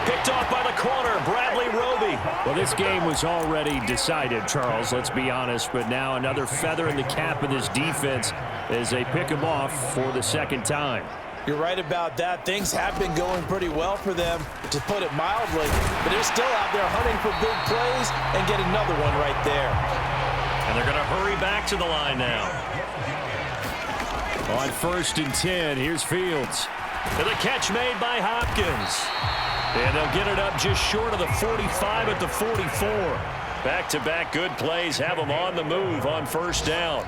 Picked off by the corner, Bradley Roby. Well, this game was already decided, Charles, let's be honest. But now another feather in the cap of this defense as they pick him off for the second time. You're right about that. Things have been going pretty well for them, to put it mildly. But they're still out there hunting for big plays and get another one right there. And they're going to hurry back to the line now. On 1st and 10, here's Fields. And the catch made by Hopkins. And they'll get it up just short of the 45 at the 44. Back-to-back good plays have them on the move on first down.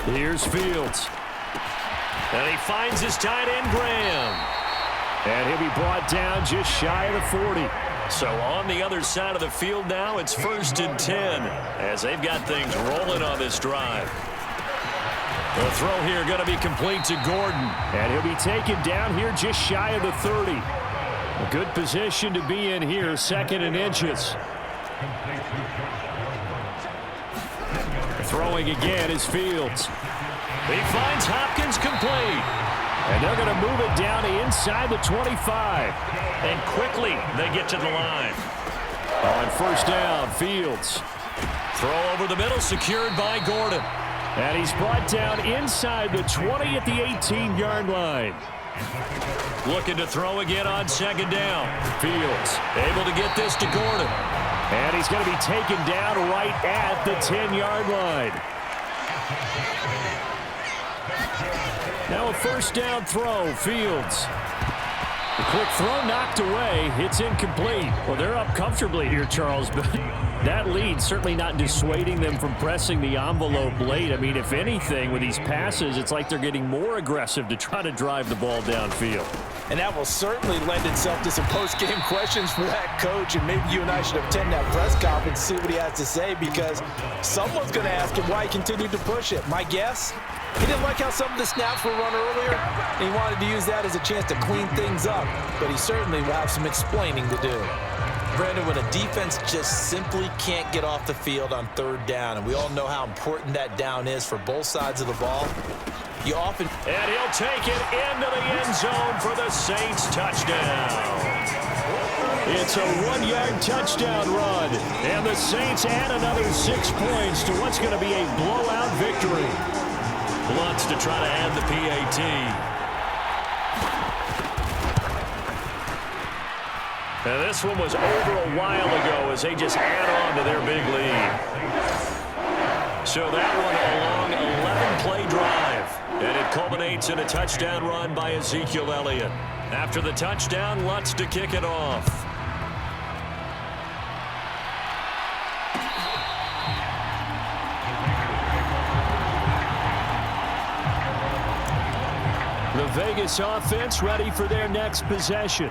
Here's Fields. And he finds his tight end, Graham. And he'll be brought down just shy of the 40. So on the other side of the field now, it's 1st and 10 as they've got things rolling on this drive. The throw here going to be complete to Gordon. And he'll be taken down here just shy of the 30. A good position to be in here, 2nd and inches. Throwing again is Fields. He finds Hopkins complete. And they're going to move it down to inside the 25. And quickly they get to the line. On first down, Fields. Throw over the middle, secured by Gordon. And he's brought down inside the 20 at the 18-yard line. Looking to throw again on second down. Fields able to get this to Gordon. And he's going to be taken down right at the 10-yard line. Now a first down throw, Fields. The quick throw knocked away. It's incomplete. Well, they're up comfortably here, Charles, but that lead certainly not dissuading them from pressing the envelope late. I mean, if anything, with these passes, it's like they're getting more aggressive to try to drive the ball downfield. And that will certainly lend itself to some post-game questions for that coach, and maybe you and I should attend that press conference and see what he has to say, because someone's going to ask him why he continued to push it. My guess, he didn't like how some of the snaps were run earlier, and he wanted to use that as a chance to clean things up, but he certainly will have some explaining to do. Brandon, when a defense just simply can't get off the field on 3rd down, and we all know how important that down is for both sides of the ball, you often... And he'll take it into the end zone for the Saints touchdown. It's a 1-yard touchdown run, and the Saints add another 6 points to what's going to be a blowout victory. Lutz to try to add the PAT. Now this one was over a while ago as they just add on to their big lead. So that one a long 11-play drive. And it culminates in a touchdown run by Ezekiel Elliott. After the touchdown, Lutz to kick it off. The Vegas offense ready for their next possession.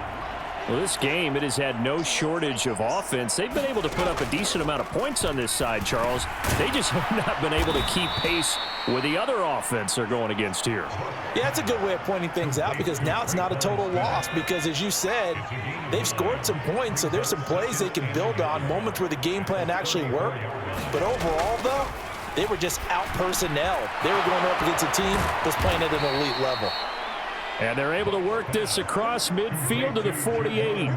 Well, this game, it has had no shortage of offense. They've been able to put up a decent amount of points on this side, Charles. They just have not been able to keep pace with the other offense they're going against here. Yeah, that's a good way of pointing things out, because now it's not a total loss, because as you said, they've scored some points, so there's some plays they can build on, moments where the game plan actually worked. But overall, though, they were just out-personnel. They were going up against a team that's playing at an elite level. And they're able to work this across midfield to the 48.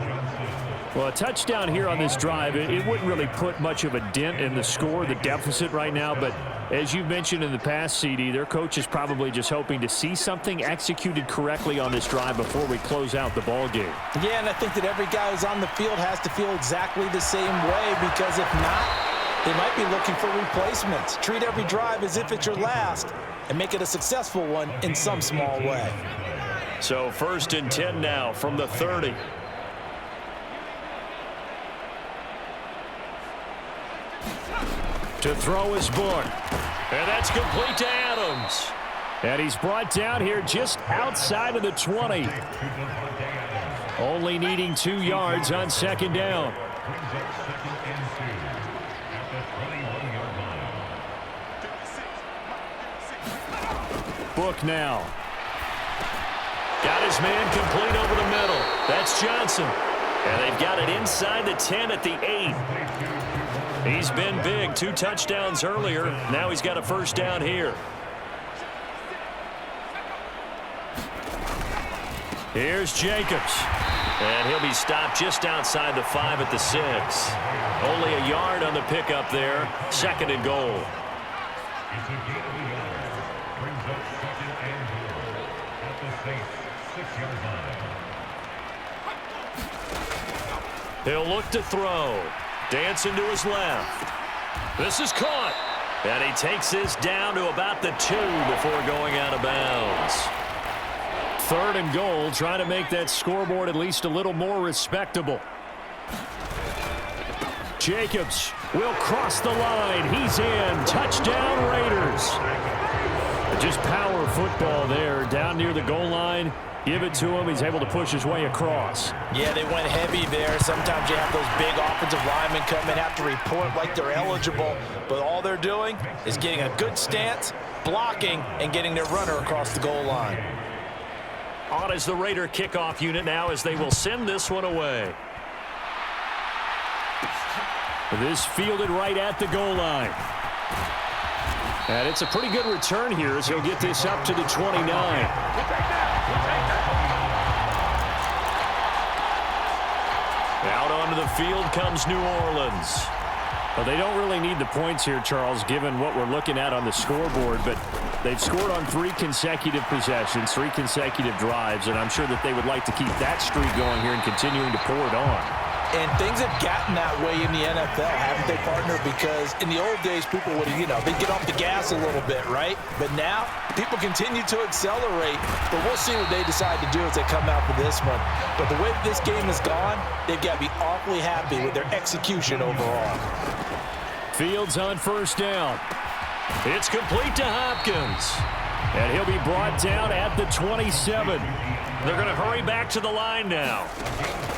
Well, a touchdown here on this drive, it wouldn't really put much of a dent in the score, the deficit right now. But as you've mentioned in the past, CD, their coach is probably just hoping to see something executed correctly on this drive before we close out the ball game. Yeah, and I think that every guy who's on the field has to feel exactly the same way, because if not, they might be looking for replacements. Treat every drive as if it's your last and make it a successful one in some small way. So 1st and 10 now from the 30. To throw his book. And that's complete to Adams. And he's brought down here just outside of the 20. Only needing 2 yards on 2nd down. Book now. Got his man complete over the middle. That's Johnson. And they've got it inside the 10 at the 8. He's been big. 2 touchdowns earlier. Now he's got a 1st down here. Here's Jacobs. And he'll be stopped just outside the 5 at the 6. Only a yard on the pickup there. 2nd and goal. He'll look to throw. Dancing to his left. This is caught. And he takes this down to about the 2 before going out of bounds. 3rd and goal, trying to make that scoreboard at least a little more respectable. Jacobs will cross the line. He's in. Touchdown, Raiders. Just power football there down near the goal line. Give it to him. He's able to push his way across. Yeah, they went heavy there. Sometimes you have those big offensive linemen come and have to report like they're eligible, but all they're doing is getting a good stance, blocking, and getting their runner across the goal line. On is the Raider kickoff unit now as they will send this one away. This fielded right at the goal line. And it's a pretty good return here as he'll get this up to the 29. Out onto the field comes New Orleans. Well, they don't really need the points here, Charles, given what we're looking at on the scoreboard, but they've scored on 3 consecutive possessions, 3 consecutive drives, and I'm sure that they would like to keep that streak going here and continuing to pour it on. And things have gotten that way in the NFL, haven't they, partner? Because in the old days, people would, they'd get off the gas a little bit, right? But now, people continue to accelerate. But we'll see what they decide to do as they come out for this one. But the way this game has gone, they've got to be awfully happy with their execution overall. Fields on 1st down. It's complete to Hopkins. And he'll be brought down at the 27. They're going to hurry back to the line now.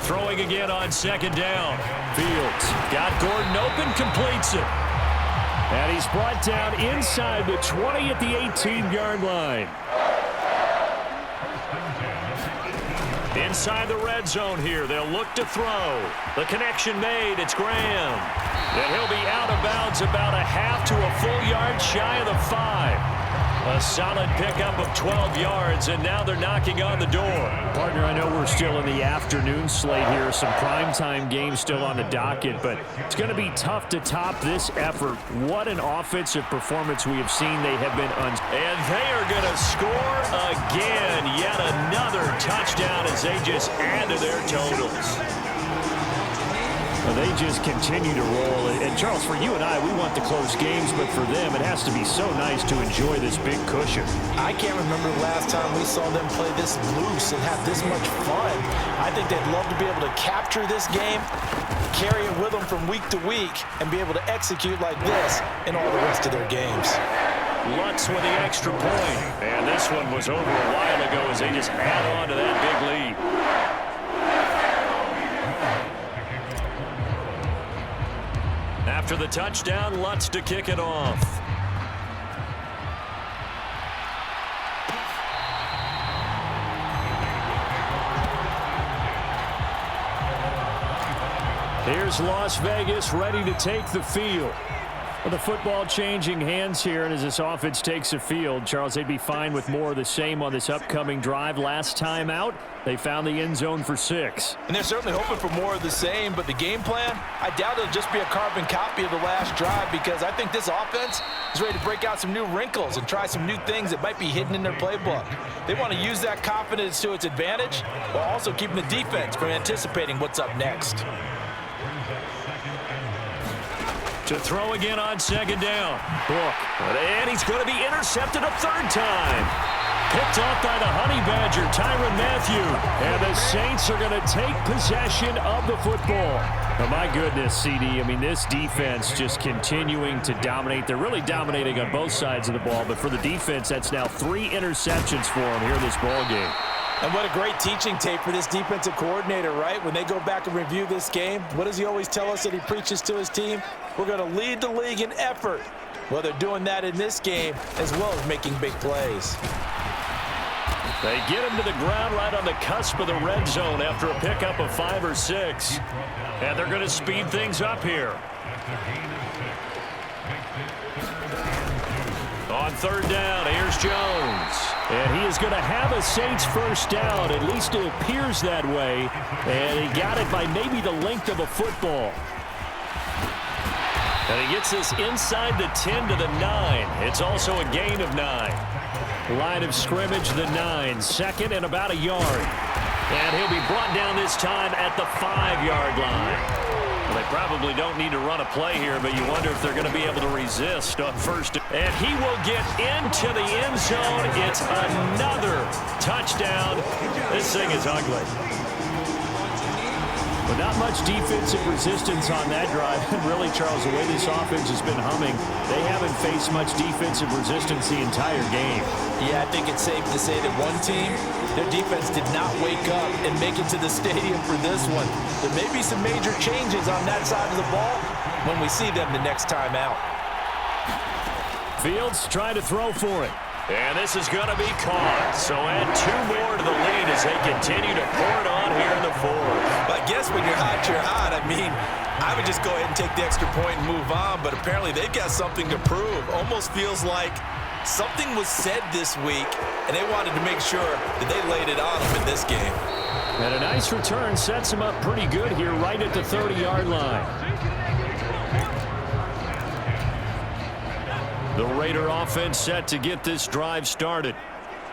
Throwing again on 2nd down. Fields got Gordon open, completes it. And he's brought down inside the 20 at the 18-yard line. Inside the red zone here. They'll look to throw. The connection made. It's Graham. And he'll be out of bounds about a half to a full yard shy of the 5. A solid pickup of 12 yards, and now they're knocking on the door. Partner, I know we're still in the afternoon slate here. Some primetime games still on the docket, but it's going to be tough to top this effort. What an offensive performance we have seen. They have been and they are going to score again. Yet another touchdown as they just add to their totals. Well, they just continue to roll. And, Charles, for you and I, we want the close games, but for them, it has to be so nice to enjoy this big cushion. I can't remember the last time we saw them play this loose and have this much fun. I think they'd love to be able to capture this game, carry it with them from week to week, and be able to execute like this in all the rest of their games. Lutz with the extra point. And this one was over a while ago as they just add on to that big lead. After the touchdown, Lutz to kick it off. Here's Las Vegas ready to take the field. Well, the football changing hands here, and as this offense takes the field, Charles, they'd be fine with more of the same on this upcoming drive. Last time out, they found the end zone for 6. And they're certainly hoping for more of the same, but the game plan, I doubt it'll just be a carbon copy of the last drive, because I think this offense is ready to break out some new wrinkles and try some new things that might be hidden in their playbook. They want to use that confidence to its advantage while also keeping the defense from anticipating what's up next. To throw again on second down. Book. And he's going to be intercepted a third time. Picked off by the Honey Badger, Tyrann Mathieu. And the Saints are going to take possession of the football. Oh, my goodness, CD. I mean, this defense just continuing to dominate. They're really dominating on both sides of the ball. But for the defense, that's now 3 interceptions for them here in this ball game. And what a great teaching tape for this defensive coordinator, right? When they go back and review this game, what does he always tell us that he preaches to his team? We're going to lead the league in effort. Well, they're doing that in this game as well as making big plays. They get him to the ground right on the cusp of the red zone after a pickup of 5 or 6. And they're going to speed things up here. On third down, here's Jones. And he is going to have a Saints first down. At least it appears that way. And he got it by maybe the length of a football. And he gets this inside the 10 to the 9. It's also a gain of 9. Line of scrimmage, the 9. Second and about a yard. And he'll be brought down this time at the 5-yard line. Well, they probably don't need to run a play here, but you wonder if they're going to be able to resist on first. And he will get into the end zone. It's another touchdown. This thing is ugly. But not much defensive resistance on that drive. And really, Charles, the way this offense has been humming, they haven't faced much defensive resistance the entire game. Yeah, I think it's safe to say that one team, their defense did not wake up and make it to the stadium for this one. There may be some major changes on that side of the ball when we see them the next time out. Fields trying to throw for it. And this is going to be caught. So add 2 more to the lead as they continue to pour it on here in the 4th. But I guess when you're hot, you're hot. I mean, I would just go ahead and take the extra point and move on, but apparently they've got something to prove. Almost feels like something was said this week, and they wanted to make sure that they laid it on them in this game. And a nice return sets them up pretty good here right at the 30-yard line. The Raider offense set to get this drive started.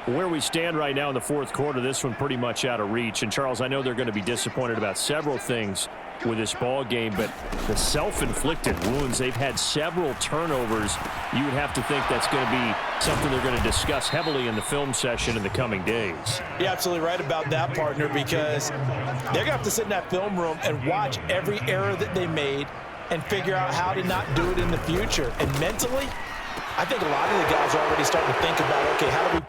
Where we stand right now in the 4th quarter, this one pretty much out of reach. And, Charles, I know they're going to be disappointed about several things with this ball game, but the self-inflicted wounds, they've had several turnovers. You would have to think that's going to be something they're going to discuss heavily in the film session in the coming days. You're absolutely right about that, partner, because they're going to have to sit in that film room and watch every error that they made and figure out how to not do it in the future. And mentally, I think a lot of the guys are already starting to think about, okay, how do we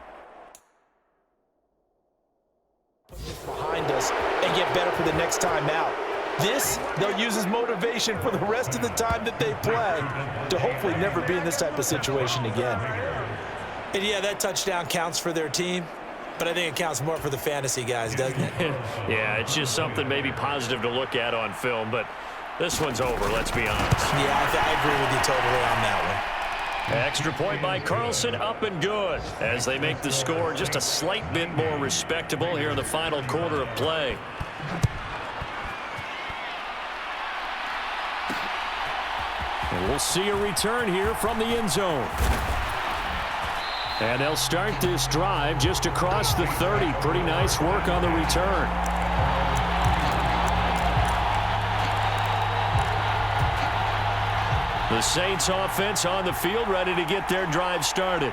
put this behind us and get better for the next time out? This, they'll use as motivation for the rest of the time that they play to hopefully never be in this type of situation again. And yeah, that touchdown counts for their team, but I think it counts more for the fantasy guys, doesn't it? Yeah, it's just something maybe positive to look at on film, but this one's over, let's be honest. Yeah, I agree with you totally on that one. Extra point by Carlson, up and good as they make the score just a slight bit more respectable here in the final quarter of play. And we'll see a return here from the end zone. And they'll start this drive just across the 30. Pretty nice work on the return. The Saints offense on the field, ready to get their drive started.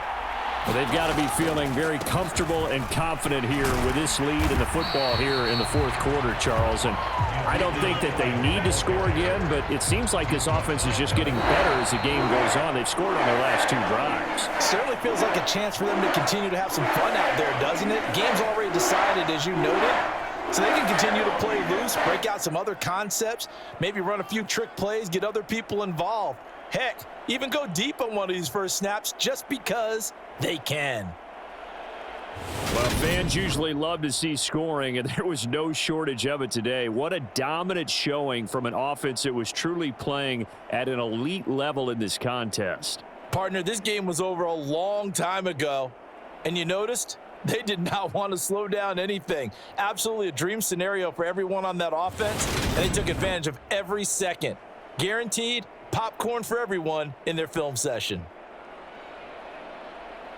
Well, they've got to be feeling very comfortable and confident here with this lead in the football here in the 4th quarter, Charles. And I don't think that they need to score again, but it seems like this offense is just getting better as the game goes on. They've scored on their last 2 drives. Certainly feels like a chance for them to continue to have some fun out there, doesn't it? Game's already decided, as you noted. So they can continue to play loose, break out some other concepts, maybe run a few trick plays, get other people involved. Heck, even go deep on one of these first snaps just because they can. Well, fans usually love to see scoring, and there was no shortage of it today. What a dominant showing from an offense that was truly playing at an elite level in this contest. Partner, this game was over a long time ago, and you noticed they did not want to slow down anything. Absolutely a dream scenario for everyone on that offense, and they took advantage of every second. Guaranteed popcorn for everyone in their film session.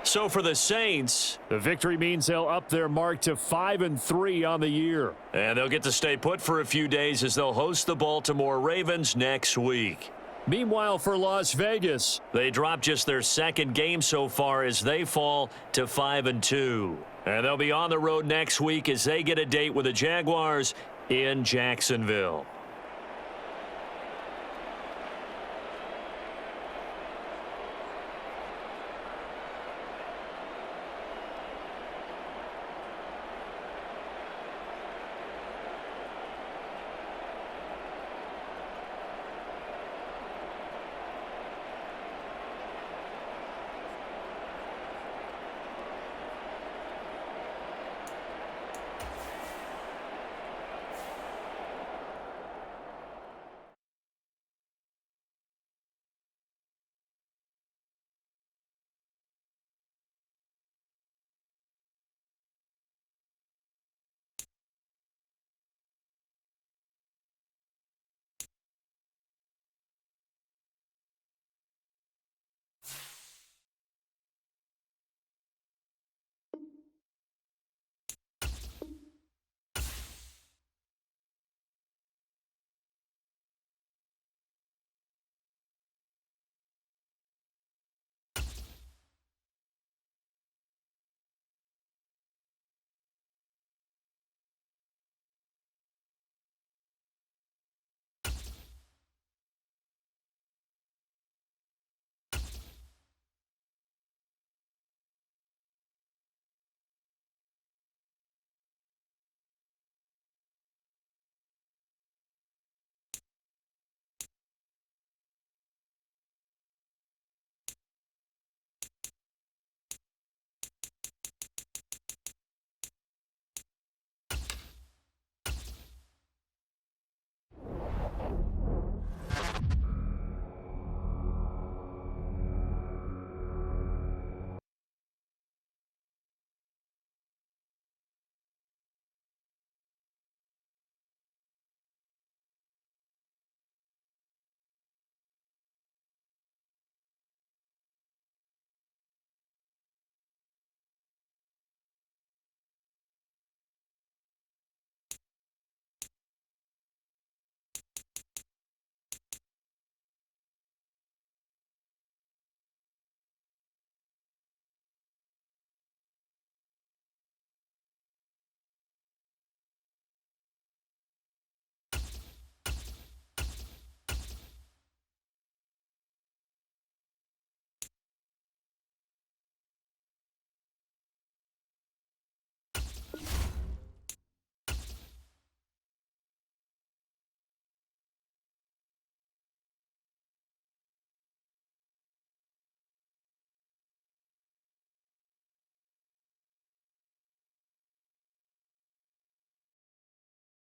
So for the Saints, the victory means they'll up their mark to 5-3 on the year. And they'll get to stay put for a few days as they'll host the Baltimore Ravens next week. Meanwhile, for Las Vegas, they dropped just their second game so far as they fall to 5-2. And they'll be on the road next week as they get a date with the Jaguars in Jacksonville.